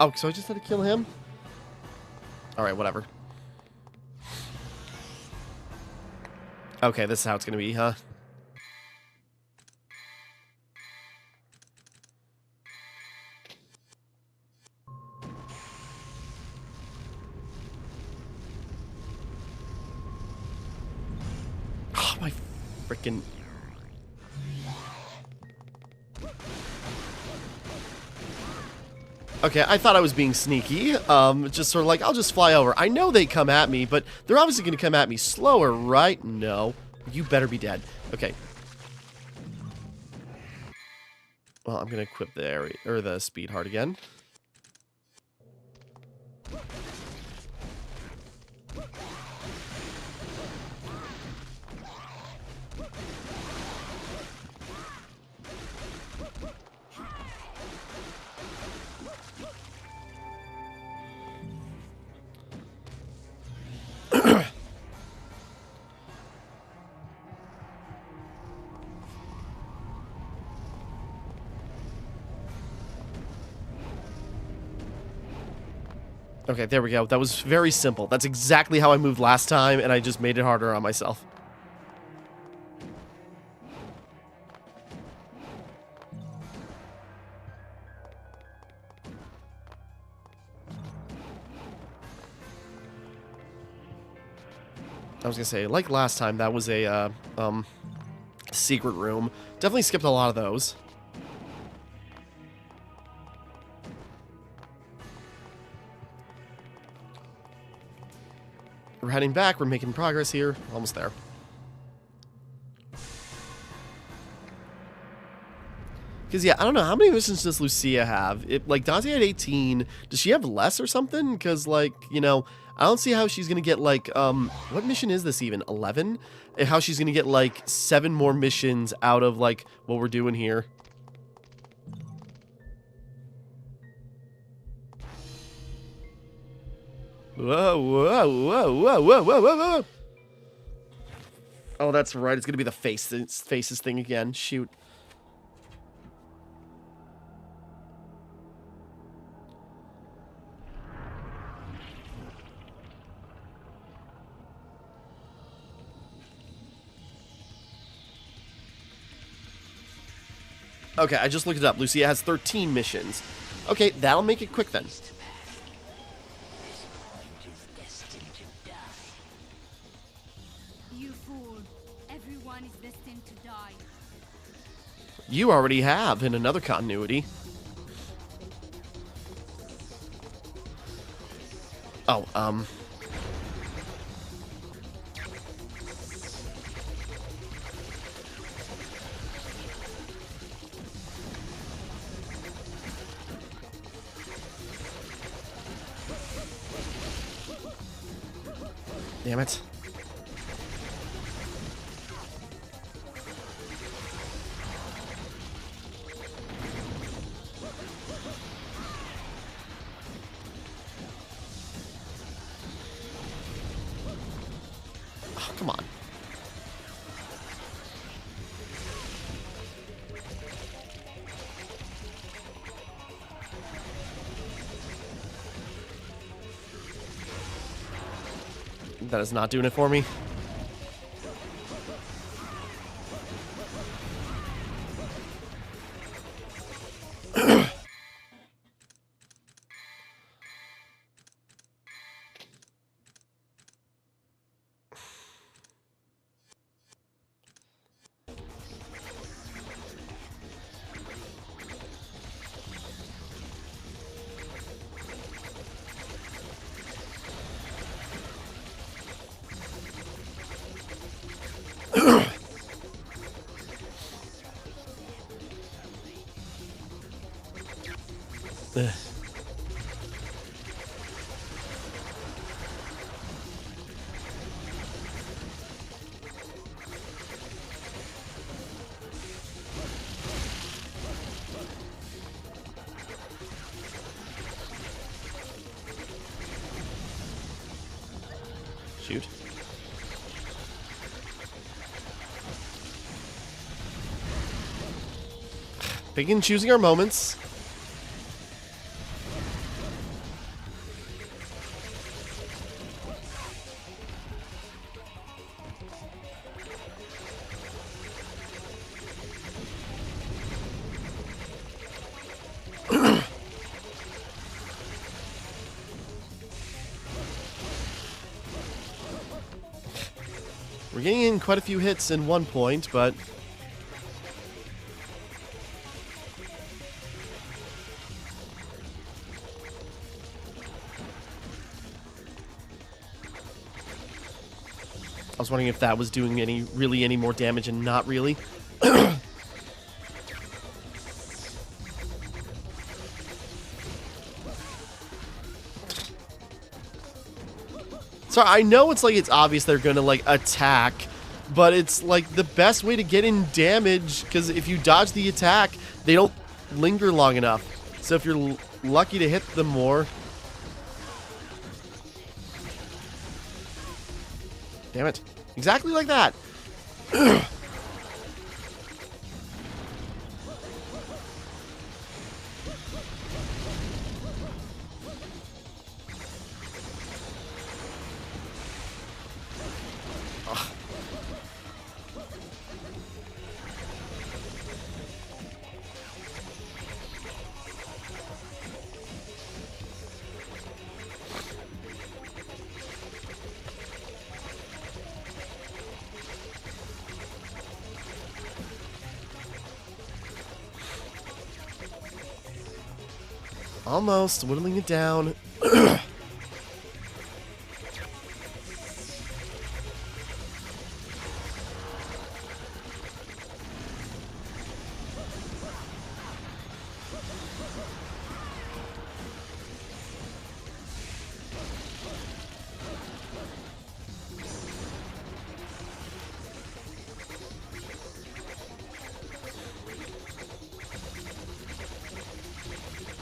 Oh, so I just had to kill him? Alright, whatever. Okay, this is how it's gonna be, huh? Oh, my freaking... Okay, I thought I was being sneaky. Just sort of like, I'll just fly over. I know they come at me, but they're obviously going to come at me slower, right? No. You better be dead. Okay. Well, I'm going to equip the area, or the speed heart again. Okay, there we go. That was very simple. That's exactly how I moved last time, and I just made it harder on myself. I was gonna say, like last time, that was a, secret room. Definitely skipped a lot of those. We're heading back. We're making progress here. Almost there. Because, yeah, I don't know. How many missions does Lucia have? Like, Dante had 18. Does she have less or something? Because, like, you know, I don't see how she's going to get, like, what mission is this even? 11? And how she's going to get, like, 7 more missions out of, like, what we're doing here. Whoa, whoa, whoa, whoa, whoa, whoa, whoa, whoa. Oh, that's right. It's going to be the faces thing again. Shoot. Okay, I just looked it up. Lucia has 13 missions. Okay, that'll make it quick then. You fool. Everyone is destined to die. You already have in another continuity. Oh, damn it. Oh, come on. That is not doing it for me. Shoot. Picking and choosing our moments. We're getting in quite a few hits in one point, but I was wondering if that was doing any more damage, and not really. So I know it's obvious they're gonna attack, but it's the best way to get in damage, because if you dodge the attack, they don't linger long enough. So if you're lucky to hit them more. Damn it. Exactly like that. Almost whittling it down.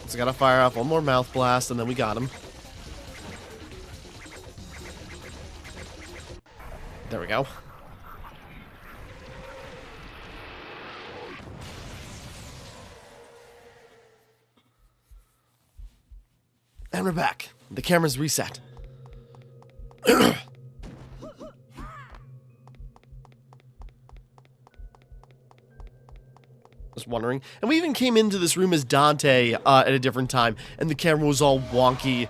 Just gotta fire off one more mouth blast, and then we got him. There we go. And we're back. The camera's reset. Just wondering. And we even came into this room as Dante at a different time, and the camera was all wonky.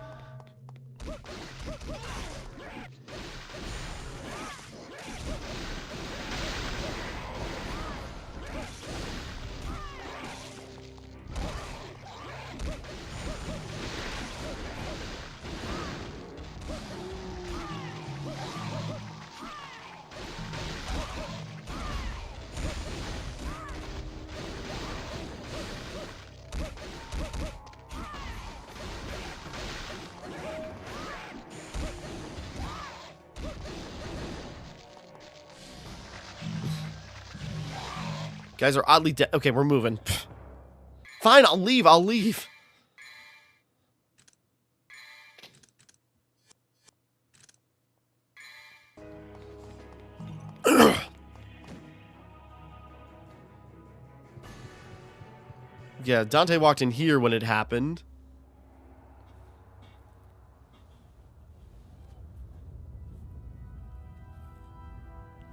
Guys are oddly dead. Okay, we're moving. Fine, I'll leave. I'll leave. Yeah, Dante walked in here when it happened.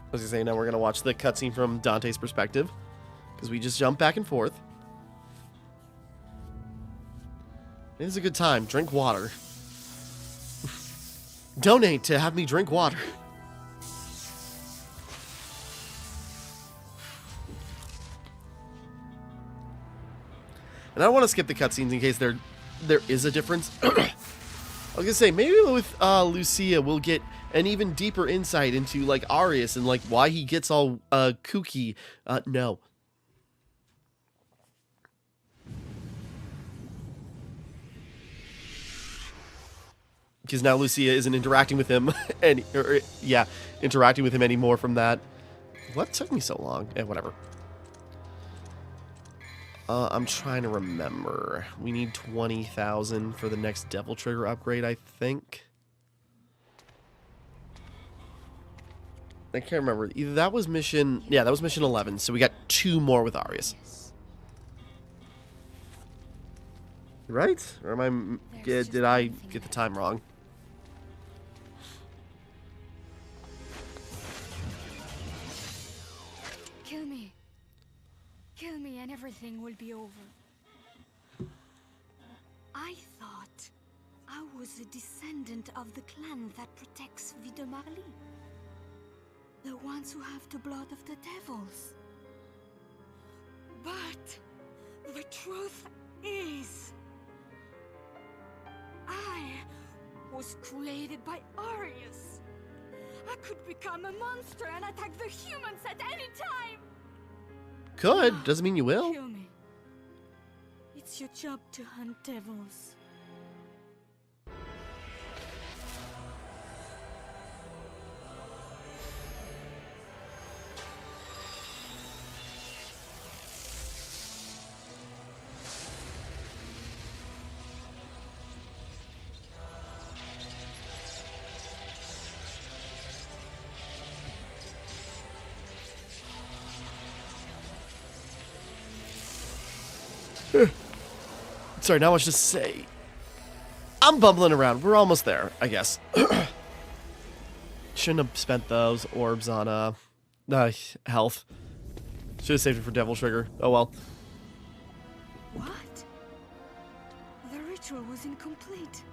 I was gonna say, now we're gonna watch the cutscene from Dante's perspective, because we just jump back and forth. It is a good time. Drink water. Donate to have me drink water. And I don't want to skip the cutscenes in case there is a difference. I was gonna say, maybe with Lucia we'll get an even deeper insight into Arius and why he gets all kooky. No. Because now Lucia isn't interacting with him interacting with him anymore from that. What took me so long? Whatever. I'm trying to remember. We need 20,000 for the next Devil Trigger upgrade, I think. I can't remember. Either that was mission... Yeah, that was mission 11. So we got 2 more with Arius. Right? Or am I... Did I get the time wrong? Kill me. Kill me and everything will be over. I thought I was a descendant of the clan that protects Vidamarli. The ones who have the blood of the devils. But the truth is, I was created by Arius. I could become a monster and attack the humans at any time. Could. Doesn't mean you will. Kill me. It's your job to hunt devils. Sorry, not much to say. I'm bumbling around. We're almost there, I guess. Shouldn't have spent those orbs on health. Should have saved it for Devil Trigger. Oh well. What? The ritual was incomplete.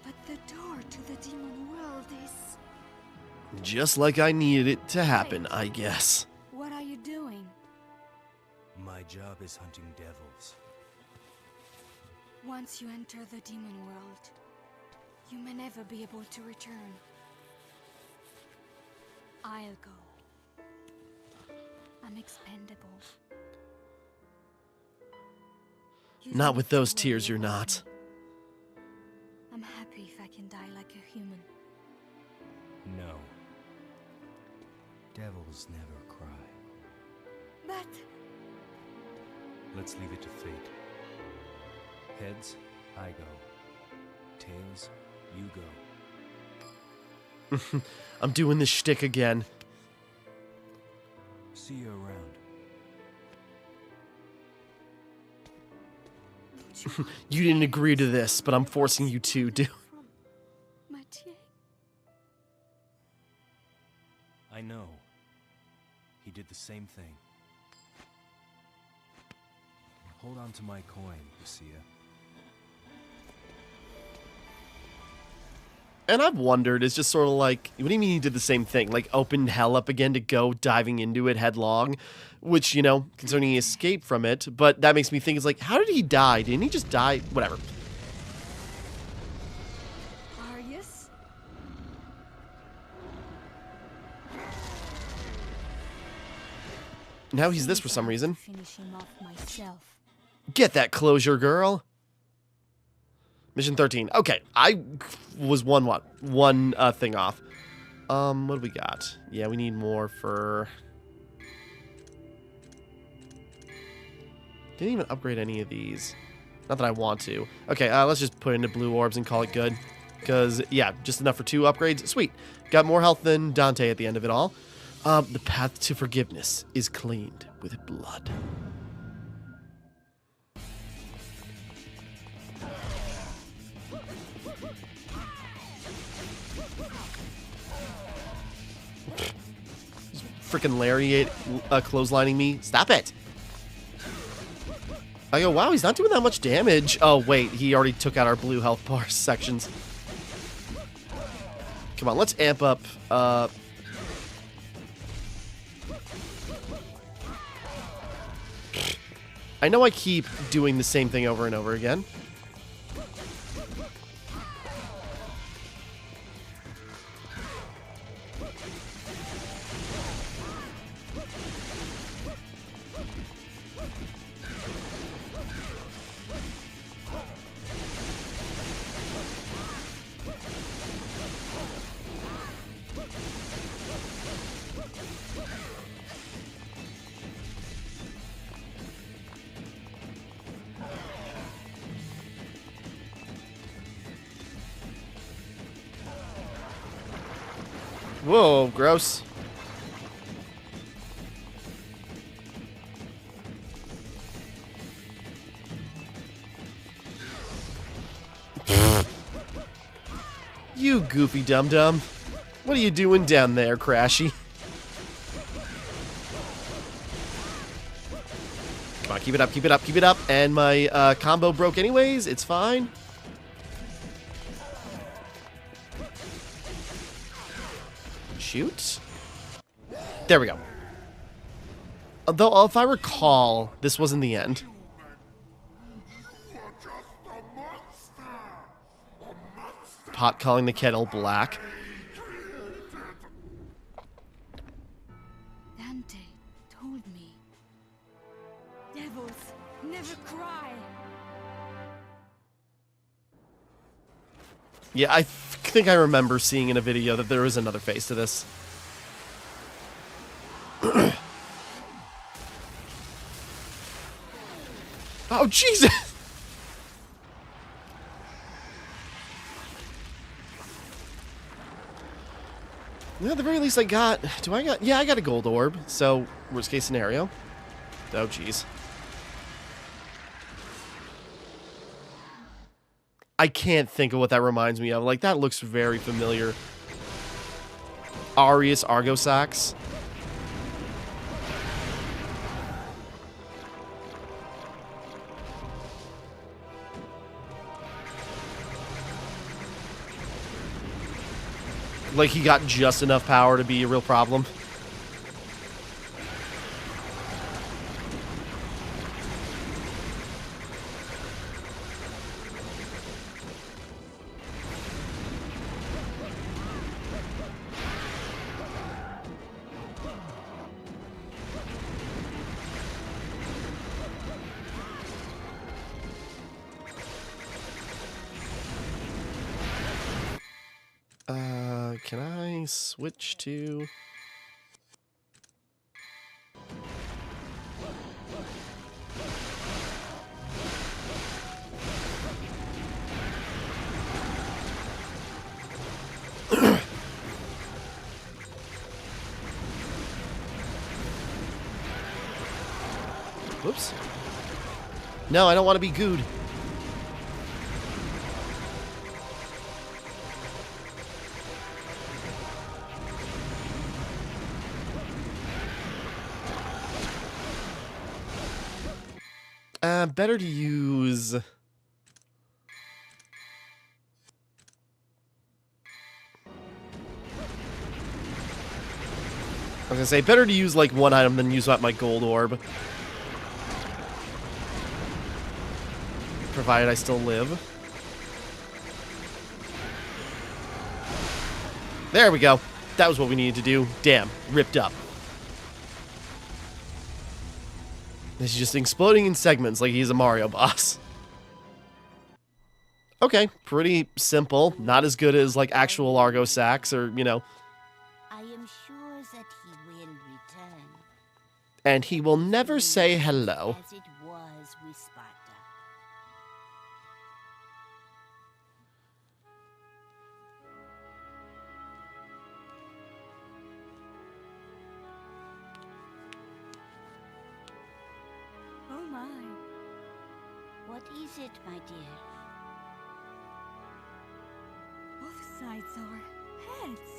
But the door to the demon world is... Just like I needed it to happen, I guess. What are you doing? My job is hunting devils. Once you enter the demon world, you may never be able to return. I'll go. I'm expendable. You Not don't with have to those worry tears, you're about not. me. I'm happy if I can die like a human. No. Devils never cry. But Let's leave it to fate. Heads, I go. Tails, you go. I'm doing this shtick again. See you around. don't you want You didn't agree to this, but I'm forcing you to do. from Mathieu? I know. He did the same thing. Hold on to my coin, Lucia. And I've wondered, it's just sort of like, what do you mean he did the same thing? Like, opened hell up again to go diving into it headlong? Which, you know, concerning he escaped from it. But that makes me think, it's like, how did he die? Didn't he just die? Whatever. Arius? Now he's this for some reason. Finish him off myself. Get that closure, girl. Mission 13. Okay, I was one thing off. What do we got? Yeah, we need more for... Didn't even upgrade any of these. Not that I want to. Okay, let's just put into blue orbs and call it good. Because, yeah, just enough for 2 upgrades. Sweet. Got more health than Dante at the end of it all. The path to forgiveness is cleaned with blood. Freaking lariat clotheslining me. Stop it. I go, wow, he's not doing that much damage. Oh, wait, he already took out our blue health bar sections. Come on, let's amp up. I know I keep doing the same thing over and over again. Whoa, gross. You goofy dum-dum. What are you doing down there, Crashy? Come on, keep it up, keep it up, keep it up. And my combo broke anyways. It's fine. Shoot. There we go. Though, if I recall, this wasn't the end. Pot calling the kettle black. Dante told me. Devils never cry. Yeah, I think I remember seeing in a video that there was another face to this. Oh, Jesus! Yeah, at the very least I got... Yeah, I got a gold orb, so worst case scenario. Oh, jeez. I can't think of what that reminds me of. Like, that looks very familiar. Arius Argosax. Like, he got just enough power to be a real problem. Can I switch to... Whoops. No, I don't want to be gooed. Better to use... I was gonna say, better to use, like, one item than use up my gold orb. Provided I still live. There we go. That was what we needed to do. Damn, ripped up. He's just exploding in segments like he's a Mario boss. Okay, pretty simple. Not as good as, like, actual Argosax or, you know. I am sure that he will return. And he will never say hello. As it was with Sparta. Oh my. What is it, my dear? Both sides are heads.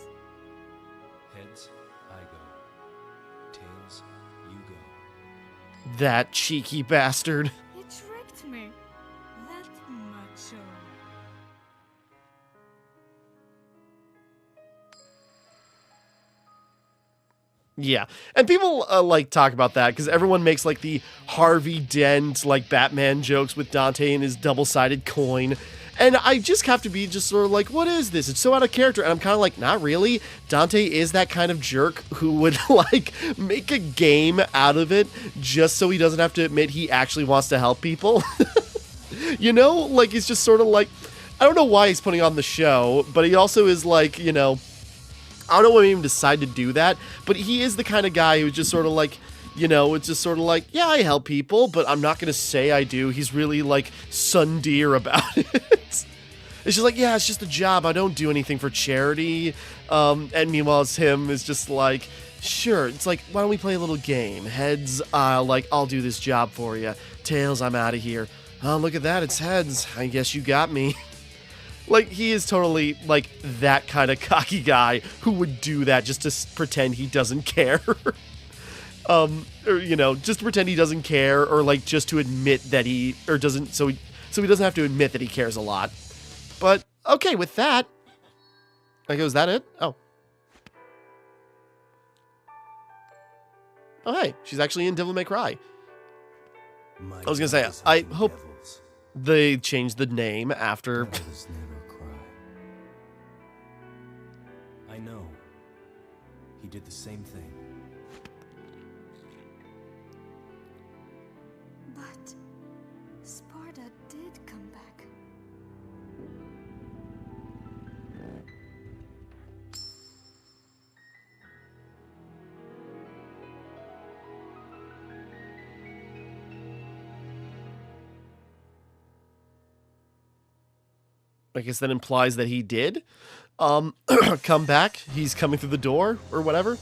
Heads, I go. Tails, you go. That cheeky bastard. He tricked me. That macho. Yeah, and people like talk about that because everyone makes like the Harvey Dent like Batman jokes with Dante and his double-sided coin, and I just have to be just sort of like, what is this? It's so out of character, and I'm kind of like, not really. Dante is that kind of jerk who would like make a game out of it just so he doesn't have to admit he actually wants to help people. You know, like he's just sort of like, I don't know why he's putting on the show, but he also is like, you know. I don't know what made him decide to do that, but he is the kind of guy who's just sort of like, you know, it's just sort of like, yeah, I help people, but I'm not going to say I do. He's really like sundeer about it. It's just like, yeah, it's just a job. I don't do anything for charity. And meanwhile, it's him is just like, sure. It's like, why don't we play a little game? Heads, I'll do this job for you. Tails, I'm out of here. Oh, look at that. It's heads. I guess you got me. Like, he is totally, like, that kind of cocky guy who would do that just to pretend he doesn't care. Or, you know, just to pretend he doesn't care, or, like, just to admit that he, or doesn't, so he doesn't have to admit that he cares a lot. But, okay, with that, like, was that it? Oh. Oh, hey, she's actually in Devil May Cry. I was gonna say, I hope they changed the name after... Devils never cry. I know. He did the same thing. But Sparta did come back. I guess that implies that he did come back. He's coming through the door or whatever.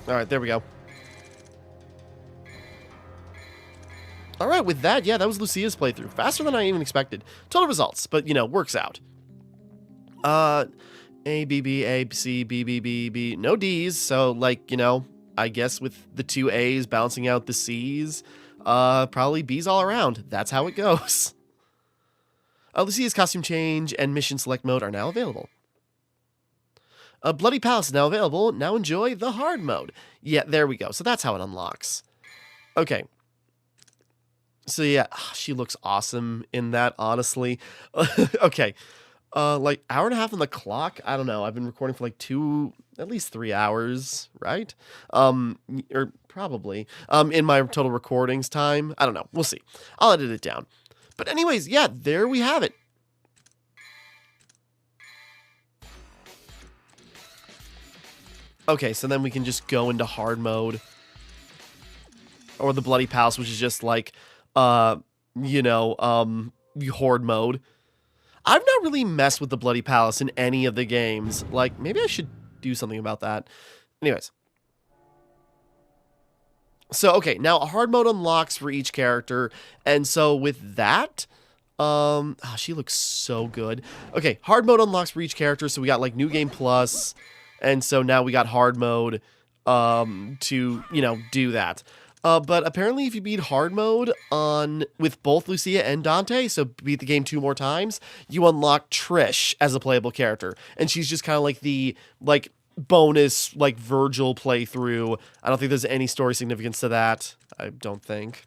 All right, there we go. All right, with that, yeah, that was Lucia's playthrough. Faster than I even expected. Total results, but, you know, works out. A, B, B, A, C, B, B, B, B. No Ds, so, like, you know, I guess with the 2 A's balancing out the C's, probably B's all around. That's how it goes. Lucia's costume change and mission select mode are now available. Bloody Palace is now available. Now enjoy the hard mode. Yeah, there we go. So that's how it unlocks. Okay. So yeah, she looks awesome in that, honestly. Okay. Like, hour and a half on the clock? I don't know. I've been recording for like at least 3 hours, right? Or probably. In my total recordings time. I don't know. We'll see. I'll edit it down. But anyways, yeah, there we have it. Okay, so then we can just go into hard mode. Or the Bloody Palace, which is just like, you know, horde mode. I've not really messed with the Bloody Palace in any of the games. Like, maybe I should do something about that. Anyways. So, okay, now a hard mode unlocks for each character, and so with that, she looks so good. Okay, hard mode unlocks for each character, so we got, like, New Game Plus, and so now we got hard mode, to, you know, do that. But apparently if you beat hard mode with both Lucia and Dante, so beat the game 2 more times, you unlock Trish as a playable character, and she's just kind of like the, like, bonus, like, Virgil playthrough. I don't think there's any story significance to that. I don't think.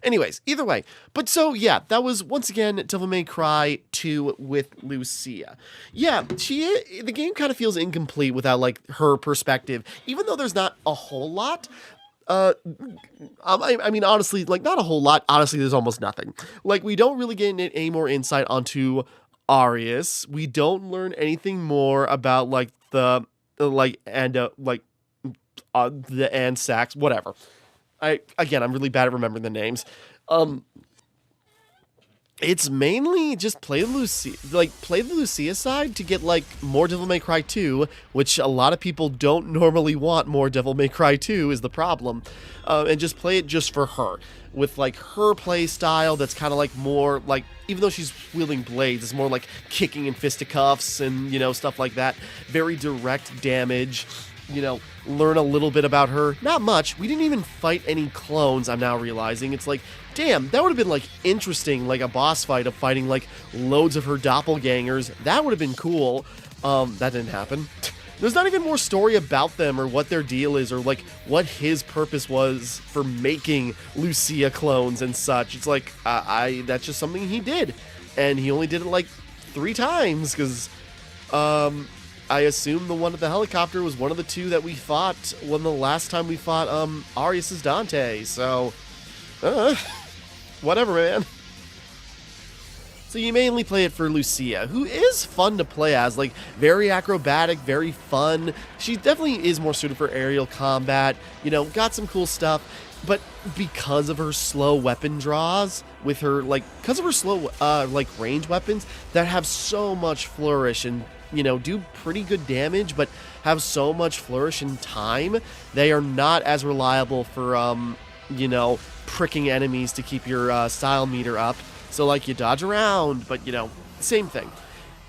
Anyways, either way. But so, yeah, that was, once again, Devil May Cry 2 with Lucia. Yeah, the game kind of feels incomplete without, like, her perspective, even though there's not a whole lot. I mean, honestly, like, not a whole lot. Honestly, there's almost nothing. Like, we don't really get any more insight onto Arius. We don't learn anything more about, like, the Ansacs, whatever. I'm really bad at remembering the names. It's mainly just play the Lucia side to get, like, more Devil May Cry 2, which a lot of people don't normally want more Devil May Cry 2 is the problem. And just play it just for her. With, like, her play style that's kind of, like, more, like, even though she's wielding blades, it's more like kicking and fisticuffs and, you know, stuff like that. Very direct damage. You know, learn a little bit about her. Not much. We didn't even fight any clones, I'm now realizing. It's like, damn, that would have been, like, interesting, like, a boss fight of fighting, like, loads of her doppelgangers. That would have been cool. That didn't happen. There's not even more story about them or what their deal is or, like, what his purpose was for making Lucia clones and such. It's like, that's just something he did. And he only did it, like, 3 times, because, I assume the one at the helicopter was one of the 2 that we fought when the last time we fought, Arius' Dante, so, whatever, man. So you mainly play it for Lucia, who is fun to play as, like, very acrobatic, very fun. She definitely is more suited for aerial combat, you know, got some cool stuff. but because of her slow weapon draws with her, like, because of her slow, like, range weapons that have so much flourish and, you know, do pretty good damage, but have so much flourish in time, they are not as reliable for, you know, pricking enemies to keep your style meter up. So, like, you dodge around, but, you know, same thing.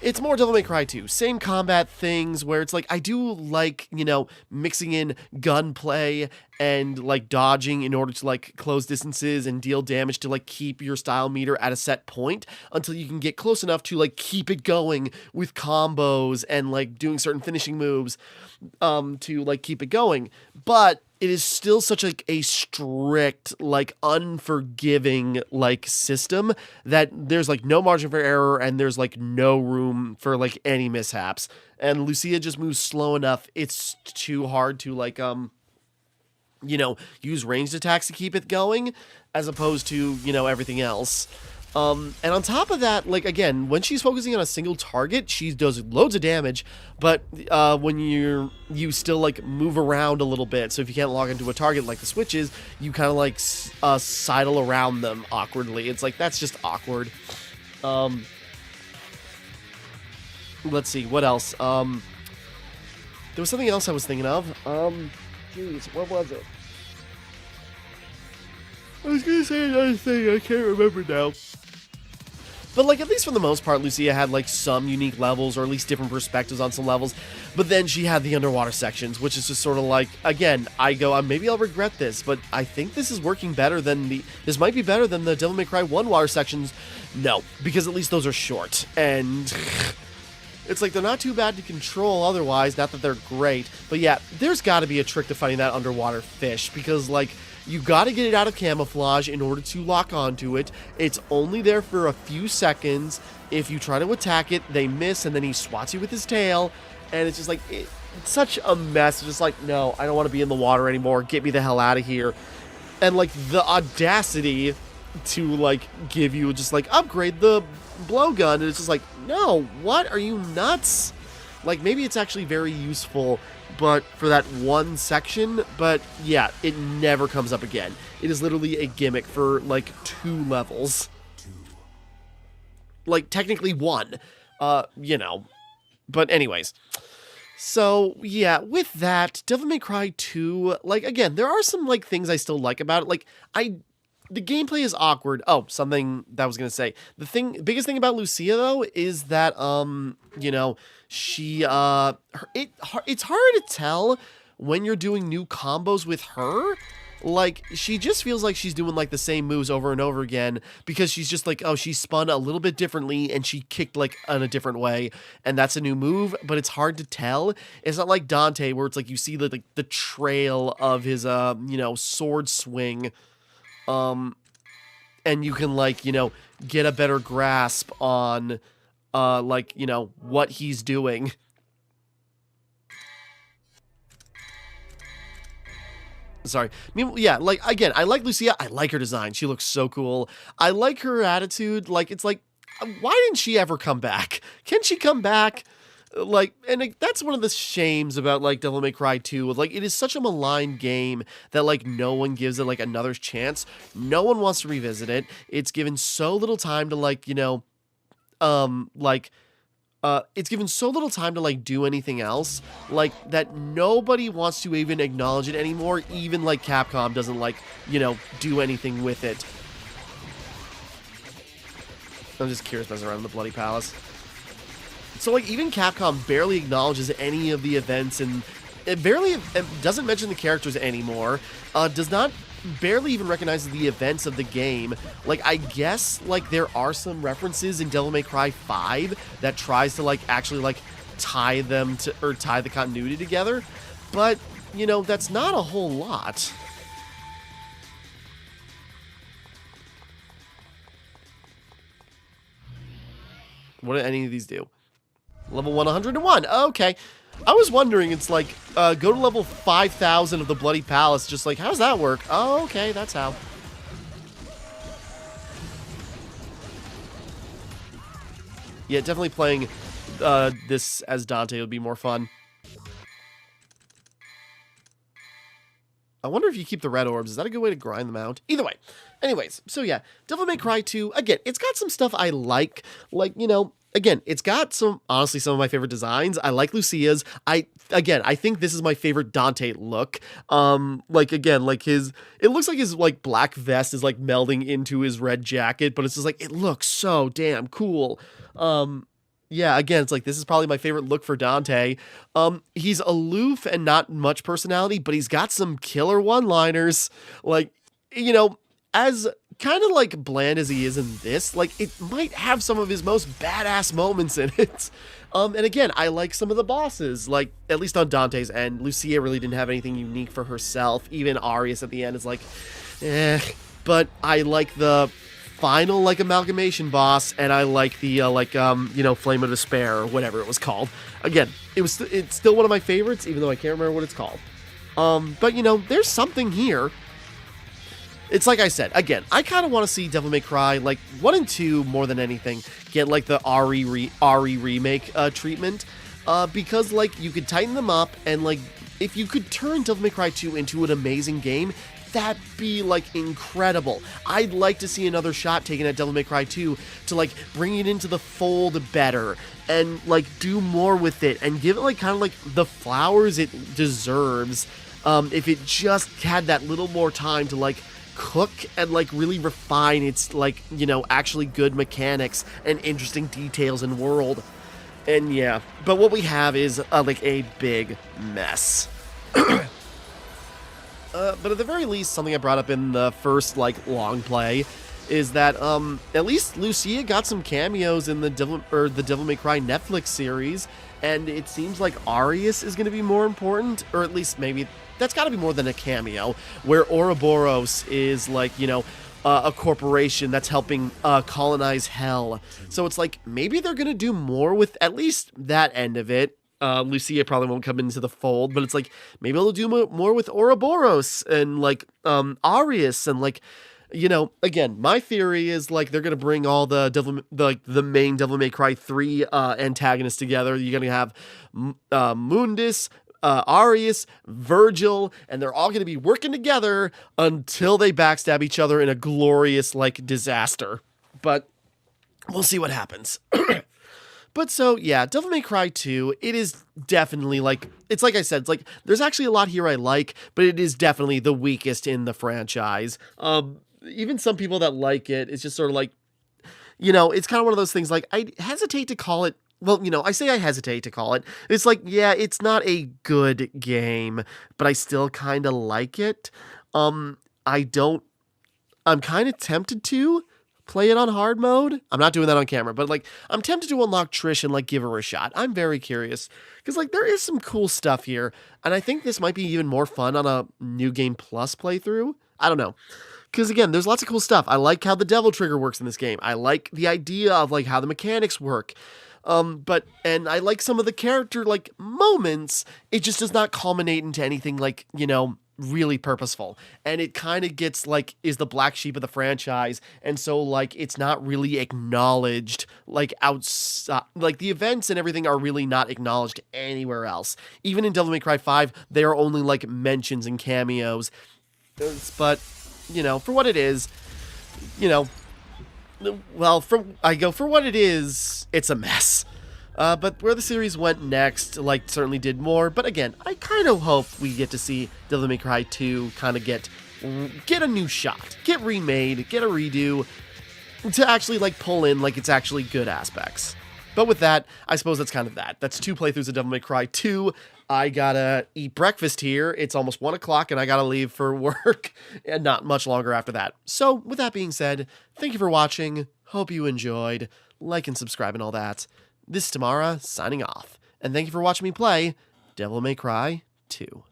It's more Devil May Cry 2. Same combat things where it's like, I do like, you know, mixing in gunplay and, like, dodging in order to, like, close distances and deal damage to, like, keep your style meter at a set point until you can get close enough to, like, keep it going with combos and, like, doing certain finishing moves to, like, keep it going. But it is still such like a strict, like, unforgiving, like, system that there's, like, no margin for error and there's, like, no room for, like, any mishaps. And Lucia just moves slow enough. It's too hard to, like, you know, use ranged attacks to keep it going as opposed to, you know, everything else. And on top of that, like, again, when she's focusing on a single target, she does loads of damage, but when you still, like, move around a little bit, so if you can't log into a target like the switches, you kind of, like, sidle around them awkwardly. It's like, that's just awkward. Let's see, what else? There was something else I was thinking of. Jeez, what was it? I was gonna say another thing, I can't remember now. But, like, at least for the most part, Lucia had, like, some unique levels, or at least different perspectives on some levels. But then she had the underwater sections, which is just sort of like, again, I go, maybe I'll regret this, but I think this is working better than this might be better than the Devil May Cry 1 water sections. No, because at least those are short. And it's like, they're not too bad to control otherwise, not that they're great. But yeah, there's got to be a trick to fighting that underwater fish, because, like, you gotta get it out of camouflage in order to lock onto it. It's only there for a few seconds. If you try to attack it, they miss, and then he swats you with his tail. And it's just like, it's such a mess. It's just like, no, I don't want to be in the water anymore. Get me the hell out of here. And, like, the audacity to, like, give you just, like, upgrade the blowgun. And it's just like, no, what? Are you nuts? Like, maybe it's actually very useful, but for that one section, but yeah, it never comes up again. It is literally a gimmick for, like, 2 levels. Like, technically 1, you know, but anyways. So, yeah, with that, Devil May Cry 2, like, again, there are some, like, things I still like about it. Like, the gameplay is awkward. Oh, something that I was gonna say. Biggest thing about Lucia, though, is that, you know, she, it's hard to tell when you're doing new combos with her. Like, she just feels like she's doing, like, the same moves over and over again, because she's just like, oh, she spun a little bit differently, and she kicked, like, in a different way, and that's a new move, but it's hard to tell. It's not like Dante, where it's like, you see, like, the trail of his, you know, sword swing, and you can, like, you know, get a better grasp on, like, you know, what he's doing. Sorry. I mean, yeah, like, again, I like Lucia. I like her design. She looks so cool. I like her attitude. Like, it's like, why didn't she ever come back? Can she come back? Like, and like, that's one of the shames about, like, Devil May Cry 2. Like, it is such a maligned game that, like, no one gives it, like, another chance. No one wants to revisit it. It's given so little time to, like, you know, it's given so little time to, like, do anything else, like, that nobody wants to even acknowledge it anymore. Even, like, Capcom doesn't, like, you know, do anything with it. I'm just curious messing around in the Bloody Palace. So, like, even Capcom barely acknowledges any of the events, and it doesn't mention the characters anymore, barely even recognizes the events of the game. Like, I guess, like, there are some references in Devil May Cry 5 that tries to, like, actually, like, tie the continuity together, but, you know, that's not a whole lot. What do any of these do? Level 101. Okay. I was wondering, it's like, go to level 5,000 of the Bloody Palace. Just like, how does that work? Oh, okay, that's how. Yeah, definitely playing this as Dante would be more fun. I wonder if you keep the red orbs, is that a good way to grind them out? Either way. Anyways, so yeah, Devil May Cry 2, again, it's got some stuff I like, you know, again, it's got honestly, some of my favorite designs. I like Lucia's. I think this is my favorite Dante look. Again, like it looks like his, like, black vest is, like, melding into his red jacket, but it's just, like, it looks so damn cool. Yeah, again, it's like, this is probably my favorite look for Dante. He's aloof and not much personality, but he's got some killer one-liners. Like, you know, as kind of, like, bland as he is in this, like, it might have some of his most badass moments in it. And again, I like some of the bosses, like, at least on Dante's end. Lucia really didn't have anything unique for herself. Even Arius at the end is like, eh. But I like the final, like, amalgamation boss, and I like the you know, Flame of Despair or whatever it was called. Again, it's still one of my favorites, even though I can't remember what it's called. But you know, there's something here. It's like I said, again, I kind of want to see Devil May Cry, like, 1 and 2 more than anything, get, like, the RE remake treatment, because, like, you could tighten them up, and, like, if you could turn Devil May Cry 2 into an amazing game, that'd be, like, incredible. I'd like to see another shot taken at Devil May Cry 2 to, like, bring it into the fold better and, like, do more with it and give it, like, kind of, like, the flowers it deserves, if it just had that little more time to, like, cook and, like, really refine its, like, you know, actually good mechanics and interesting details and world. And yeah, but what we have is, like, a big mess. But at the very least, something I brought up in the first, like, long play is that, at least Lucia got some cameos in the Devil May Cry Netflix series, and it seems like Arius is going to be more important, or at least maybe that's got to be more than a cameo, where Ouroboros is, like, you know, a corporation that's helping colonize Hell. So it's like, maybe they're going to do more with at least that end of it. Lucia probably won't come into the fold, but it's like, maybe they'll do more with Ouroboros and, like, Arius, and, like, you know, again, my theory is, like, they're gonna bring all the main Devil May Cry 3 antagonists together. You're gonna have Mundus, Arius, Virgil, and they're all gonna be working together until they backstab each other in a glorious, like, disaster. But we'll see what happens. But so, yeah, Devil May Cry 2, it is definitely, like, it's like I said, it's like, there's actually a lot here I like, but it is definitely the weakest in the franchise. Even some people that like it, it's just sort of like, you know, it's kind of one of those things, like, I hesitate to call it, well, you know, I say I hesitate to call it. It's like, yeah, it's not a good game, but I still kind of like it. I'm kind of tempted to play it on hard mode. I'm not doing that on camera, but, like, I'm tempted to unlock Trish and, like, give her a shot. I'm very curious because, like, there is some cool stuff here, and I think this might be even more fun on a New Game Plus playthrough. I don't know. Because, again, there's lots of cool stuff. I like how the devil trigger works in this game. I like the idea of, like, how the mechanics work. And I like some of the character, like, moments. It just does not culminate into anything, like, you know, really purposeful. And it kind of gets, like, is the black sheep of the franchise. And so, like, it's not really acknowledged, like, outside. Like, the events and everything are really not acknowledged anywhere else. Even in Devil May Cry 5, they are only, like, mentions and cameos. But, you know, for what it is, you know, well, for what it is, it's a mess. But where the series went next, like, certainly did more. But again, I kind of hope we get to see Devil May Cry 2 kind of get a new shot, get remade, get a redo, to actually, like, pull in, like, its actually good aspects. But with that, I suppose that's kind of that. That's 2 playthroughs of Devil May Cry 2. I gotta eat breakfast here. It's almost 1 o'clock and I gotta leave for work, and not much longer after that. So with that being said, thank you for watching. Hope you enjoyed. Like and subscribe and all that. This is Timmara signing off. And thank you for watching me play Devil May Cry 2.